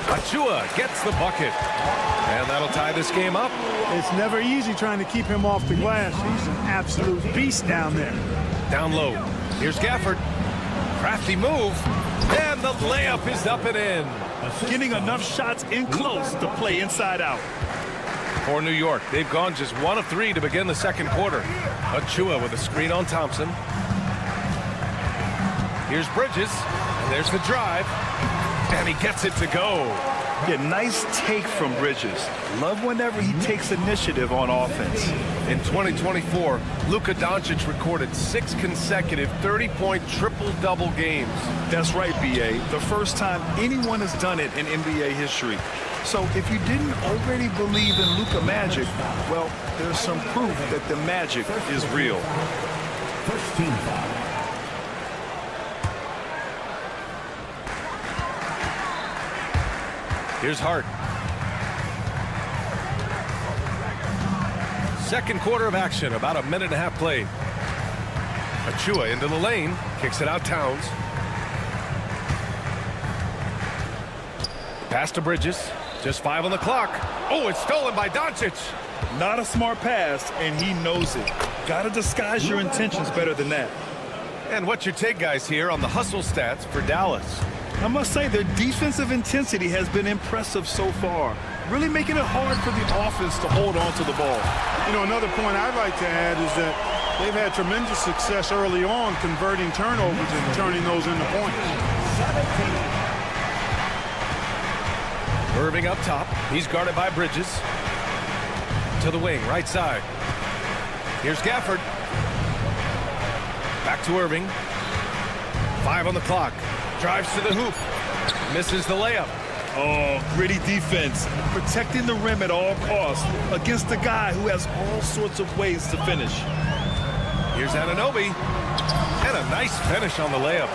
Achua gets the bucket. And that'll tie this game up. It's never easy trying to keep him off the glass. He's an absolute beast down there. Down low. Here's Gafford. Crafty move. And the layup is up and in. Getting enough shots in close to play inside out. For New York, they've gone just 1 of 3 to begin the second quarter. Achua with a screen on Thompson. Here's Bridges. And there's the drive. And he gets it to go. Yeah, nice take from Bridges. Love whenever he takes initiative on offense. In 2024, Luka Doncic recorded 6 consecutive 30-point triple-double games. That's right, B.A. The first time anyone has done it in NBA history. So if you didn't already believe in Luka magic, well, there's some proof that the magic is real. First team foul. Here's Hart. Second quarter of action, about a minute and a half played. Achua into the lane, kicks it out Towns. Pass to Bridges, just 5 on the clock. Oh, it's stolen by Doncic. Not a smart pass, and he knows it. Gotta disguise your intentions better than that. And what's your take, guys, here on the hustle stats for Dallas? I must say their defensive intensity has been impressive so far, really making it hard for the offense to hold on to the ball. You know, another point I'd like to add is that they've had tremendous success early on converting turnovers and turning those into points. Irving up top. He's guarded by Bridges. To the wing, right side. Here's Gafford. Back to Irving. 5 on the clock. Drives to the hoop. Misses the layup. Oh, gritty defense. Protecting the rim at all costs against a guy who has all sorts of ways to finish. Here's Anunoby. And a nice finish on the layup.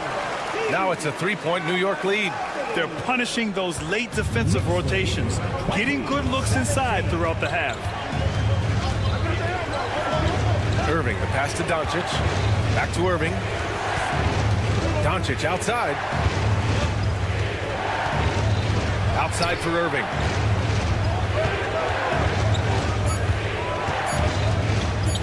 Now it's a 3-point New York lead. They're punishing those late defensive rotations, getting good looks inside throughout the half. Irving, the pass to Doncic. Back to Irving. Doncic outside. Outside for Irving.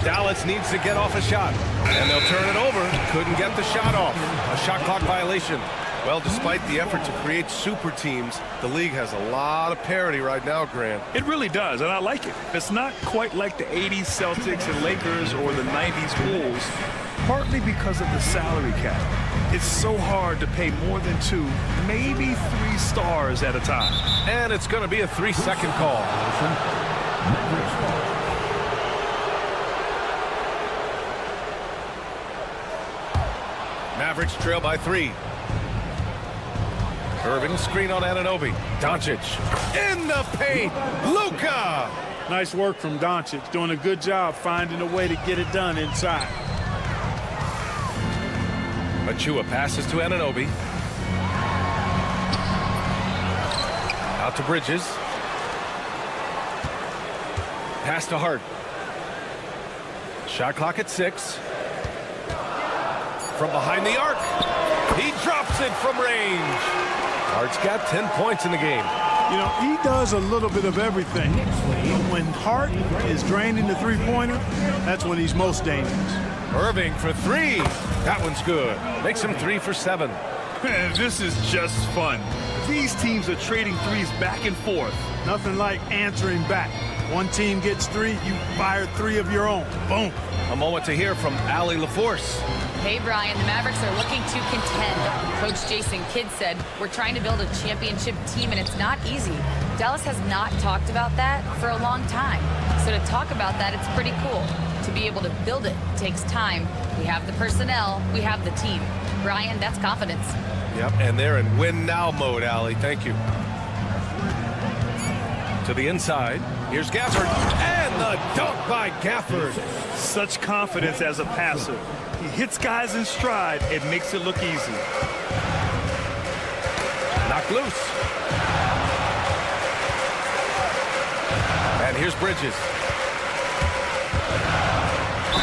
Dallas needs to get off a shot. And they'll turn it over. Couldn't get the shot off. A shot clock violation. Well, despite the effort to create super teams, the league has a lot of parity right now, Grant. It really does, and I like it. It's not quite like the 80s Celtics and Lakers or the 90s Bulls, partly because of the salary cap. It's so hard to pay more than 2, maybe 3 stars at a time. And it's going to be a 3-second call. Mavericks trail by 3. Irving screen on Anunoby. Doncic in the paint. Luka. Nice work from Doncic, doing a good job finding a way to get it done inside. Achua passes to Anunoby. to Bridges. Pass to Hart. Shot clock at 6. From behind the arc. He drops it from range. Hart's got 10 points in the game. You know, he does a little bit of everything. But when Hart is draining the three-pointer, that's when he's most dangerous. Irving for 3. That one's good. Makes him 3 for 7. Man, this is just fun. These teams are trading threes back and forth. Nothing like answering back. One team gets 3, you fire 3 of your own. Boom. A moment to hear from Allie LaForce. Hey, Brian, the Mavericks are looking to contend. Coach Jason Kidd said, we're trying to build a championship team, and it's not easy. Dallas has not talked about that for a long time. So to talk about that, it's pretty cool. To be able to build it takes time. We have the personnel, we have the team. Brian, that's confidence. Yep, and they're in win-now mode, Allie. Thank you. To the inside. Here's Gafford. And the dunk by Gafford. Such confidence as a passer. He hits guys in stride. It makes it look easy. Knocked loose. And here's Bridges.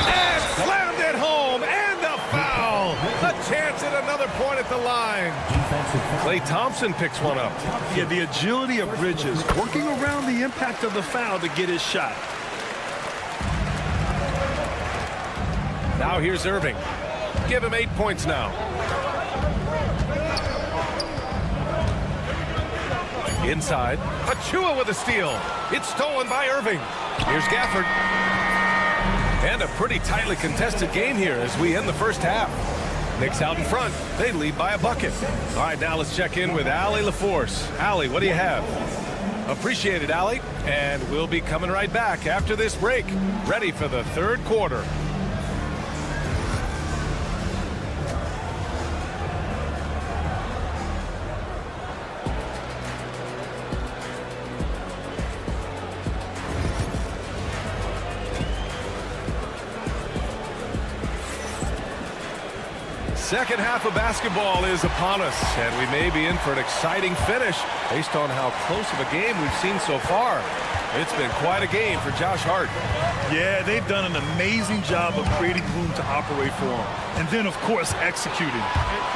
And slammed it home. And the foul. A chance at another point at the line. Klay Thompson picks one up. Yeah, the agility of Bridges, working around the impact of the foul to get his shot. Now here's Irving. Give him 8 points now. Inside. Achua with a steal. It's stolen by Irving. Here's Gafford. And a pretty tightly contested game here as we end the first half. Knicks out in front. They lead by a bucket. All right, now let's check in with Allie LaForce. Allie, what do you have? Appreciate it, Allie. And we'll be coming right back after this break. Ready for the third quarter. Second half of basketball is upon us, and we may be in for an exciting finish based on how close of a game we've seen so far. It's been quite a game for Josh Hart. Yeah, they've done an amazing job of creating room to operate for him. And then, of course, executing.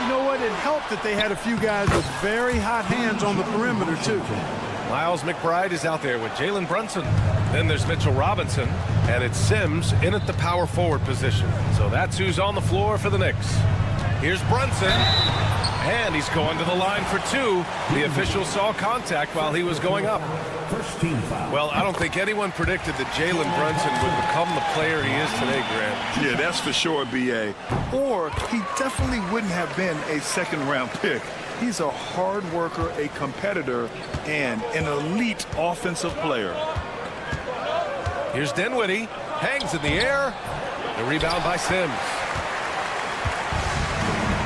You know what? It helped that they had a few guys with very hot hands on the perimeter, too. Miles McBride is out there with Jalen Brunson. Then there's Mitchell Robinson, and it's Sims in at the power forward position. So that's who's on the floor for the Knicks. Here's Brunson, and he's going to the line for 2. The official saw contact while he was going up. First team foul. Well, I don't think anyone predicted that Jalen Brunson would become the player he is today, Grant. Yeah, that's for sure, B.A. Or he definitely wouldn't have been a second-round pick. He's a hard worker, a competitor, and an elite offensive player. Here's Dinwiddie, hangs in the air. The rebound by Sims.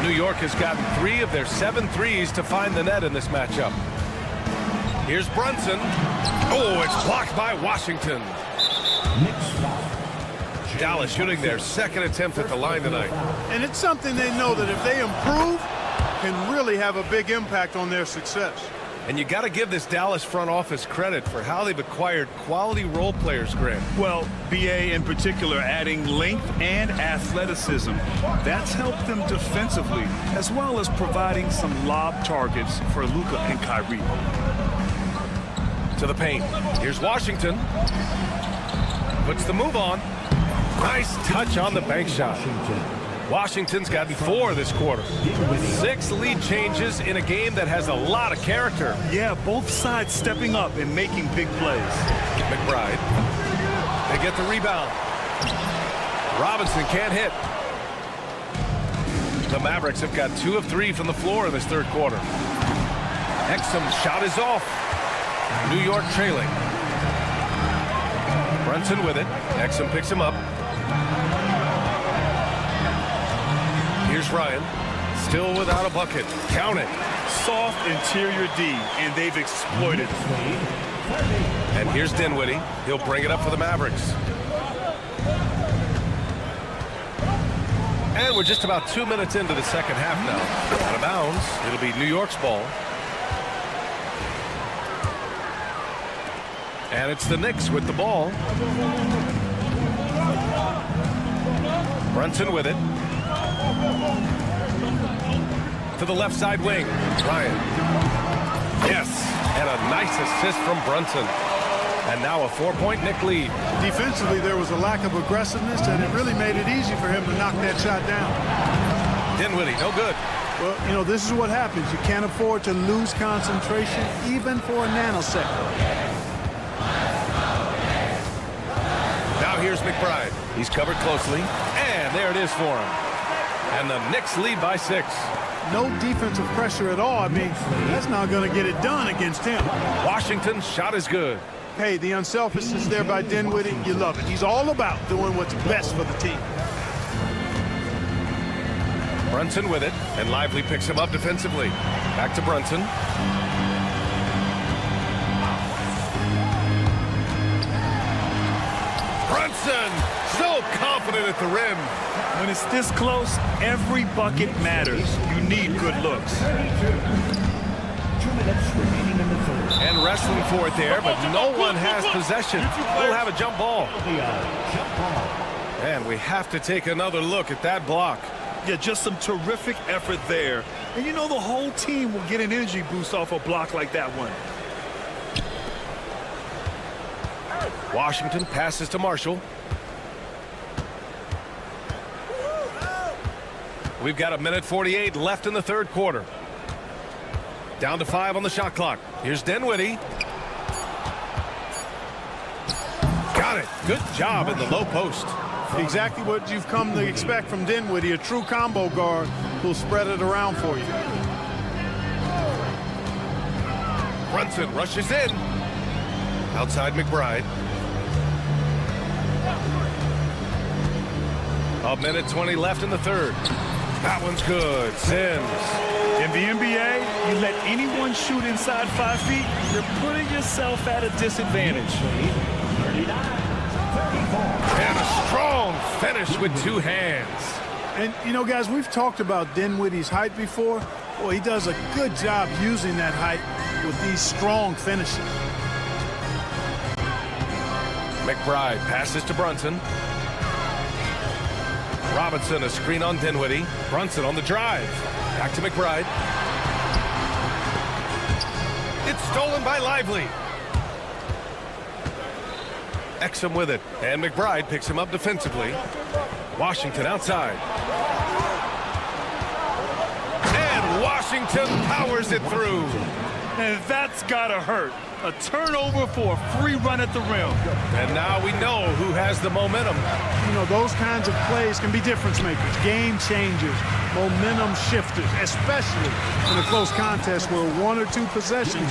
New York has gotten 3 of their 7 threes to find the net in this matchup. Here's Brunson. Oh, it's blocked by Washington. Dallas shooting their second attempt at the line tonight. And it's something they know that if they improve, can really have a big impact on their success. And you got to give this Dallas front office credit for how they've acquired quality role players, Grant. Well, B.A. in particular adding length and athleticism. That's helped them defensively, as well as providing some lob targets for Luka and Kyrie. To the paint. Here's Washington. Puts the move on. Nice touch on the bank shot. Washington's gotten 4 this quarter. 6 lead changes in a game that has a lot of character. Yeah, both sides stepping up and making big plays. McBride. They get the rebound. Robinson can't hit. The Mavericks have got 2 of 3 from the floor in this third quarter. Exum's shot is off. New York trailing. Brunson with it. Exum picks him up. Here's Ryan, still without a bucket. Count it. Soft interior D, and they've exploited. And here's Dinwiddie. He'll bring it up for the Mavericks. And we're just about 2 minutes into the second half now. Out of bounds. It'll be New York's ball. And it's the Knicks with the ball. Brunson with it. To the left side wing. Ryan. Yes. And a nice assist from Brunson. And now a 4-point Knick lead. Defensively, there was a lack of aggressiveness, and it really made it easy for him to knock that shot down. Dinwiddie, no good. Well, you know, this is what happens. You can't afford to lose concentration, even for a nanosecond. Now here's McBride. He's covered closely, and there it is for him. And the Knicks lead by 6. No defensive pressure at all. I mean, that's not going to get it done against him. Washington's shot is good. Hey, the unselfishness there by Dinwiddie, you love it. He's all about doing what's best for the team. Brunson with it, and Lively picks him up defensively. Back to Brunson. Brunson, so confident at the rim. When it's this close, every bucket matters. You need good looks. 2 minutes remaining in the third. And wrestling for it there, but no one has possession. We'll have a jump ball. And we have to take another look at that block. Yeah, just some terrific effort there. And you know the whole team will get an energy boost off a block like that one. Washington passes to Marshall. We've got 1:48 left in the third quarter. Down to 5 on the shot clock. Here's Dinwiddie. Got it. Good job in the low post. Exactly what you've come to expect from Dinwiddie, a true combo guard who'll spread it around for you. Brunson rushes in. Outside McBride. 1:20 left in the third. That one's good. Sims. In the NBA, you let anyone shoot inside 5 feet, you're putting yourself at a disadvantage. And a strong finish with 2 hands. And, you know, guys, we've talked about Dinwiddie's height before. Well, he does a good job using that height with these strong finishes. McBride passes to Brunson. Robinson, a screen on Dinwiddie. Brunson on the drive. Back to McBride. It's stolen by Lively. Exum with it. And McBride picks him up defensively. Washington outside. And Washington powers it through. And that's gotta hurt. A turnover for a free run at the rim. And now we know who has the momentum. You know, those kinds of plays can be difference makers, game changers, momentum shifters, especially in a close contest where 1 or 2 possessions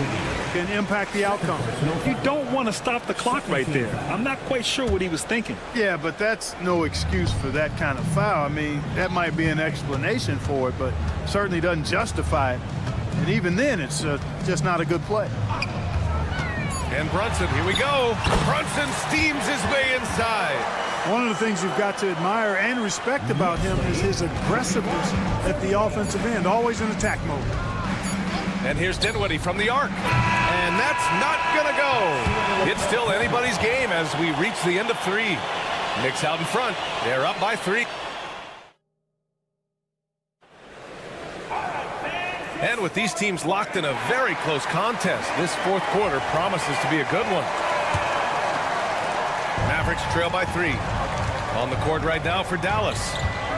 can impact the outcome. You don't want to stop the clock right there. I'm not quite sure what he was thinking. Yeah, but that's no excuse for that kind of foul. I mean, that might be an explanation for it, but certainly doesn't justify it. And even then, it's just not a good play. And Brunson, here we go. Brunson steams his way inside. One of the things you've got to admire and respect about him is his aggressiveness at the offensive end, always in attack mode. And here's Dinwiddie from the arc. And that's not going to go. It's still anybody's game as we reach the end of 3. Knicks out in front. They're up by 3. And with these teams locked in a very close contest, this fourth quarter promises to be a good one. Mavericks trail by 3. On the court right now for Dallas.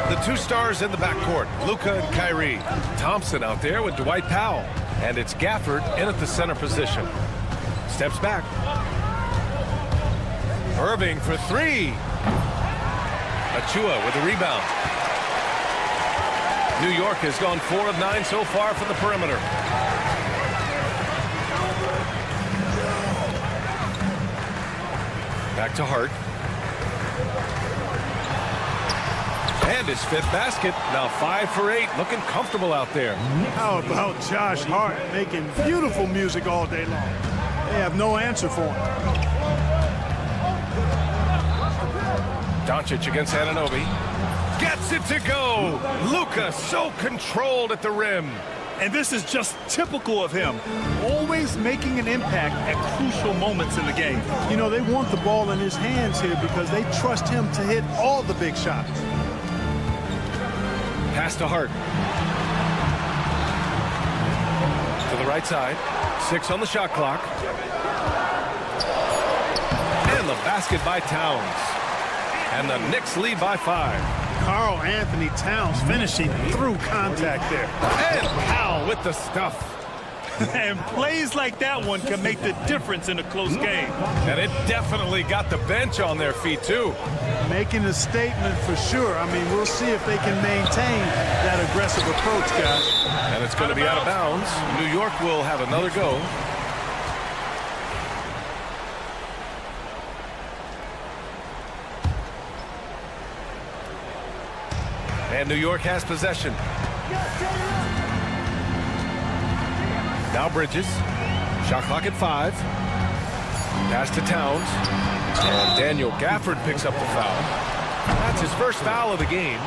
The 2 stars in the backcourt, Luka and Kyrie. Thompson out there with Dwight Powell. And it's Gafford in at the center position. Steps back. Irving for 3. Achua with the rebound. New York has gone 4 of 9 so far from the perimeter. Back to Hart. And his 5th basket. Now 5 for 8. Looking comfortable out there. How about Josh Hart making beautiful music all day long? They have no answer for him. Doncic against Anunoby. Gets it to go. Luka so controlled at the rim. And this is just typical of him, always making an impact at crucial moments in the game. You know, they want the ball in his hands here because they trust him to hit all the big shots. Pass to Hart. To the right side. 6 on the shot clock. And the basket by Towns. And the Knicks lead by 5. Karl Anthony Towns finishing through contact there. And Powell with the stuff. And plays like that one can make the difference in a close game. And it definitely got the bench on their feet, too. Making a statement for sure. I mean, we'll see if they can maintain that aggressive approach, guys. And it's going to be out of bounds. New York will have another go. And New York has possession. Now Bridges. Shot clock at 5. Pass to Towns. And Daniel Gafford picks up the foul. That's his first foul of the game.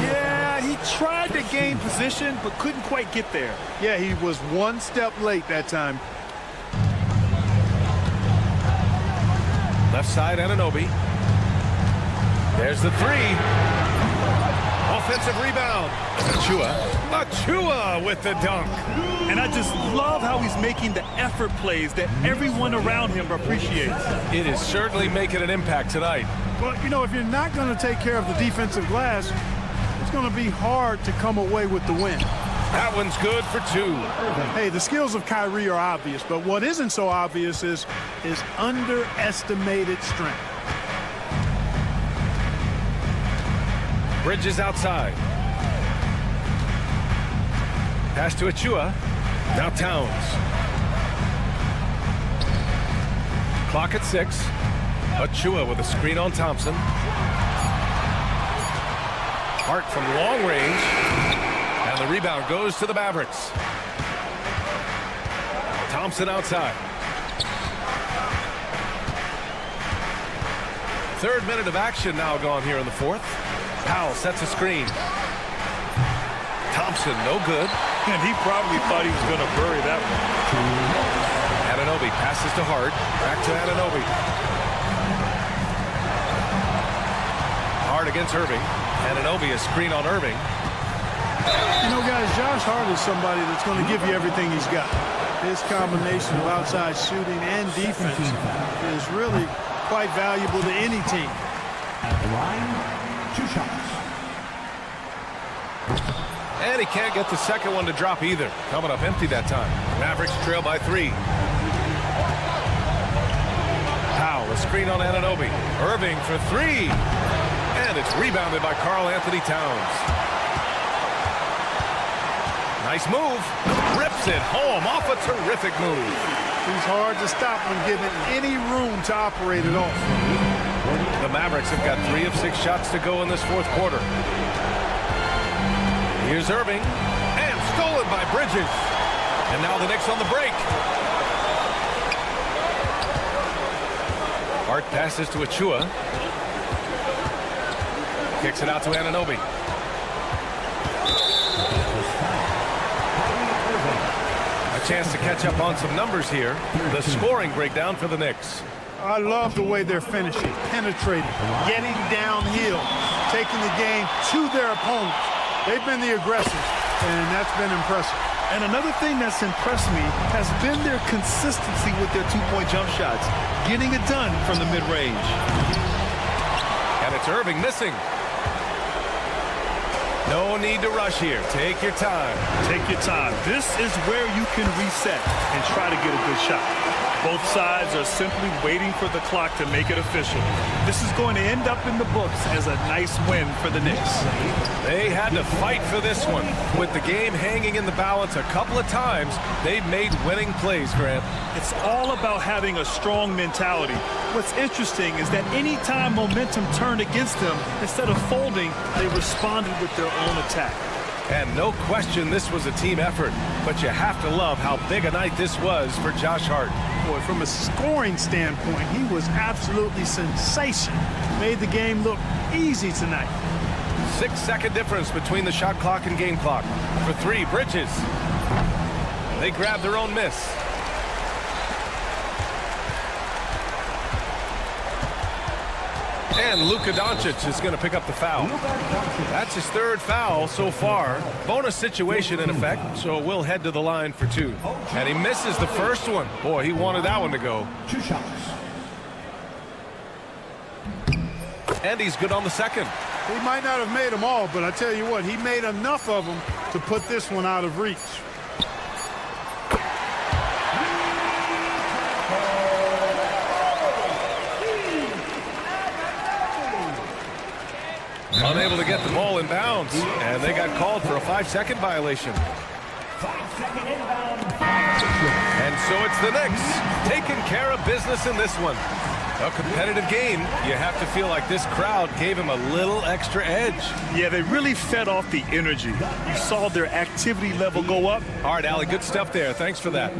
Yeah, he tried to gain position, but couldn't quite get there. Yeah, he was one step late that time. Left side, Anunoby. There's the 3. Offensive rebound. Achua with the dunk. And I just love how he's making the effort plays that everyone around him appreciates. It is certainly making an impact tonight. Well, you know, if you're not going to take care of the defensive glass, it's going to be hard to come away with the win. That one's good for 2. Hey, the skills of Kyrie are obvious, but what isn't so obvious is his underestimated strength. Bridges outside. Pass to Achua. Now Towns. Clock at 6. Achua with a screen on Thompson. Hart from long range. And the rebound goes to the Mavericks. Thompson outside. 3rd minute of action now gone here in the 4th. Powell sets a screen. Thompson, no good. And he probably thought he was going to bury that one. Anunoby passes to Hart. Back to Anunoby. Hart against Irving. Anunoby a screen on Irving. You know, guys, Josh Hart is somebody that's going to give you everything he's got. His combination of outside shooting and defense is really quite valuable to any team. At the line, 2 shots. And he can't get the second one to drop either. Coming up empty that time. Mavericks trail by 3. Powell, a screen on Anunoby. Irving for 3. And it's rebounded by Karl Anthony Towns. Nice move. Rips it home off a terrific move. He's hard to stop when given any room to operate it off. The Mavericks have got 3 of 6 shots to go in this 4th quarter. Here's Irving, and stolen by Bridges. And now the Knicks on the break. Hart passes to Achua. Kicks it out to Anunoby. A chance to catch up on some numbers here. The scoring breakdown for the Knicks. I love the way they're finishing, penetrating, getting downhill, taking the game to their opponents. They've been the aggressors, and that's been impressive. And another thing that's impressed me has been their consistency with their 2-point jump shots, getting it done from the mid-range. And it's Irving missing. No need to rush here. Take your time. Take your time. This is where you can reset and try to get a good shot. Both sides are simply waiting for the clock to make it official. This is going to end up in the books as a nice win for the Knicks. They had to fight for this one. With the game hanging in the balance a couple of times, they've made winning plays, Grant. It's all about having a strong mentality. What's interesting is that any time momentum turned against them, instead of folding, they responded with their own attack. And no question this was a team effort, but you have to love how big a night this was for Josh Hart. Boy, from a scoring standpoint, he was absolutely sensational. Made the game look easy tonight. 6-second difference between the shot clock and game clock. For 3, Bridges. They grab their own miss. And Luka Doncic is going to pick up the foul. That's his third foul so far. Bonus situation in effect, so we'll head to the line for 2. And he misses the first one. Boy, he wanted that one to go. 2 shots. And he's good on the second. He might not have made them all, but I tell you what, he made enough of them to put this one out of reach. Unable to get the ball in bounds, and they got called for a 5-second violation. 5-second inbound. And so it's the Knicks taking care of business in this one. A competitive game. You have to feel like this crowd gave him a little extra edge. Yeah, they really fed off the energy. You saw their activity level go up. All right, Allie, good stuff there. Thanks for that.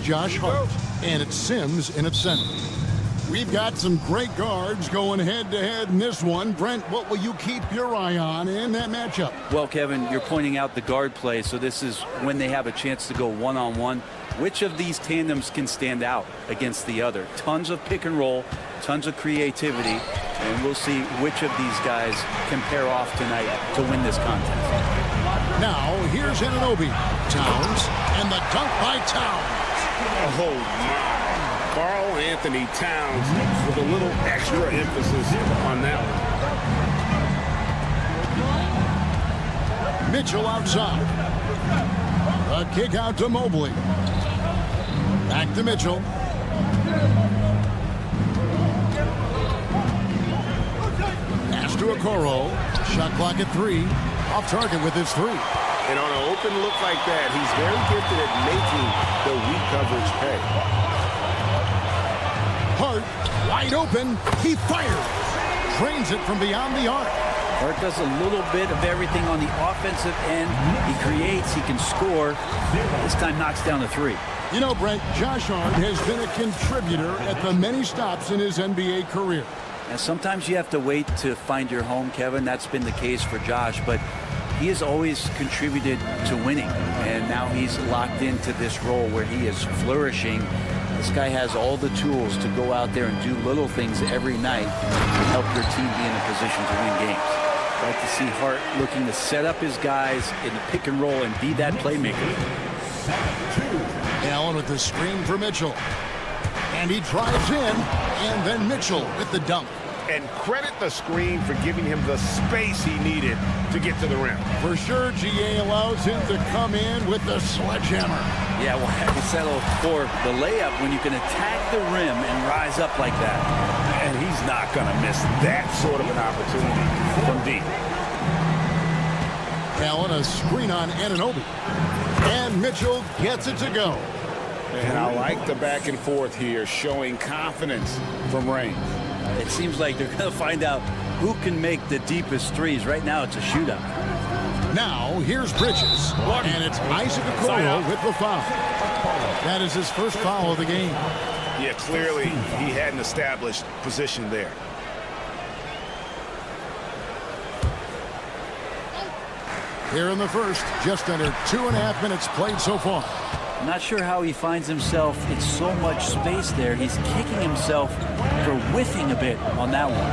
Josh Hart, and it's Sims in its center. We've got some great guards going head-to-head in this one. Brent, what will you keep your eye on in that matchup? Well, Kevin, you're pointing out the guard play, so this is when they have a chance to go one-on-one. Which of these tandems can stand out against the other? Tons of pick and roll, tons of creativity, and we'll see which of these guys can pair off tonight to win this contest. Now, here's Anunoby. Towns, and the dunk by Towns. Oh, my. Karl Anthony Towns with a little extra emphasis on that one. Mitchell outside. A kick out to Mobley. Back to Mitchell. Pass to Okoro. Shot clock at 3. Off target with his 3. And on an open look like that, he's very gifted at making the weak coverage pay. Hart, wide open. He fires. Drains it from beyond the arc. Hart does a little bit of everything on the offensive end. He creates, he can score. This time knocks down a 3. You know, Brent, Josh Hart has been a contributor at the many stops in his NBA career. And sometimes you have to wait to find your home, Kevin. That's been the case for Josh, but he has always contributed to winning. And now he's locked into this role where he is flourishing. This guy has all the tools to go out there and do little things every night to help your team be in a position to win games. I like to see Hart looking to set up his guys in the pick and roll and be that playmaker. Allen with the screen for Mitchell. And he drives in, and then Mitchell with the dunk. And credit the screen for giving him the space he needed to get to the rim. For sure, GA allows him to come in with the sledgehammer. Yeah, well, have you settle for the layup when you can attack the rim and rise up like that? And he's not going to miss that sort of an opportunity from deep. Allen, a screen on Anunoby. And Mitchell gets it to go. And I like the back and forth here, showing confidence from Reigns. It seems like they're going to find out who can make the deepest threes. Right now, it's a shootout. Now, here's Bridges. And it's Isaac Okoro with the foul. That is his first foul of the game. Yeah, clearly he hadn't established position there. Here in the first, just under 2.5 minutes played so far. I'm not sure how he finds himself in so much space there. He's kicking himself for whiffing a bit on that one.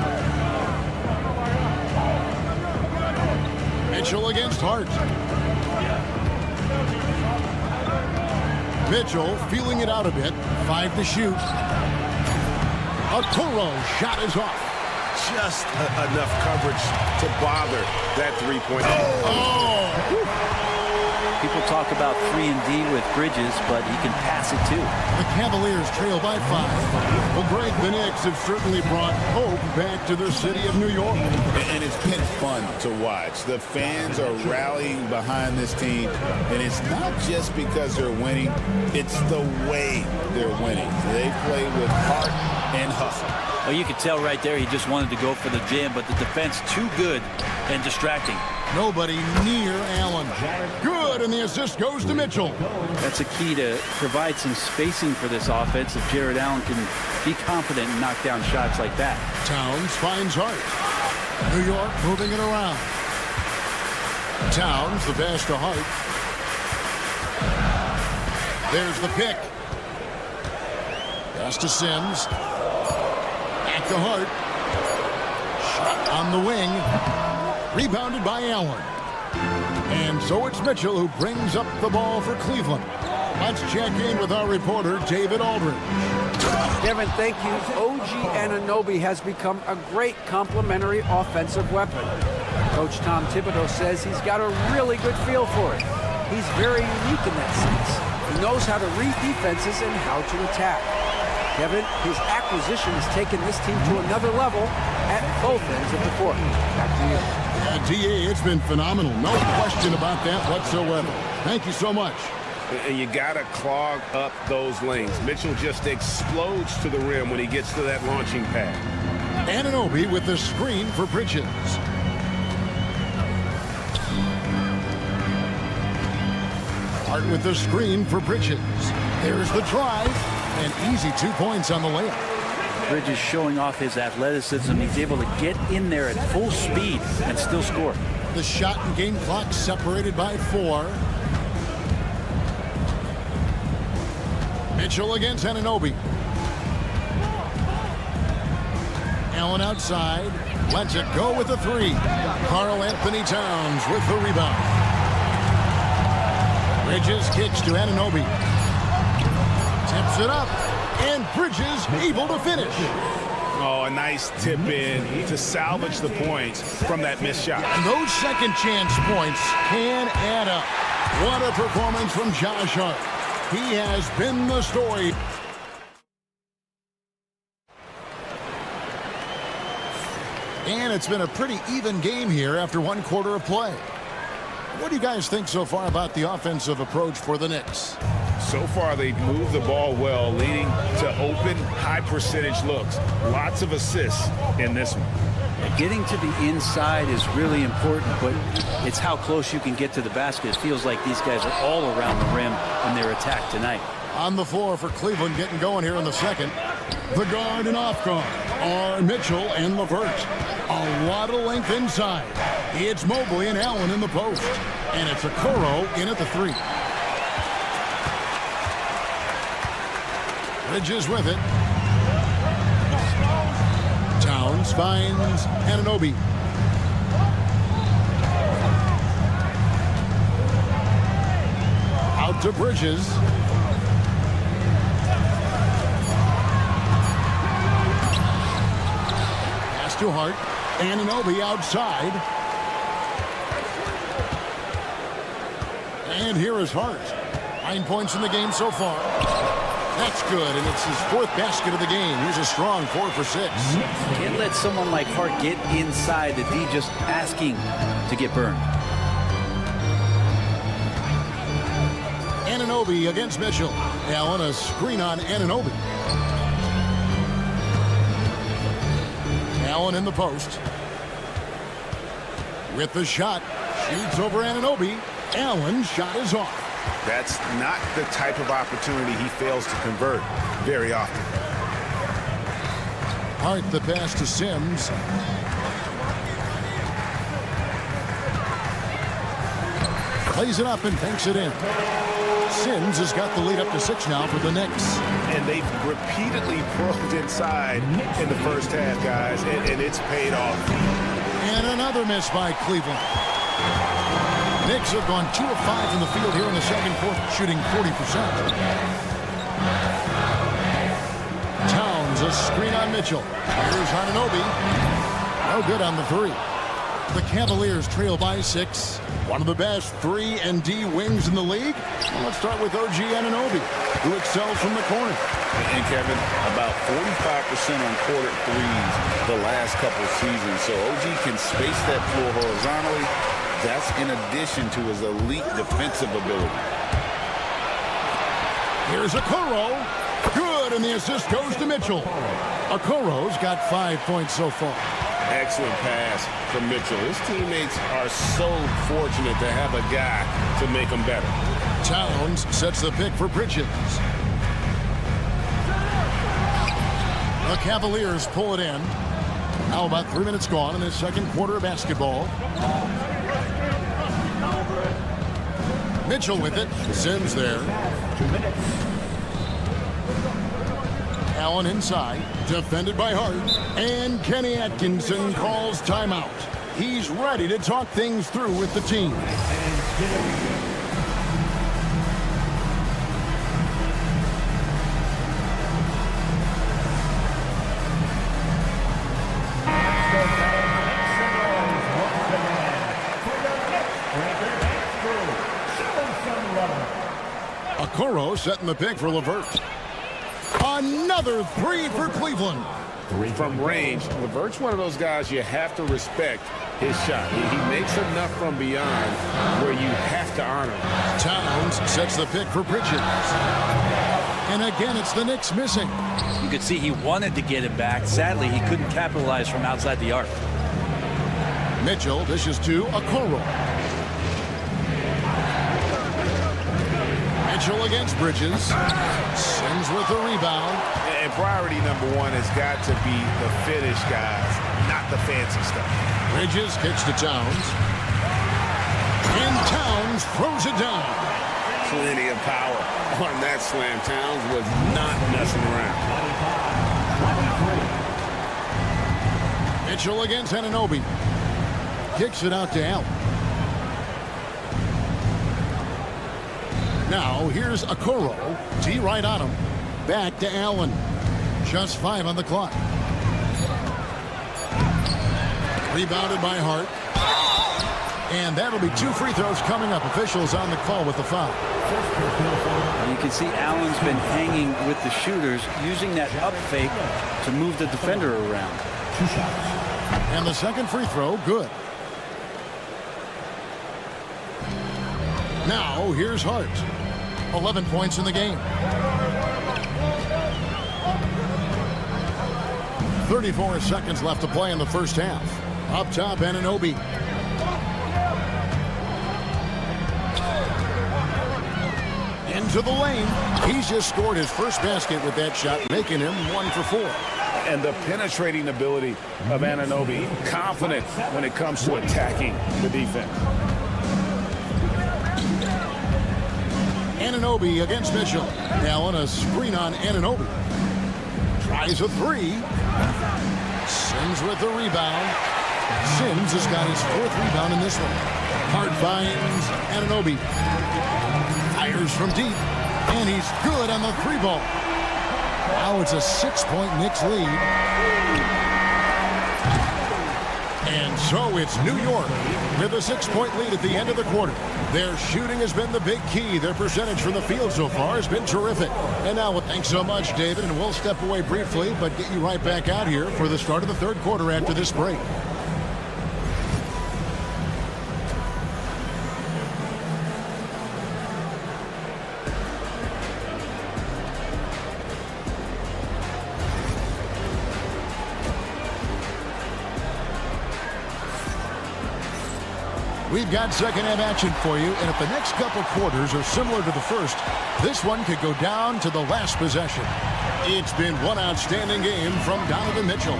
Mitchell against Hart. Mitchell feeling it out a bit. 5 to shoot. Okoro shot is off. Just enough coverage to bother that three-point. People talk about 3 and D with Bridges, but he can pass it too. The Cavaliers trail by 5. Well, Greg, the Knicks have certainly brought hope back to the city of New York. And it's been fun to watch. The fans are rallying behind this team, and it's not just because they're winning, it's the way they're winning. They play with heart and hustle. Well, you could tell right there he just wanted to go for the jam, but the defense too good and distracting. Nobody near Allen. Good, and the assist goes to Mitchell. That's a key to provide some spacing for this offense if Jared Allen can be confident and knock down shots like that. Towns finds Hart. New York moving it around. Towns, the pass to Hart. There's the pick. Pass to Sims. Back to Hart. Shot on the wing. Rebounded by Allen. And so it's Mitchell who brings up the ball for Cleveland. Let's check in with our reporter, David Aldridge. Kevin, thank you. OG Anunoby has become a great complementary offensive weapon. Coach Tom Thibodeau says he's got a really good feel for it. He's very unique in that sense. He knows how to read defenses and how to attack. Kevin, his acquisition has taken this team to another level at both ends of the court. Back to you. DA, it's been phenomenal. No question about that whatsoever. Thank you so much. And you got to clog up those lanes. Mitchell just explodes to the rim when he gets to that launching pad. Anunoby with the screen for Bridges. Hart with the screen for Bridges. There's the drive. An easy 2 points on the layup. Bridges showing off his athleticism. He's able to get in there at full speed and still score. The shot and game clock separated by 4. Mitchell against Anunoby. Allen outside. Lets it go with the 3. Karl Anthony Towns with the rebound. Bridges kicks to Anunoby. Tips it up. And Bridges able to finish. Oh, a nice tip in to salvage the points from that missed shot. And those second chance points can add up. What a performance from Josh Hart. He has been the story. And it's been a pretty even game here after 1 quarter of play. What do you guys think so far about the offensive approach for the Knicks? So far, they've moved the ball well, leading to open, high-percentage looks. Lots of assists in this one. Getting to the inside is really important, but it's how close you can get to the basket. It feels like these guys are all around the rim in their attack tonight. On the floor for Cleveland getting going here in the second. The guard and off guard are Mitchell and LeVert. A lot of length inside. It's Mobley and Allen in the post. And it's Okoro in at the 3. Bridges with it. Towns finds Anunoby. Out to Bridges. Pass to Hart. Anunoby outside. And here is Hart. 9 points in the game so far. That's good, and it's his 4th basket of the game. He's a strong 4 for 6. Can't let someone like Hart get inside the D just asking to get burned. Anunoby against Mitchell. Allen, a screen on Anunoby. Allen in the post. With the shot. Shoots over Anunoby. Allen's shot is off. That's not the type of opportunity he fails to convert very often. Hart the pass to Sims. Plays it up and banks it in. Sims has got the lead up to 6 now for the Knicks. And they've repeatedly probed inside in the first half, guys, and it's paid off. And another miss by Cleveland. Knicks have gone 2 of 5 in the field here in the second quarter, shooting 40%. Towns, a screen on Mitchell. Here's Anunoby. No good on the 3. The Cavaliers trail by 6. One of the best 3 and D wings in the league. Well, let's start with OG Anunoby, who excels from the corner. And Kevin, about 45% on quarter threes the last couple of seasons. So OG can space that floor horizontally. That's in addition to his elite defensive ability. Here's Okoro. Good, and the assist goes to Mitchell. Okoro's got 5 points so far. Excellent pass from Mitchell. His teammates are so fortunate to have a guy to make them better. Towns sets the pick for Bridges. The Cavaliers pull it in. Now about 3 minutes gone in this second quarter of basketball. Mitchell with it. Sims there. 2 minutes. Allen inside. Defended by Hart. And Kenny Atkinson calls timeout. He's ready to talk things through with the team. Okoro setting the pick for LeVert. Another 3 for Cleveland. From range, LeVert's one of those guys you have to respect his shot. He makes enough from beyond where you have to honor him. Towns sets the pick for Bridges. And again, it's the Knicks missing. You could see he wanted to get it back. Sadly, he couldn't capitalize from outside the arc. Mitchell dishes to Okoro. Mitchell against Bridges. Sims with the rebound. And priority number one has got to be the finish, guys, not the fancy stuff. Bridges kicks to Towns. And Towns throws it down. Plenty of power on that slam. Towns was not messing around. Mitchell against Anunoby. Kicks it out to Allen. Now here's Okoro. T right on him. Back to Allen. Just 5 on the clock. Rebounded by Hart. And that'll be 2 free throws coming up. Officials on the call with the foul. You can see Allen's been hanging with the shooters, using that up fake to move the defender around. 2 shots. And the second free throw, good. Now, here's Hart. 11 points in the game. 34 seconds left to play in the first half. Up top, Anunoby. Into the lane. He's just scored his first basket with that shot, making him 1 for 4. And the penetrating ability of Anunoby, confident when it comes to attacking the defense. Anunoby against Mitchell. Allen, a screen on Anunoby. Tries a 3. Sims with the rebound. Sims has got his 4th rebound in this one. Hart finds Anunoby. Fires from deep. And he's good on the 3-ball. Now it's a 6-point Knicks lead. And so it's New York with a 6-point lead at the end of the quarter. Their shooting has been the big key. Their percentage from the field so far has been terrific. And now, thanks so much, David, and we'll step away briefly, but get you right back out here for the start of the third quarter after this break. We've got second half action for you, and if the next couple quarters are similar to the first, this one could go down to the last possession. It's been one outstanding game from Donovan Mitchell.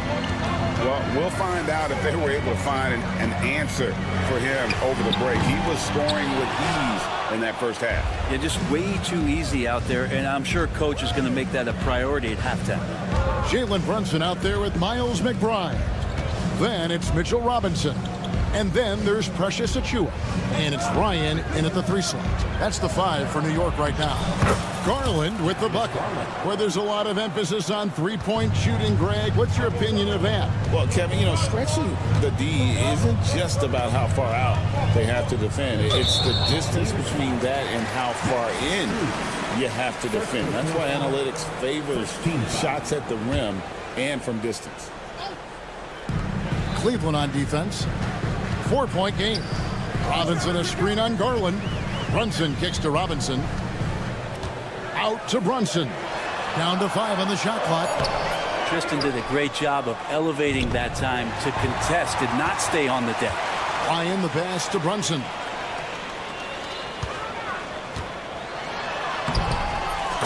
Well, we'll find out if they were able to find an answer for him over the break. He was scoring with ease in that first half. Yeah, just way too easy out there, and I'm sure Coach is going to make that a priority at halftime. Jalen Brunson out there with Miles McBride. Then it's Mitchell Robinson. And then there's Precious Achiuwa. And it's Ryan in at the 3 slot. That's the 5 for New York right now. Garland with the bucket, where there's a lot of emphasis on 3-point shooting. Greg, what's your opinion of that? Well, Kevin, stretching the D isn't just about how far out they have to defend. It's the distance between that and how far in you have to defend. That's why analytics favors shots at the rim and from distance. Cleveland on defense. 4-point game. Robinson a screen on Garland. Brunson kicks to Robinson. Out to Brunson. Down to 5 on the shot clock. Tristan did a great job of elevating that time to contest, did not stay on the deck. Ryan the pass to Brunson.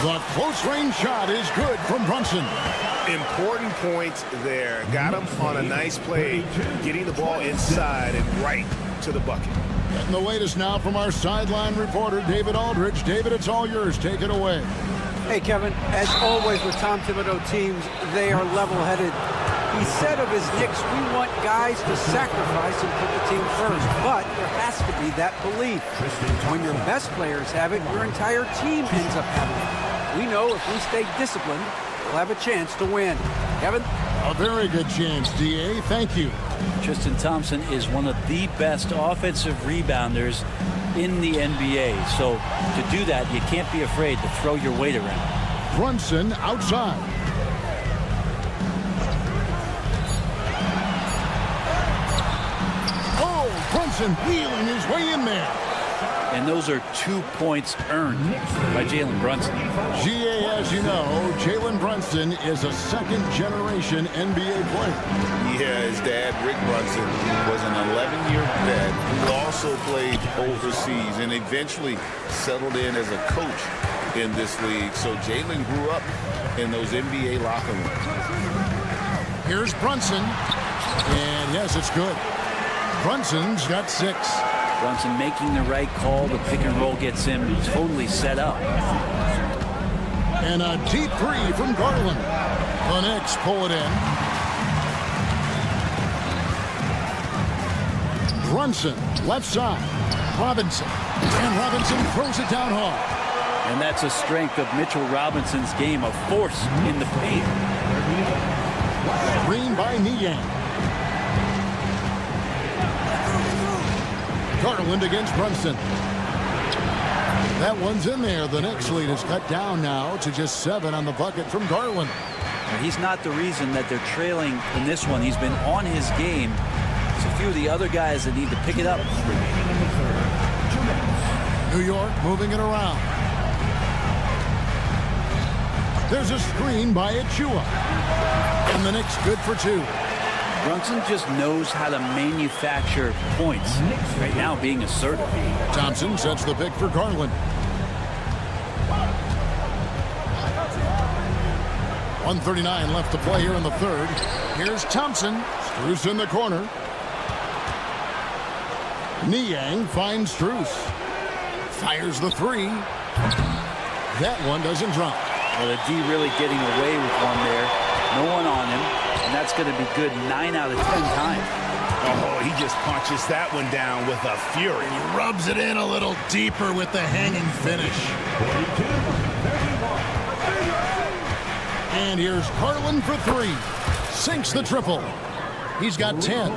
The close range shot is good from Brunson. Important points there. Got him on a nice play, getting the ball inside and right to the bucket. Getting the latest now from our sideline reporter, David Aldridge. David, it's all yours. Take it away. Hey, Kevin, as always with Tom Thibodeau teams, they are level-headed. He said of his Knicks, we want guys to sacrifice and put the team first, but there has to be that belief. When your best players have it, your entire team ends up having it. We know if we stay disciplined, we'll have a chance to win. Kevin? A very good chance, D.A. Thank you. Tristan Thompson is one of the best offensive rebounders in the NBA. So to do that, you can't be afraid to throw your weight around. Brunson outside. Oh, Brunson wheeling his way in there. And those are 2 points earned by Jalen Brunson. GAS As you know, Jalen Brunson is a second-generation NBA player. Yeah, his dad, Rick Brunson, was an 11-year vet who also played overseas and eventually settled in as a coach in this league. So Jalen grew up in those NBA locker rooms. Here's Brunson. And yes, it's good. Brunson's got 6. Brunson making the right call. The pick and roll gets him totally set up. And a deep 3 from Garland. The Knicks pull it in. Brunson, left side. Robinson. And Robinson throws it down hard. And that's a strength of Mitchell Robinson's game, a force in the paint. Green by Niang. Garland against Brunson. That one's in there. The Knicks lead is cut down now to just 7 on the bucket from Garland. He's not the reason that they're trailing in this one. He's been on his game. There's a few of the other guys that need to pick it up. New York moving it around. There's a screen by Achua. And the Knicks good for 2. Brunson just knows how to manufacture points. Right now being assertive. Thompson sets the pick for Garland. 1:39 left to play here in the third. Here's Thompson. Strus in the corner. Niang finds Strus. Fires the 3. That one doesn't drop. Well, the D really getting away with one there. No one on him. And that's going to be good 9 out of 10 times. Oh, he just punches that one down with a fury. He rubs it in a little deeper with the hanging finish. And here's Garland for 3. Sinks the triple. He's got 10.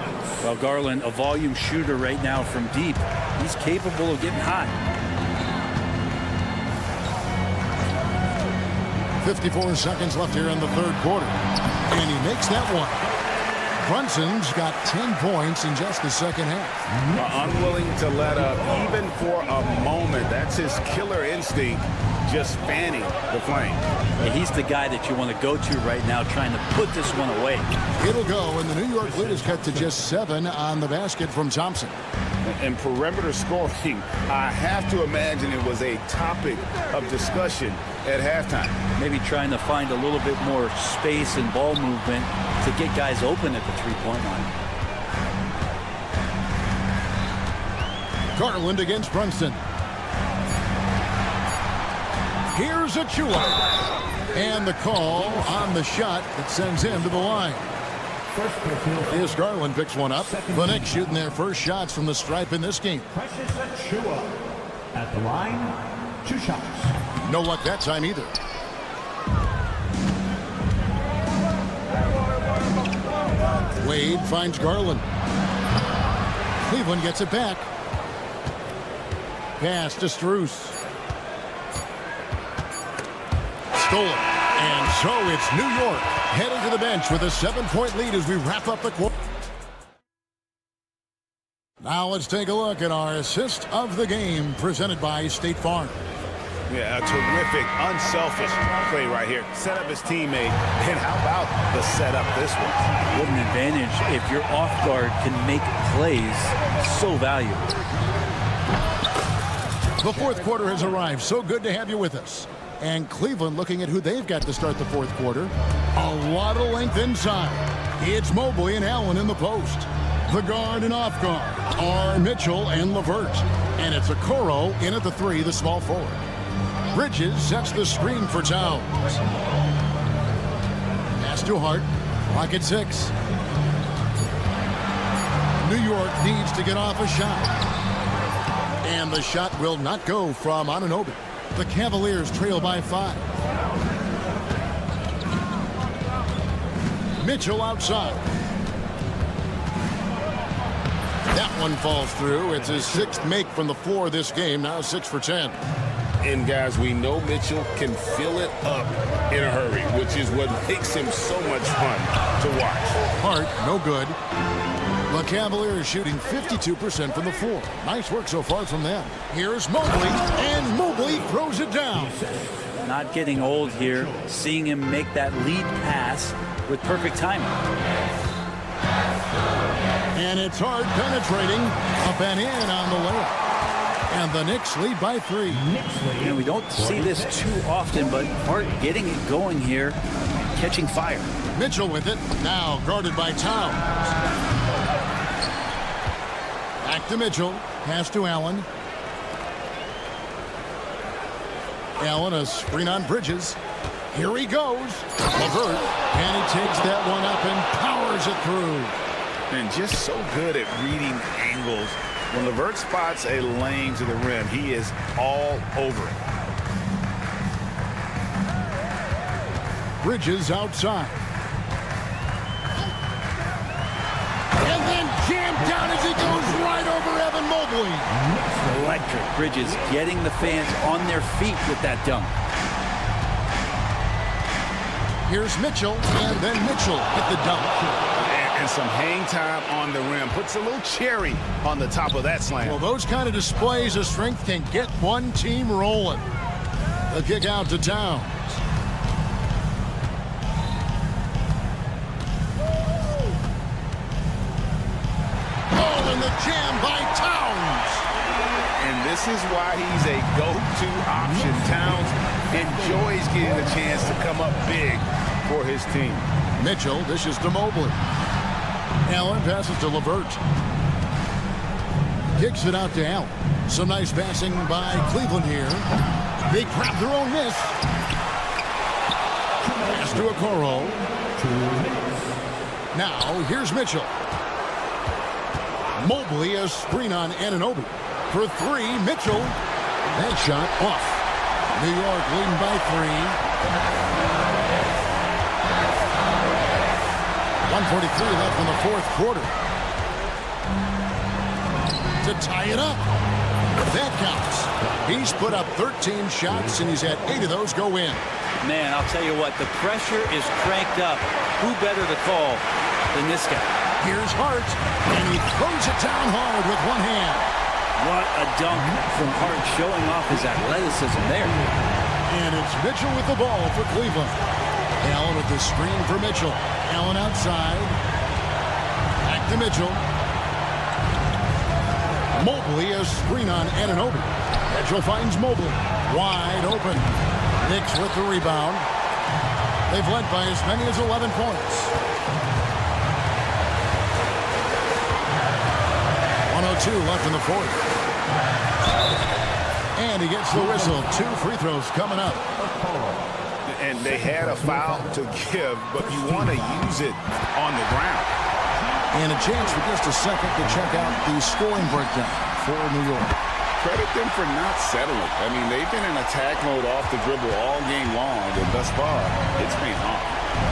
Well, Garland, a volume shooter right now from deep. He's capable of getting hot. 54 seconds left here in the third quarter. And he makes that one. Brunson's got 10 points in just the second half. Unwilling to let up even for a moment. That's his killer instinct, just fanning the flame. Yeah, he's the guy that you want to go to right now, trying to put this one away. It'll go, and the New York lead is cut to just 7 on the basket from Thompson. And perimeter scoring, I have to imagine it was a topic of discussion at halftime. Maybe trying to find a little bit more space and ball movement to get guys open at the three-point line. Garland against Brunson. Here's Achua. And the call on the shot that sends him to the line. As Garland picks one up. The Knicks shooting their first shots from the stripe in this game. Precious Achua at the line, 2 shots. No luck that time either. Wade finds Garland. Cleveland gets it back. Pass to Strus. Stolen. And so it's New York heading to the bench with a 7-point lead as we wrap up the quarter. Now let's take a look at our assist of the game presented by State Farm. Yeah, a terrific, unselfish play right here. Set up his teammate, and how about the setup this one? What an advantage if your off guard can make plays so valuable. The fourth quarter has arrived. So good to have you with us. And Cleveland looking at who they've got to start the fourth quarter. A lot of length inside. It's Mobley and Allen in the post. The guard and off guard are Mitchell and LeVert. And it's Okoro in at the 3, the small forward. Bridges sets the screen for Towns. Pass to Hart. Clock at 6. New York needs to get off a shot. And the shot will not go from Anunoby. The Cavaliers trail by 5. Mitchell outside. That one falls through. It's his 6th make from the floor this game. Now 6 for 10. And guys, we know Mitchell can fill it up in a hurry, which is what makes him so much fun to watch. Hart, no good. The Cavaliers shooting 52% from the floor. Nice work so far from them. Here's Mobley, and Mobley throws it down. not getting old here. Seeing him make that lead pass with perfect timing. And it's hard penetrating. Up and in on the layup. And the Knicks lead by 3. You know, we don't see this too often, but Hart getting it going here, catching fire. Mitchell with it. Now guarded by Towns. Back to Mitchell. Pass to Allen. Allen, a screen on Bridges. Here he goes. LeVert. And he takes that one up and powers it through. And just so good at reading angles. When LeVert spots a lane to the rim, he is all over it. Bridges outside. And then jammed down as he goes right over Evan Mobley. Electric. Bridges getting the fans on their feet with that dunk. Here's Mitchell, and then Mitchell with the dunk. And some hang time on the rim. Puts a little cherry on the top of that slam. Well, those kind of displays of strength can get one team rolling. The kick out to Towns. Oh, and the jam by Towns. And this is why he's a go-to option. Towns enjoys getting a chance to come up big for his team. Mitchell dishes to Mobley. Allen passes to LeVert. Kicks it out to Allen. Some nice passing by Cleveland here. They grab their own miss. Pass to Okoro. Now here's Mitchell. Mobley a screen on Anunoby. For 3, Mitchell. That shot off. New York leading by 3. 1:43 left in the fourth quarter. To tie it up. That counts. He's put up 13 shots, and he's had 8 of those go in. Man, I'll tell you what, the pressure is cranked up. Who better to call than this guy? Here's Hart, and he throws it down hard with one hand. What a dunk from Hart, showing off his athleticism there. And it's Mitchell with the ball for Cleveland. Allen with the screen for Mitchell. Allen outside. Back to Mitchell. Mobley a screen on Anunoby. Mitchell finds Mobley. Wide open. Knicks with the rebound. They've led by as many as 11 points. 1:02 left in the fourth. And he gets the whistle. 2 free throws coming up. And they had a foul to give, but you want to use it on the ground. And a chance for just a second to check out the scoring breakdown for New York. Credit them for not settling. I mean, they've been in attack mode off the dribble all game long, and thus far, it's been hard.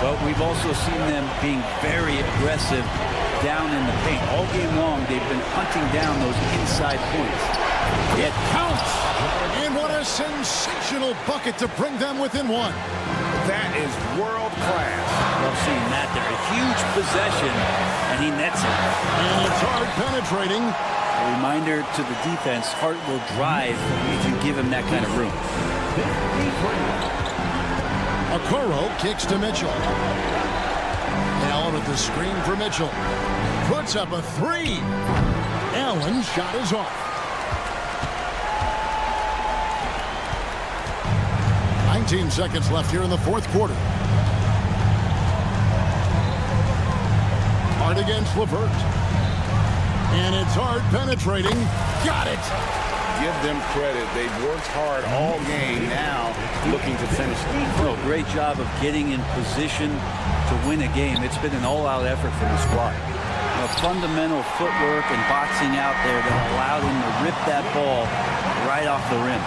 But we've also seen them being very aggressive down in the paint. All game long, they've been hunting down those inside points. It counts! And what a sensational bucket to bring them within 1. That is world class. Love seeing that there. A huge possession, and he nets it. And it's Hart penetrating. A reminder to the defense, Hart will drive if you give him that kind of room. Okoro kicks to Mitchell. Allen with the screen for Mitchell. Puts up a 3. Allen's shot is off. 19 seconds left here in the fourth quarter. Hart against LeVert. And it's Hart penetrating. Got it. Give them credit. They've worked hard all game, now looking to finish it. Oh, great job of getting in position to win a game. It's been an all-out effort from the squad. Fundamental footwork and boxing out there that allowed him to rip that ball right off the rim.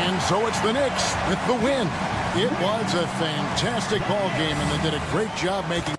And so it's the Knicks with the win. It was a fantastic ball game, and they did a great job making